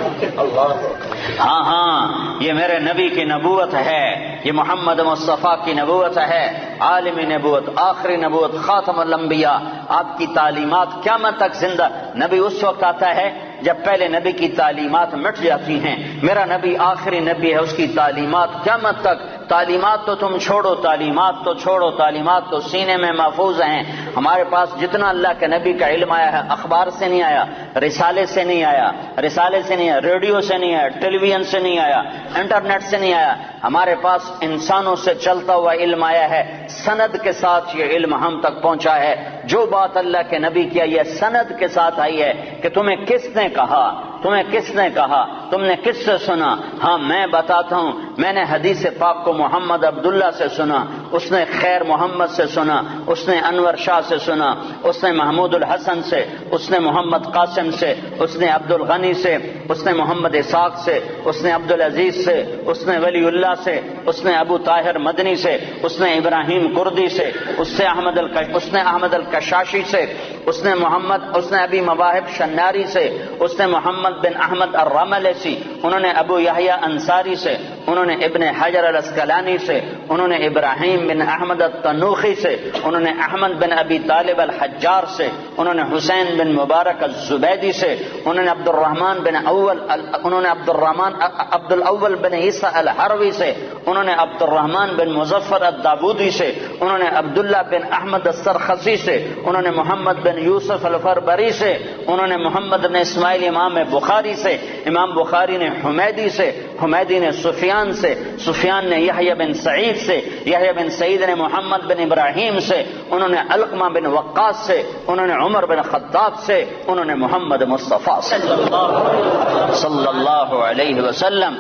ہاں یہ میرے نبی کی نبوت ہے، یہ محمد مصطفیٰ کی نبوت ہے، عالمی نبوت، آخری نبوت، خاتم الانبیاء۔ آپ کی تعلیمات قیامت تک زندہ۔ نبی اس وقت آتا ہے جب پہلے نبی کی تعلیمات مٹ جاتی ہیں، میرا نبی آخری نبی ہے، اس کی تعلیمات قیامت تک۔ تعلیمات تو تم چھوڑو، تعلیمات تو چھوڑو، تعلیمات تو سینے میں محفوظ ہیں۔ ہمارے پاس جتنا اللہ کے نبی کا علم آیا ہے اخبار سے نہیں آیا، رسالے سے نہیں آیا، ریڈیو سے نہیں آیا، ٹیلی ویژن سے نہیں آیا، انٹرنیٹ سے نہیں آیا، ہمارے پاس انسانوں سے چلتا ہوا علم آیا ہے، سند کے ساتھ یہ علم ہم تک پہنچا ہے۔ جو بات اللہ کے نبی کیا یہ سند کے ساتھ آئی ہے کہ تمہیں کس نے کہا، تمہیں کس نے کہا، تم نے کس سے سنا؟ ہاں میں بتاتا ہوں، میں نے حدیث پاک کو محمد عبداللہ سے سنا، اس نے خیر محمد سے سنا، اس نے انور شاہ سے سنا، اس نے محمود الحسن سے، اس نے محمد قاسم سے، اس نے عبد الغنی سے، اس نے محمد اسحاق سے، اس نے عبد العزیز سے، اس نے ولی اللہ سے، اس نے ابو طاہر مدنی سے، اس نے ابراہیم کردی سے، اس نے احمد الکشاشی سے، اس نے ابی مواہب شناری سے، اس نے محمد بن احمد الرملسی، انہوں نے ابو یحییٰ انصاری سے، انہوں نے ابن حجر الاسقلانی سے، انہوں نے ابراہیم بن احمد التنوخی سے، انہوں نے احمد بن ابی طالب الحجار سے، انہوں نے حسین بن مبارک الزبیدی سے، انہوں نے عبد الاول بن عیسیٰ الحروی سے، انہوں نے عبد الرحمن بن مظفر الدابودی سے، انہوں نے عبداللہ بن احمد السرخسی سے، انہوں نے محمد بن یوسف الفربری سے، انہوں نے محمد بن اسماعیل امام بخاری سے، امام بخاری نے حمیدی سے، حمیدی نے سفیان سے، سفیان نے یحییٰ بن سعید سے، یحییٰ بن سعید نے محمد بن ابراہیم سے، انہوں نے علقمہ بن وقاص سے، انہوں نے عمر بن خطاب سے، انہوں نے محمد مصطفیٰ صلی اللہ علیہ وسلم۔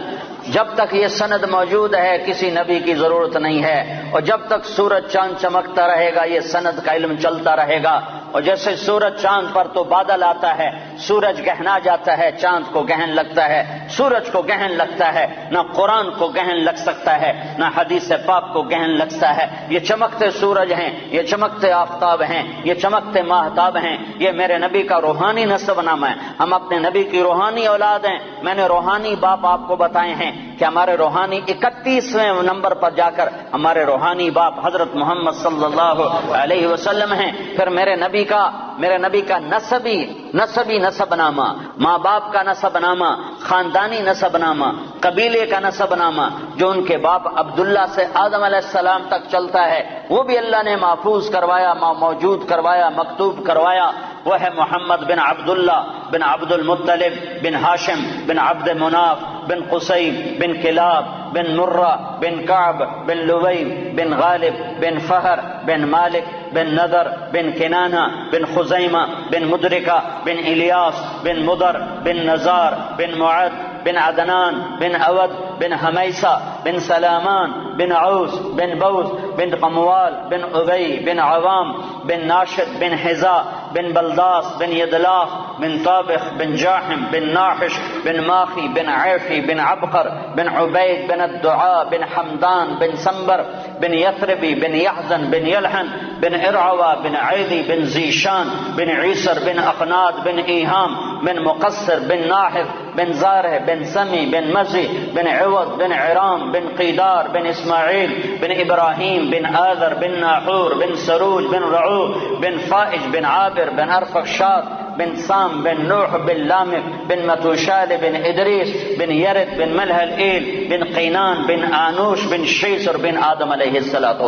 جب تک یہ سند موجود ہے کسی نبی کی ضرورت نہیں ہے، اور جب تک سورج چاند چمکتا رہے گا یہ سند کا علم چلتا رہے گا۔ اور جیسے سورج چاند پر تو بادل آتا ہے، سورج گہنا جاتا ہے، چاند کو گہن لگتا ہے، سورج کو گہن لگتا ہے، نہ قرآن کو گہن لگ سکتا ہے، نہ حدیث پاک کو گہن لگتا ہے۔ یہ چمکتے سورج ہیں، یہ چمکتے آفتاب ہیں، یہ چمکتے ماہتاب ہیں، یہ میرے نبی کا روحانی نسب نامہ ہے۔ ہم اپنے نبی کی روحانی اولاد ہیں۔ میں نے روحانی باپ آپ کو بتائے ہیں کہ ہمارے روحانی 31ویں نمبر پر جا کر ہمارے روحانی باپ حضرت محمد صلی اللہ علیہ وسلم ہیں۔ پھر میرے نبی کا نسبی نسب نامہ، ماں باپ کا نسب نامہ، خاندانی نسب نامہ، قبیلے کا نسب نامہ، جو ان کے باپ عبداللہ سے آدم علیہ السلام تک چلتا ہے، وہ بھی اللہ نے محفوظ کروایا، موجود کروایا، مکتوب کروایا۔ وہ ہے محمد بن عبداللہ بن عبد المطلب بن ہاشم بن عبد مناف بن قصی بن کلاب بن مرہ بن کعب بن لوی بن غالب بن فہر بن مالک بن نذر بن کنانہ بن خزیمہ بن مدرکہ بن الیاس بن مدر بن نزار بن معد بن عدنان بن اود بن حمیسہ بن سلامان بن عوس بن بوس بن قموال بن ابی بن عوام بن ناشد بن حذاء بن بلداس بن یدلاف بن طابخ بن جاحم بن ناحش بن ماخی بن عیفی بن عبقر بن عبید بن الدعاء بن حمدان بن سنبر بن یثربی بن یحزن بن یلحن بن ارعوى بن عیدی بن زیشان بن عیسر بن اقناد بن ایہام بن مقصر بن ناحف بن زارہ بن سمی بن مزی بن عوض بن عرام بن قیدار بن اسماعیل بن ابراہیم بن آذر بن ناحور بن سروج بن رعو بن فائج بن عابر بن ارفخشاد بن سام بن نوح بن لامک بن متوشال بن ادریس بن یرد بن ملح الایل بن قینان بن آنوش بن شیسر بن آدم علیہ السلام.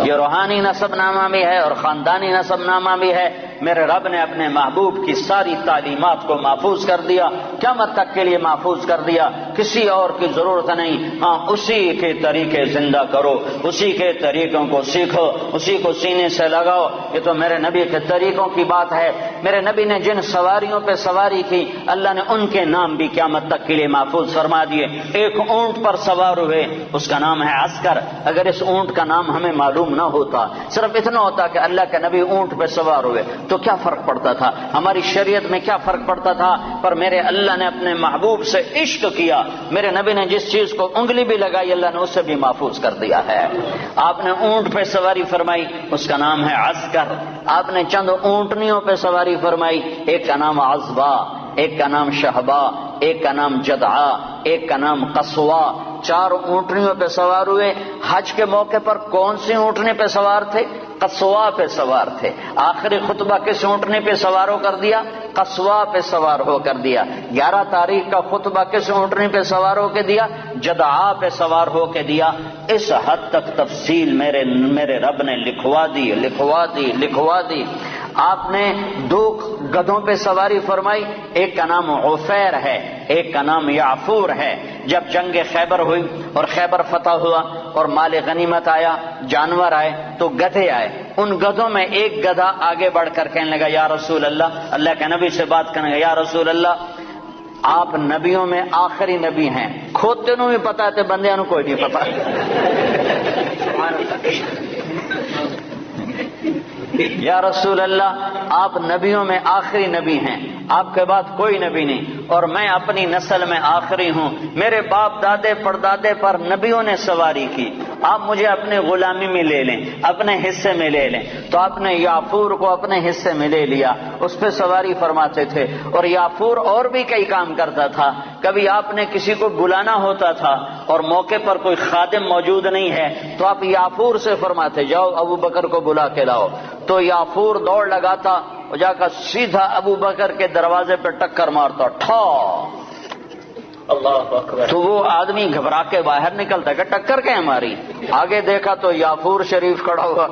یہ روحانی نسب نامہ بھی ہے اور خاندانی نسب نامہ بھی ہے. میرے رب نے اپنے محبوب کی ساری تعلیمات کو محفوظ کر دیا، قیامت تک کے لیے محفوظ کر دیا، کسی اور کی ضرورت نہیں. ہاں اسی کے طریقے زندہ کرو، اسی کے طریقوں کو سیکھو، اسی کو سینے سے لگاؤ. یہ تو میرے نبی کے طریقوں کی بات ہے. میرے نبی نے جن سواریوں پہ سواری کی اللہ نے ان کے نام بھی قیامت تک کے لیے محفوظ فرما دیے. ایک اونٹ پر سوار ہوئے، اس کا نام ہے عسکر. اگر اس اونٹ کا نام ہمیں معلوم نہ ہوتا، صرف اتنا ہوتا کہ اللہ کے نبی اونٹ پہ سوار ہوئے، تو کیا فرق پڑتا تھا؟ ہماری شریعت میں کیا فرق پڑتا تھا؟ پر میرے اللہ نے اپنے محبوب سے عشق کیا. میرے نبی نے جس چیز کو انگلی بھی لگائی اللہ نے اسے بھی محفوظ کر دیا ہے. آپ نے اونٹ پہ سواری فرمائی، اس کا نام ہے عسکر. آپ نے چند اونٹنیوں پہ سواری فرمائی، ایک کا نام عذبا، ایک کا نام شہبا، ایک کا نام جدعا، ایک کا نام قصوا. 4 اونٹنیوں پہ سوار ہوئے. حج کے موقع پر کون سی اونٹنے پہ سوار تھے؟ قصوا پہ سوار تھے. آخری خطبہ کس اونٹنے پہ سوار ہو کر دیا؟ قصوا پہ سوار ہو کر دیا. 11 تاریخ کا خطبہ کس اونٹنے پہ سوار ہو کے دیا؟ جدعا پہ سوار ہو کے دیا. اس حد تک تفصیل میرے رب نے لکھوا دی. آپ نے 2 گدھوں پہ سواری فرمائی، ایک کا نام عفیر ہے، ایک کا نام یعفور ہے. جب جنگ خیبر ہوئی اور خیبر فتح ہوا اور مال غنیمت آیا، جانور آئے، تو گدھے آئے. ان گدھوں میں ایک گدھا آگے بڑھ کر کہنے لگا یا رسول اللہ کے نبی سے بات کرنے لگا، یا رسول اللہ آپ نبیوں میں آخری نبی ہیں. کھوتے نو بھی پتا ہے، بندیاں نو کوئی نہیں پتا. یا رسول اللہ آپ نبیوں میں آخری نبی ہیں، آپ کے بعد کوئی نبی نہیں، اور میں اپنی نسل میں آخری ہوں. میرے باپ دادے پردادے پر نبیوں نے سواری کی، آپ مجھے اپنے غلامی میں لے لیں، اپنے حصے میں لے لیں. تو آپ نے یافور کو اپنے حصے میں لے لیا، اس پہ سواری فرماتے تھے. اور یافور اور بھی کئی کام کرتا تھا. کبھی آپ نے کسی کو بلانا ہوتا تھا اور موقع پر کوئی خادم موجود نہیں ہے تو آپ یافور سے فرماتے جاؤ ابو بکر کو بلا کے لاؤ. تو یافور دوڑ لگاتا اور جا کر سیدھا ابو بکر کے دروازے پہ ٹکر مارتا، ٹھا. اللہ اکبر. تو وہ آدمی گھبرا کے باہر نکلتا کہ ٹکر کے ہماری. آگے دیکھا تو یافور شریف کھڑا ہوا،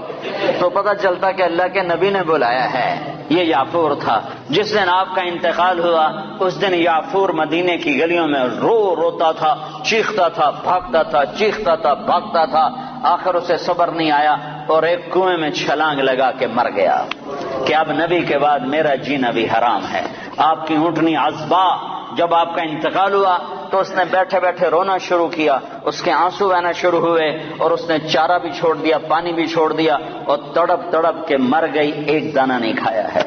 تو پتہ چلتا کہ اللہ کے نبی نے بلایا ہے. یہ یافور تھا. جس دن آپ کا انتقال ہوا اس دن یافور مدینے کی گلیوں میں روتا تھا، چیختا تھا، بھاگتا تھا، چیختا تھا، بھاگتا تھا. آخر اسے صبر نہیں آیا اور ایک کنویں میں چھلانگ لگا کے مر گیا کہ اب نبی کے بعد میرا جینا بھی حرام ہے. آپ کی اونٹنی عذبا جب آپ کا انتقال ہوا تو اس نے بیٹھے بیٹھے رونا شروع کیا، اس کے آنسو بہنا شروع ہوئے اور اس نے چارہ بھی چھوڑ دیا، پانی بھی چھوڑ دیا اور تڑپ تڑپ کے مر گئی، ایک دانہ نہیں کھایا ہے.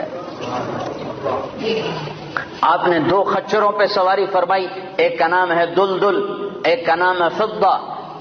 آپ نے 2 خچروں پہ سواری فرمائی، ایک کا نام ہے دلدل، ایک کا نام ہے فضہ.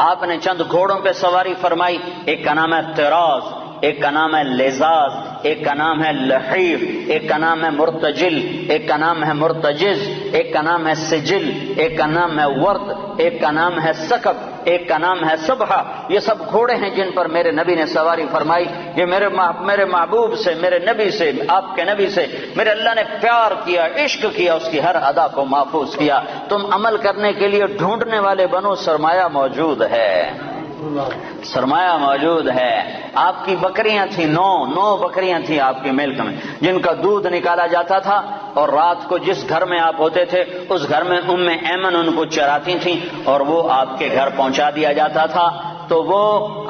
آپ نے چند گھوڑوں پہ سواری فرمائی، ایک کا نام ہے طراز، ایک کا نام ہے لزاز، ایک کا نام ہے لحیف، ایک کا نام ہے مرتجل، ایک کا نام ہے مرتجز، ایک کا نام ہے سجل، ایک کا نام ہے ورد، ایک کا نام ہے سکب، ایک کا نام ہے صبحہ. یہ سب گھوڑے ہیں جن پر میرے نبی نے سواری فرمائی. یہ میرے محبوب سے، میرے نبی سے، آپ کے نبی سے میرے اللہ نے پیار کیا، عشق کیا، اس کی ہر ادا کو محفوظ کیا. تم عمل کرنے کے لیے ڈھونڈنے والے بنو، سرمایہ موجود ہے، سرمایہ موجود ہے. آپ کی بکریاں تھیں، 9 بکریاں تھیں آپ کے ملک میں جن کا دودھ نکالا جاتا تھا، اور رات کو جس گھر میں آپ ہوتے تھے اس گھر میں ام ایمن ان کو چراتی تھیں اور وہ آپ کے گھر پہنچا دیا جاتا تھا. تو وہ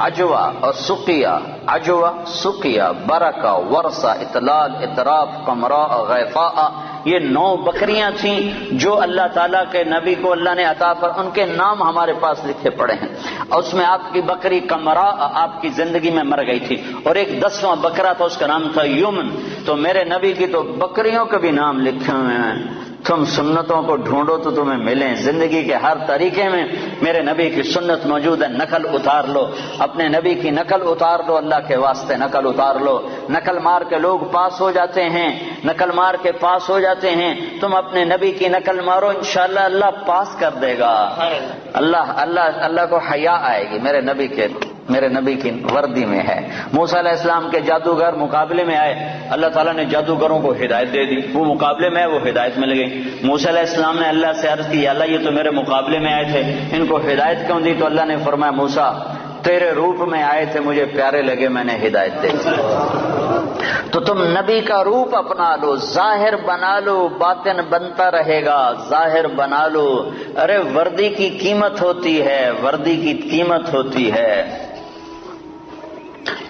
عجوا اور سقیہ عجوہ، سقیہ، برکہ، ورثہ، اطلال، اطراف، قمراء، غیفاء، یہ 9 بکریاں تھیں جو اللہ تعالیٰ کے نبی کو اللہ نے عطا پر، ان کے نام ہمارے پاس لکھے پڑے ہیں، اور اس میں آپ کی بکری قمراء آپ کی زندگی میں مر گئی تھی، اور ایک 10واں بکرا تھا، اس کا نام تھا یمن۔ تو میرے نبی کی تو بکریوں کے بھی نام لکھے ہوئے ہیں، تم سنتوں کو ڈھونڈو تو تمہیں ملیں، زندگی کے ہر طریقے میں میرے نبی کی سنت موجود ہے، نقل اتار لو، اپنے نبی کی نقل اتار لو، اللہ کے واسطے نقل اتار لو۔ نقل مار کے لوگ پاس ہو جاتے ہیں، نقل مار کے پاس ہو جاتے ہیں، تم اپنے نبی کی نقل مارو، انشاءاللہ اللہ پاس کر دے گا۔ اللہ کو حیا آئے گی، میرے نبی کی وردی میں ہے۔ موسیٰ علیہ السلام کے جادوگر مقابلے میں آئے، اللہ تعالیٰ نے جادوگروں کو ہدایت دے دی، وہ مقابلے میں وہ ہدایت مل گئی۔ موسیٰ علیہ السلام نے اللہ سے عرض کی، اللہ یہ تو میرے مقابلے میں آئے تھے، ان کو ہدایت کیوں دی؟ تو اللہ نے فرمایا، موسیٰ تیرے روپ میں آئے تھے، مجھے پیارے لگے، میں نے ہدایت دے دی۔ تو تم نبی کا روپ اپنا لو، ظاہر بنا لو، باطن بنتا رہے گا، ظاہر بنا لو۔ ارے وردی کی قیمت ہوتی ہے، وردی کی قیمت ہوتی ہے،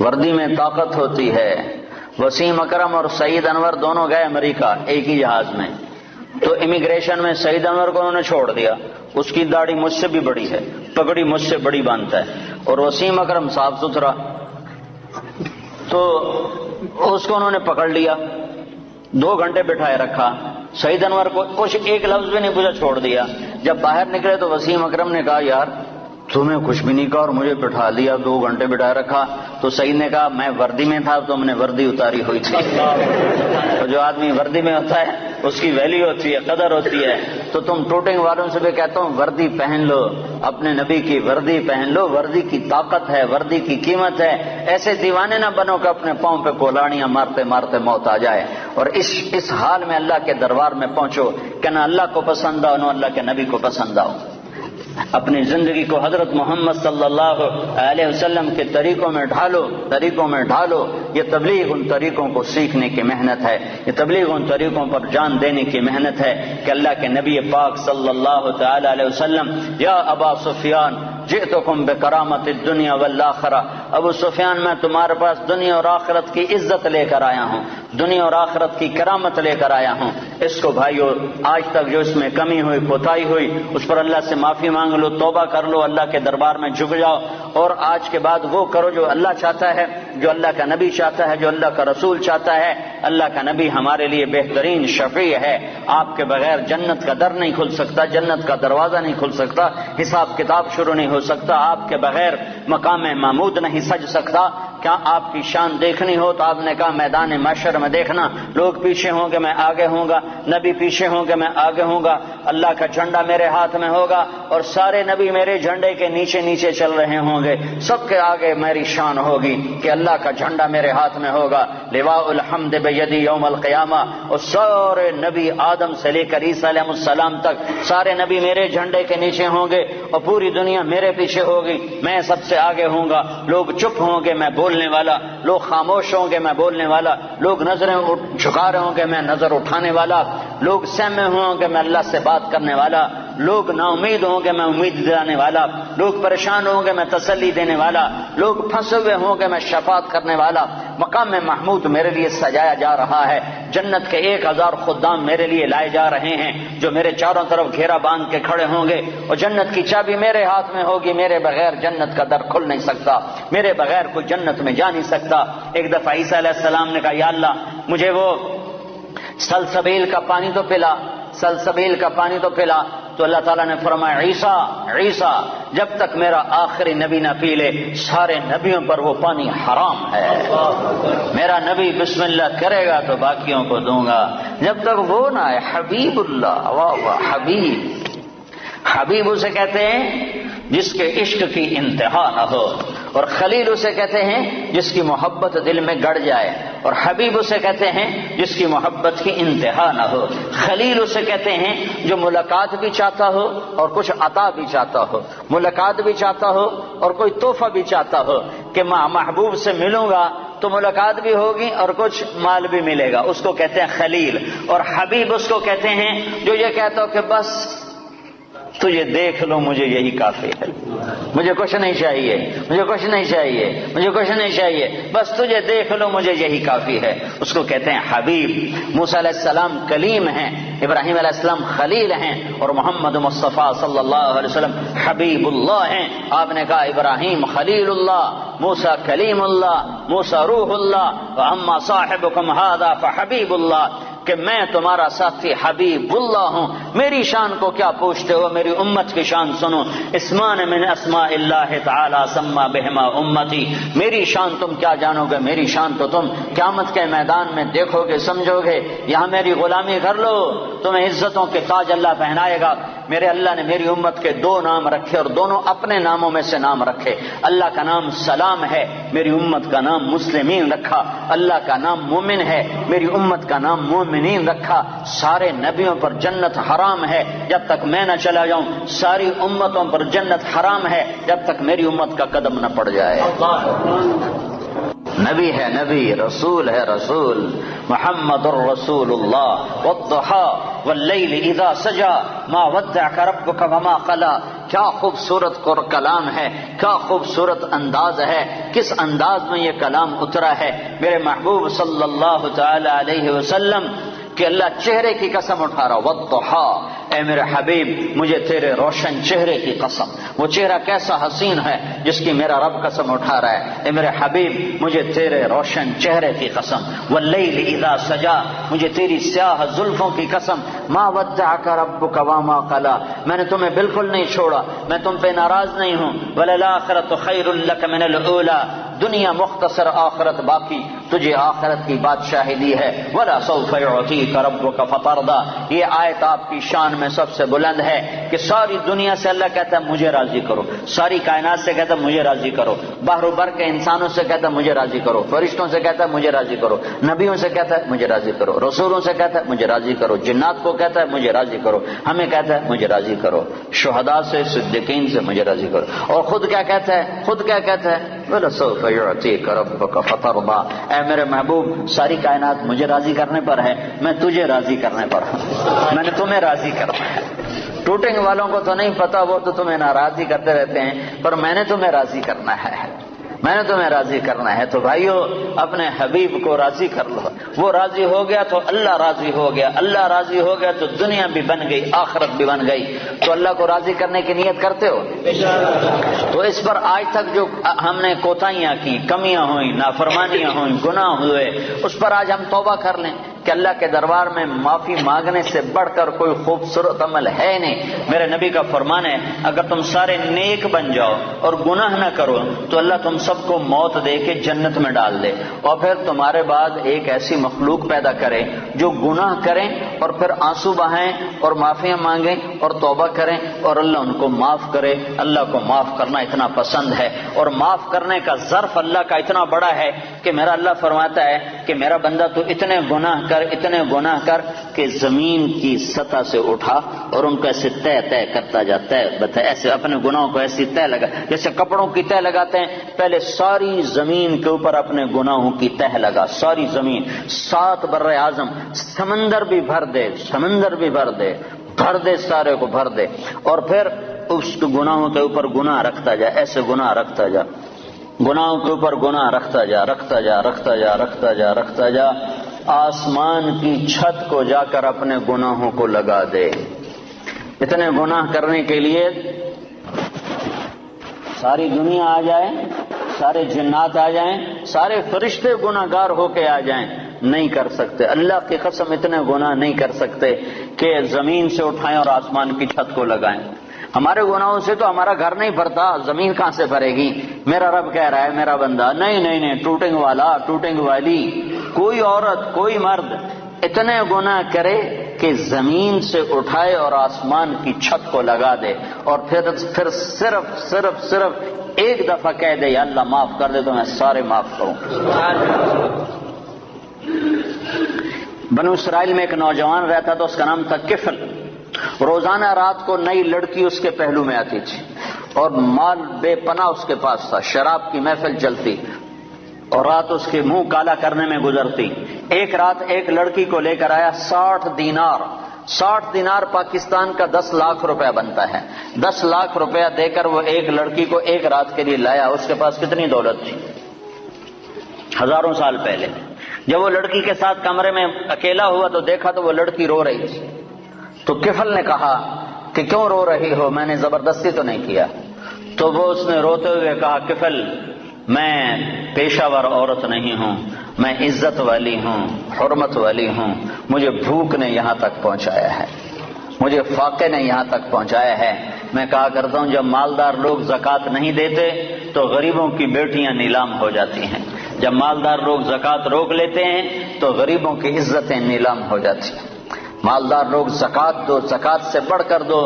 وردی میں طاقت ہوتی ہے۔ وسیم اکرم اور سعید انور دونوں گئے امریکہ ایک ہی جہاز میں، تو امیگریشن میں سعید انور کو انہوں نے چھوڑ دیا، اس کی داڑھی مجھ سے بھی بڑی ہے، پگڑی مجھ سے بڑی باندھتا ہے، اور وسیم اکرم صاف ستھرا، تو اس کو انہوں نے پکڑ لیا، 2 گھنٹے بٹھائے رکھا، سعید انور کو کچھ ایک لفظ بھی نہیں پوچھا، چھوڑ دیا۔ جب باہر نکلے تو وسیم اکرم نے کہا، یار تمہیں کچھ بھی نہیں کہا اور مجھے بٹھا لیا، 2 گھنٹے بٹھائے رکھا۔ تو سعید نے کہا، میں وردی میں تھا، تم نے وردی اتاری ہوئی تھی۔ تو جو آدمی وردی میں ہوتا ہے اس کی ویلیو ہوتی ہے، قدر ہوتی ہے۔ تو تم ٹوٹنگ والوں سے بھی کہتا ہوں، وردی پہن لو، اپنے نبی کی وردی پہن لو، وردی کی طاقت ہے، وردی کی قیمت ہے۔ ایسے دیوانے نہ بنو کہ اپنے پاؤں پہ کولاڑیاں مارتے مارتے موت آ جائے، اور اس حال میں اللہ کے دربار میں پہنچو کہ نہ اللہ کو پسند آؤ، نہ اللہ کے نبی کو پسند آؤ۔ اپنی زندگی کو حضرت محمد صلی اللہ علیہ وسلم کے طریقوں میں ڈھالو۔ یہ تبلیغ ان طریقوں کو سیکھنے کی محنت ہے، یہ تبلیغ ان طریقوں پر جان دینے کی محنت ہے کہ اللہ کے نبی پاک صلی اللہ تعالی علیہ وسلم، یا ابا سفیان جئتکم بکرامت الدنیا والآخرہ، ابو سفیان میں تمہارے پاس دنیا اور آخرت کی عزت لے کر آیا ہوں، دنیا اور آخرت کی کرامت لے کر آیا ہوں۔ اس کو بھائیو، آج تک جو اس میں کمی ہوئی، کوتاہی ہوئی، اس پر اللہ سے معافی مانگ لو، توبہ کر لو، اللہ کے دربار میں جھک جاؤ، اور آج کے بعد وہ کرو جو اللہ چاہتا ہے، جو اللہ کا نبی چاہتا ہے، جو اللہ کا رسول چاہتا ہے۔ اللہ کا نبی ہمارے لیے بہترین شفیع ہے، آپ کے بغیر جنت کا در نہیں کھل سکتا، جنت کا دروازہ نہیں کھل سکتا، حساب کتاب شروع نہیں ہو سکتا، آپ کے بغیر مقام محمود نہیں سج سکتا۔ کیا آپ کی شان دیکھنی ہو تو آپ نے کہا میدان محشر میں دیکھنا، لوگ پیچھے ہوں گے میں آگے ہوں گا، نبی پیچھے ہوں گے میں آگے ہوں گا، اللہ کا جھنڈا میرے ہاتھ میں ہوگا، اور سارے نبی میرے جھنڈے کے نیچے نیچے چل رہے ہوں گے، سب کے آگے میری شان ہوگی کہ اللہ کا جھنڈا میرے ہاتھ میں ہوگا، لواء الحمد بیدی یوم القیامہ، اور سارے نبی آدم سے لے کر عیسیٰ علیہ السلام تک سارے نبی میرے جھنڈے کے نیچے ہوں گے، اور پوری دنیا میرے پیچھے ہوگی، میں سب سے آگے ہوں گا، لوگ چپ ہوں گے میں بولنے والا، لوگ خاموش ہوں گے میں بولنے والا، لوگ نظریں جھکا رہے ہوں گے میں نظر اٹھانے والا، لوگ سہمے ہوں گے میں اللہ سے بات کرنے والا، لوگ نا امید ہوں گے میں امید دلانے والا، لوگ پریشان ہوں گے میں تسلی دینے والا، لوگ پھنسے ہوئے ہوں گے میں شفاعت کرنے والا۔ مقام محمود میرے لیے سجایا جا رہا ہے، جنت کے 1000 خدام میرے لیے لائے جا رہے ہیں جو میرے چاروں طرف گھیرا باندھ کے کھڑے ہوں گے، اور جنت کی چابی میرے ہاتھ میں ہوگی، میرے بغیر جنت کا در کھل نہیں سکتا، میرے بغیر کوئی جنت میں جا نہیں سکتا۔ ایک دفعہ عیسیٰ علیہ السلام نے کہا، یا اللہ مجھے وہ سلسبیل کا پانی تو پلا، سلسبیل کا پانی تو پلا۔ تو اللہ تعالیٰ نے فرمایا، عیسیٰ جب تک میرا آخری نبی نہ پی لے سارے نبیوں پر وہ پانی حرام ہے، میرا نبی بسم اللہ کرے گا تو باقیوں کو دوں گا، جب تک وہ نہ آئے۔ حبیب اللہ، واہ واہ، حبیب اسے کہتے ہیں جس کے عشق کی انتہا نہ ہو، اور خلیل اسے کہتے ہیں جس کی محبت دل میں گڑ جائے، اور حبیب اسے کہتے ہیں جس کی محبت کی انتہا نہ ہو۔ خلیل اسے کہتے ہیں جو ملاقات بھی چاہتا ہو اور کچھ عطا بھی چاہتا ہو، ملاقات بھی چاہتا ہو اور کوئی تحفہ بھی چاہتا ہو کہ میں محبوب سے ملوں گا تو ملاقات بھی ہوگی اور کچھ مال بھی ملے گا، اس کو کہتے ہیں خلیل۔ اور حبیب اس کو کہتے ہیں جو یہ کہتا ہو کہ بس تجھے دیکھ لو مجھے یہی کافی ہے، مجھے کچھ نہیں چاہیے، مجھے کچھ نہیں چاہیے، مجھے کچھ نہیں چاہیے، بس تجھے دیکھ لو مجھے یہی کافی ہے۔ اس کو کہتے ہیں حبیب۔ موسیٰ علیہ السلام کلیم ہیں، ابراہیم علیہ السلام خلیل ہیں، اور محمد مصطفیٰ صلی اللہ علیہ وسلم حبیب اللہ ہیں۔ آپ نے کہا ابراہیم خلیل اللہ، موسیٰ کلیم اللہ، موسیٰ روح اللہ، واما صاحبکم ھذا فحبیب اللہ، کہ میں تمہارا ساتھی حبیب اللہ ہوں۔ میری شان کو کیا پوچھتے ہو، میری امت کی شان سنو۔ اسمان من اسماء اللہ تعالی سما بہما امتی، میری شان تم کیا جانو گے، میری شان تو تم قیامت کے میدان میں دیکھو گے، سمجھو گے۔ یہاں میری غلامی کر لو، تمہیں عزتوں کے تاج اللہ پہنائے گا۔ میرے اللہ نے میری امت کے دو نام رکھے، اور دونوں اپنے ناموں میں سے نام رکھے۔ اللہ کا نام سلام ہے، میری امت کا نام مسلمین رکھا۔ اللہ کا نام مومن ہے، میری امت کا نام مومنین رکھا۔ سارے نبیوں پر جنت حرام ہے جب تک میں نہ چلا جاؤں، ساری امتوں پر جنت حرام ہے جب تک میری امت کا قدم نہ پڑ جائے۔ نبی ہے نبی، رسول ہے رسول، محمد الرسول اللہ۔ والضحى واللیل اذا سجا ما ودعك ربك وما قلى، کیا خوبصورت کلام ہے، کیا خوبصورت انداز ہے، کس انداز میں یہ کلام اترا ہے میرے محبوب صلی اللہ تعالی علیہ وسلم، کہ اللہ چہرے کی قسم اٹھا رہا۔ والضحى، اے میرے حبیب مجھے تیرے روشن چہرے کی قسم، وہ چہرہ کیسا حسین ہے جس کی میرا رب قسم اٹھا رہا ہے۔ اے میرے حبیب مجھے تیرے روشن چہرے کی قسم، واللیل اذا سجا، مجھے تیری سیاہ زلفوں کی قسم، ما ودعك ربك وما قلى، میں نے تمہیں بالکل نہیں چھوڑا، میں تم پہ ناراض نہیں ہوں۔ وللآخرة خیر لک من الاولی، دنیا مختصر آخرت باقی، تجھے آخرت کی بادشاہی دی ہے۔ ولا سوف یعطیک ربک فترضی، یہ آیت آپ کی شان میں سب سے بلند ہے کہ ساری دنیا سے اللہ کہتا ہے مجھے راضی کرو، ساری کائنات سے کہتا ہے مجھے راضی کرو، بحر و بر کے انسانوں سے کہتا ہے مجھے راضی کرو، فرشتوں سے کہتا ہے مجھے راضی کرو، نبیوں سے کہتا ہے مجھے راضی کرو، رسولوں سے کہتا ہے مجھے راضی کرو، جنات کو کہتا ہے مجھے راضی کرو، ہمیں کہتا ہے مجھے راضی کرو، شہداء سے صدیقین سے مجھے راضی کرو۔ اور خود کیا کہتا ہے، خود کیا کہتا ہے، وَلَسَوْفَ يُعْطِيكَ رَبُّكَ فَتَرْضَىٰ، اے میرے محبوب ساری کائنات مجھے راضی کرنے پر ہے، میں تجھے راضی کرنے پر ہوں، میں نے تمہیں راضی کرنا ہے۔ ٹوٹنگ والوں کو تو نہیں پتا، وہ تو تمہیں ناراضی کرتے رہتے ہیں، پر میں نے تمہیں راضی کرنا ہے، میں نے تمہیں راضی کرنا ہے۔ تو بھائیو اپنے حبیب کو راضی کر لو، وہ راضی ہو گیا تو اللہ راضی ہو گیا، اللہ راضی ہو گیا تو دنیا بھی بن گئی، آخرت بھی بن گئی۔ تو اللہ کو راضی کرنے کی نیت کرتے ہو؟ تو اس پر آج تک جو ہم نے کوتاہیاں کی، کمیاں ہوئیں، نافرمانیاں ہوئیں، گناہ ہوئے، اس پر آج ہم توبہ کر لیں کہ اللہ کے دربار میں معافی مانگنے سے بڑھ کر کوئی خوبصورت عمل ہے نہیں۔ میرے نبی کا فرمان ہے اگر تم سارے نیک بن جاؤ اور گناہ نہ کرو تو اللہ تم سب کو موت دے کے جنت میں ڈال دے، اور پھر تمہارے بعد ایک ایسی مخلوق پیدا کرے جو گناہ کریں اور پھر آنسو بہائیں اور معافیاں مانگیں اور توبہ کریں اور اللہ ان کو معاف کرے۔ اللہ کو معاف کرنا اتنا پسند ہے، اور معاف کرنے کا ظرف اللہ کا اتنا بڑا ہے کہ میرا اللہ فرماتا ہے کہ میرا بندہ تو اتنے گناہ اتنے گناہ کر کہ زمین کی سطح سے اٹھا اور ان کو ایسے طے کرتا جاتا ہے، ایسے اپنے گناہوں کو ایسی طے لگا جیسے کپڑوں کی طے لگاتے ہیں، پہلے ساری زمین کے اوپر اپنے گناہوں کی طے لگا، ساری زمین، 7 بر اعظم، سمندر بھی بھر دے، سمندر بھی بھر دے، بھر دے، سارے کو بھر دے، اور پھر اس گناہوں کے اوپر گناہ رکھتا جا، ایسے گناہ رکھتا جا، گناہوں کے اوپر گناہ رکھتا جا، رکھتا جا، رکھتا جا، رکھتا جا، رکھتا جا، آسمان کی چھت کو جا کر اپنے گناہوں کو لگا دے۔ اتنے گناہ کرنے کے لیے ساری دنیا آ جائے، سارے جنات آ جائیں، سارے فرشتے گناہ گار ہو کے آ جائیں، نہیں کر سکتے۔ اللہ کی قسم اتنے گناہ نہیں کر سکتے کہ زمین سے اٹھائیں اور آسمان کی چھت کو لگائیں۔ ہمارے گناہوں سے تو ہمارا گھر نہیں بھرتا، زمین کہاں سے بھرے گی؟ میرا رب کہہ رہا ہے میرا بندہ نہیں نہیں نہیں، ٹوٹنگ والا، ٹوٹنگ والی، کوئی عورت، کوئی مرد اتنے گناہ کرے کہ زمین سے اٹھائے اور آسمان کی چھت کو لگا دے، اور پھر صرف ایک دفعہ کہہ دے یا اللہ معاف کر دے تو میں سارے معاف کروں۔ بنو اسرائیل میں ایک نوجوان رہتا تھا، اس کا نام تھا کفل۔ روزانہ رات کو نئی لڑکی اس کے پہلو میں آتی تھی اور مال بے پناہ اس کے پاس تھا، شراب کی محفل چلتی اور رات اس کے منہ کالا کرنے میں گزرتی۔ ایک رات ایک لڑکی کو لے کر آیا، 60 دینار 60 دینار پاکستان کا 10 لاکھ روپیہ بنتا ہے. 10 لاکھ روپیہ دے کر وہ ایک لڑکی کو ایک رات کے لیے لایا. اس کے پاس کتنی دولت تھی؟ ہزاروں سال پہلے. جب وہ لڑکی کے ساتھ کمرے میں اکیلا ہوا تو دیکھا تو وہ لڑکی رو رہی تھی. تو کفل نے کہا کہ کیوں رو رہی ہو؟ میں نے زبردستی تو نہیں کیا. تو وہ اس نے روتے ہوئے کہا کفل میں پیشہ ور عورت نہیں ہوں، میں عزت والی ہوں، حرمت والی ہوں. مجھے بھوک نے یہاں تک پہنچایا ہے، مجھے فاقے نے یہاں تک پہنچایا ہے. میں کہا کرتا ہوں جب مالدار لوگ زکوٰۃ نہیں دیتے تو غریبوں کی بیٹیاں نیلام ہو جاتی ہیں. جب مالدار لوگ زکوٰۃ روک لیتے ہیں تو غریبوں کی عزتیں نیلام ہو جاتی ہیں. مالدار لوگ زکوٰۃ دو، زکوٰۃ سے بڑھ کر دو.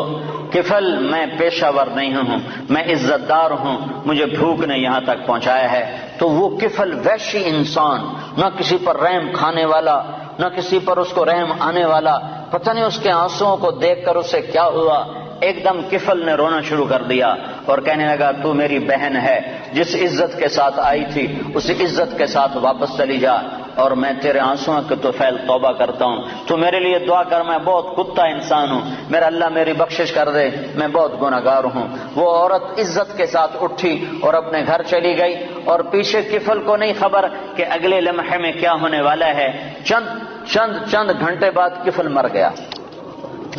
کفل میں پیشہ ور نہیں ہوں، میں عزت دار ہوں، مجھے بھوک نے یہاں تک پہنچایا ہے. تو وہ کفل وحشی انسان، نہ کسی پر رحم کھانے والا، نہ کسی پر اس کو رحم آنے والا. پتہ نہیں اس کے آنسوؤں کو دیکھ کر اسے کیا ہوا. ایک دم کفل نے رونا شروع کر دیا اور کہنے لگا تو میری بہن ہے، جس عزت کے ساتھ آئی تھی اسی عزت کے ساتھ واپس چلی جا، اور میں تیرے آنسوؤں کے طفیل توبہ کرتا ہوں. تو میرے لیے دعا کر، میں بہت کتا انسان ہوں، میرا اللہ میری بخشش کر دے، میں بہت گناہگار ہوں. وہ عورت عزت کے ساتھ اٹھی اور اپنے گھر چلی گئی، اور پیچھے کفل کو نہیں خبر کہ اگلے لمحے میں کیا ہونے والا ہے. چند گھنٹے بعد کفل مر گیا.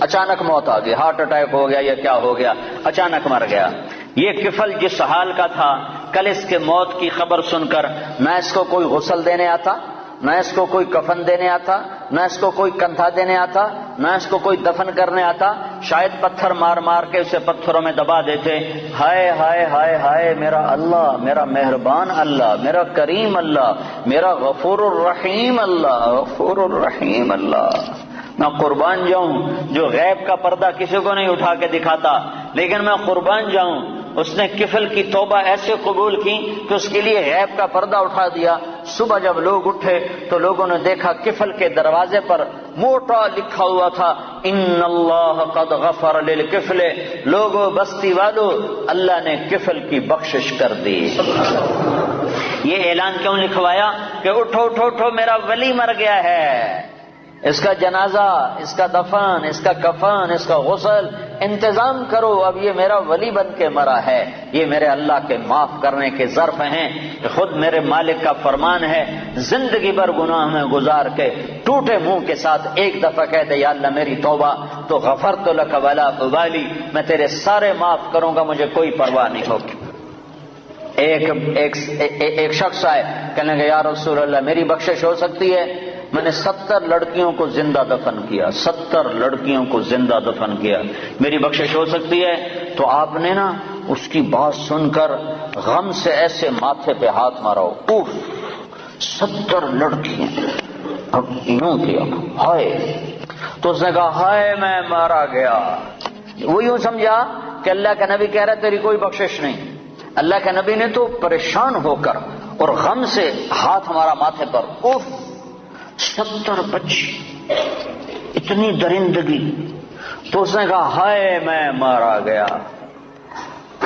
اچانک موت آ گئی، ہارٹ اٹیک ہو گیا یا کیا ہو گیا، اچانک مر گیا. یہ کفل جس حال کا تھا، کل اس کے موت کی خبر سن کر نہ اس کو کوئی غسل دینے آتا، نہ اس کو کوئی کفن دینے آتا، نہ اس کو کوئی کندھا دینے آتا، نہ اس کو کوئی دفن کرنے آتا. شاید پتھر مار مار کے اسے پتھروں میں دبا دیتے. ہائے ہائے ہائے ہائے میرا اللہ، میرا مہربان اللہ، میرا کریم اللہ، میرا غفور الرحیم اللہ، غفور الرحیم اللہ. میں قربان جاؤں جو غیب کا پردہ کسی کو نہیں اٹھا کے دکھاتا، لیکن میں قربان جاؤں اس نے کفل کی توبہ ایسے قبول کی کہ اس کے لیے غیب کا پردہ اٹھا دیا. صبح جب لوگ اٹھے تو لوگوں نے دیکھا کفل کے دروازے پر موٹا لکھا ہوا تھا ان اللہ قد غفر للکفل. لوگوں بستی والو، اللہ نے کفل کی بخشش کر دی. یہ اعلان کیوں لکھوایا کہ اٹھو اٹھو اٹھو میرا ولی مر گیا ہے، اس کا جنازہ، اس کا دفن، اس کا کفن، اس کا غسل انتظام کرو. اب یہ میرا ولی بن کے مرا ہے، یہ میرے اللہ کے معاف کرنے کے ظرف ہیں. خود میرے مالک کا فرمان ہے، زندگی بھر گناہ میں گزار کے ٹوٹے منہ کے ساتھ ایک دفعہ کہہ دے یا اللہ میری توبہ، تو غفرت لک ولا ابالی، میں تیرے سارے معاف کروں گا، مجھے کوئی پرواہ نہیں ہوگی. ایک شخص آئے، کہنے لگا یا رسول اللہ میری بخشش ہو سکتی ہے؟ میں نے 70 لڑکیوں کو زندہ دفن کیا، 70 لڑکیوں کو زندہ دفن کیا، میری بخشش ہو سکتی ہے؟ تو آپ نے نا اس کی بات سن کر غم سے ایسے ماتھے پہ ہاتھ مارا، اوف 70 لڑکیاں. اب یوں کیا ہائے، تو اس نے کہا ہائے میں مارا گیا. وہ یوں سمجھا کہ اللہ کا نبی کہہ رہا ہے تیری کوئی بخشش نہیں. اللہ کے نبی نے تو پریشان ہو کر اور غم سے ہاتھ مارا ماتھے پر. اوف 70 بچی، اتنی درندگی. تو اس نے کہا ہائے میں مارا گیا،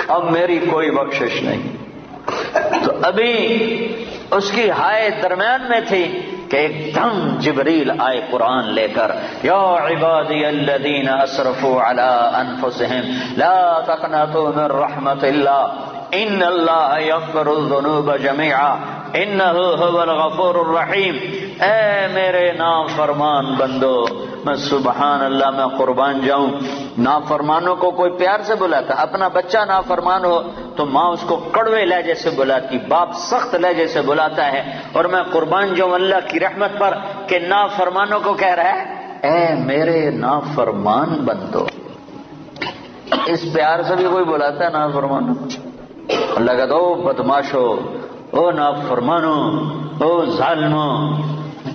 اب میری کوئی بخشش نہیں. تو ابھی اس کی ہائے درمیان میں تھی کہ ایک دم جبریل آئے قرآن لے کر، یا عبادی الذین اسرفوا علی انفسہم لا تقنطوا من رحمت اللہ ان اللہ یغفر الذنوب جميعا انہ هو الغفور الرحیم. اے میرے نافرمان بندو، میں سبحان اللہ میں قربان جاؤں، نافرمانوں کو کوئی پیار سے بلاتا. اپنا بچہ نافرمان ہو تو ماں اس کو کڑوے لہجے سے بلاتی، باپ سخت لہجے سے بلاتا ہے، اور میں قربان جاؤں اللہ کی رحمت پر کہ نافرمانوں کو کہہ رہا ہے اے میرے نافرمان بندو. اس پیار سے بھی کوئی بلاتا ہے نافرمانوں؟ اللہ کہتا او بدماشو، او نافرمانو، او ظالمو.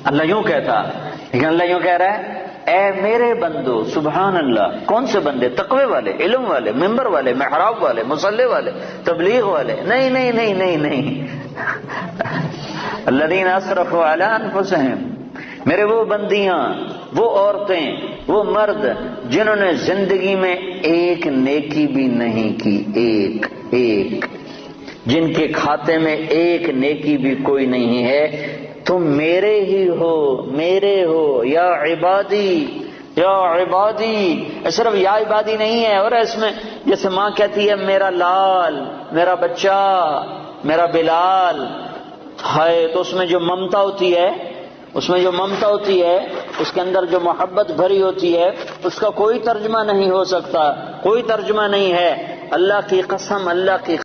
اللہ یوں کہتا، لیکن اللہ یوں کہہ رہا ہے اے میرے بندو. سبحان اللہ. کون سے بندے؟ تقوی والے، علم والے، ممبر والے، محراب والے، مصلی والے، تبلیغ والے؟ نہیں نہیں نہیں نہیں نہیں. الذین اسرفوا علی انفسہم، میرے وہ بندیاں، وہ عورتیں، وہ مرد جنہوں نے زندگی میں ایک نیکی بھی نہیں کی، ایک جن کے کھاتے میں ایک نیکی بھی کوئی نہیں ہے. تم میرے ہی ہو، میرے ہو. یا عبادی، یا عبادی، صرف یا عبادی نہیں ہے، اور اس میں جیسے ماں کہتی ہے میرا لال، میرا بچہ، میرا بلال، ہائے، تو اس میں جو ممتا ہوتی ہے، اس میں جو ممتا ہوتی ہے، اس کے اندر جو محبت بھری ہوتی ہے، اس کا کوئی ترجمہ نہیں ہو سکتا، کوئی ترجمہ نہیں ہے۔ اللہ کی قسم، اللہ کی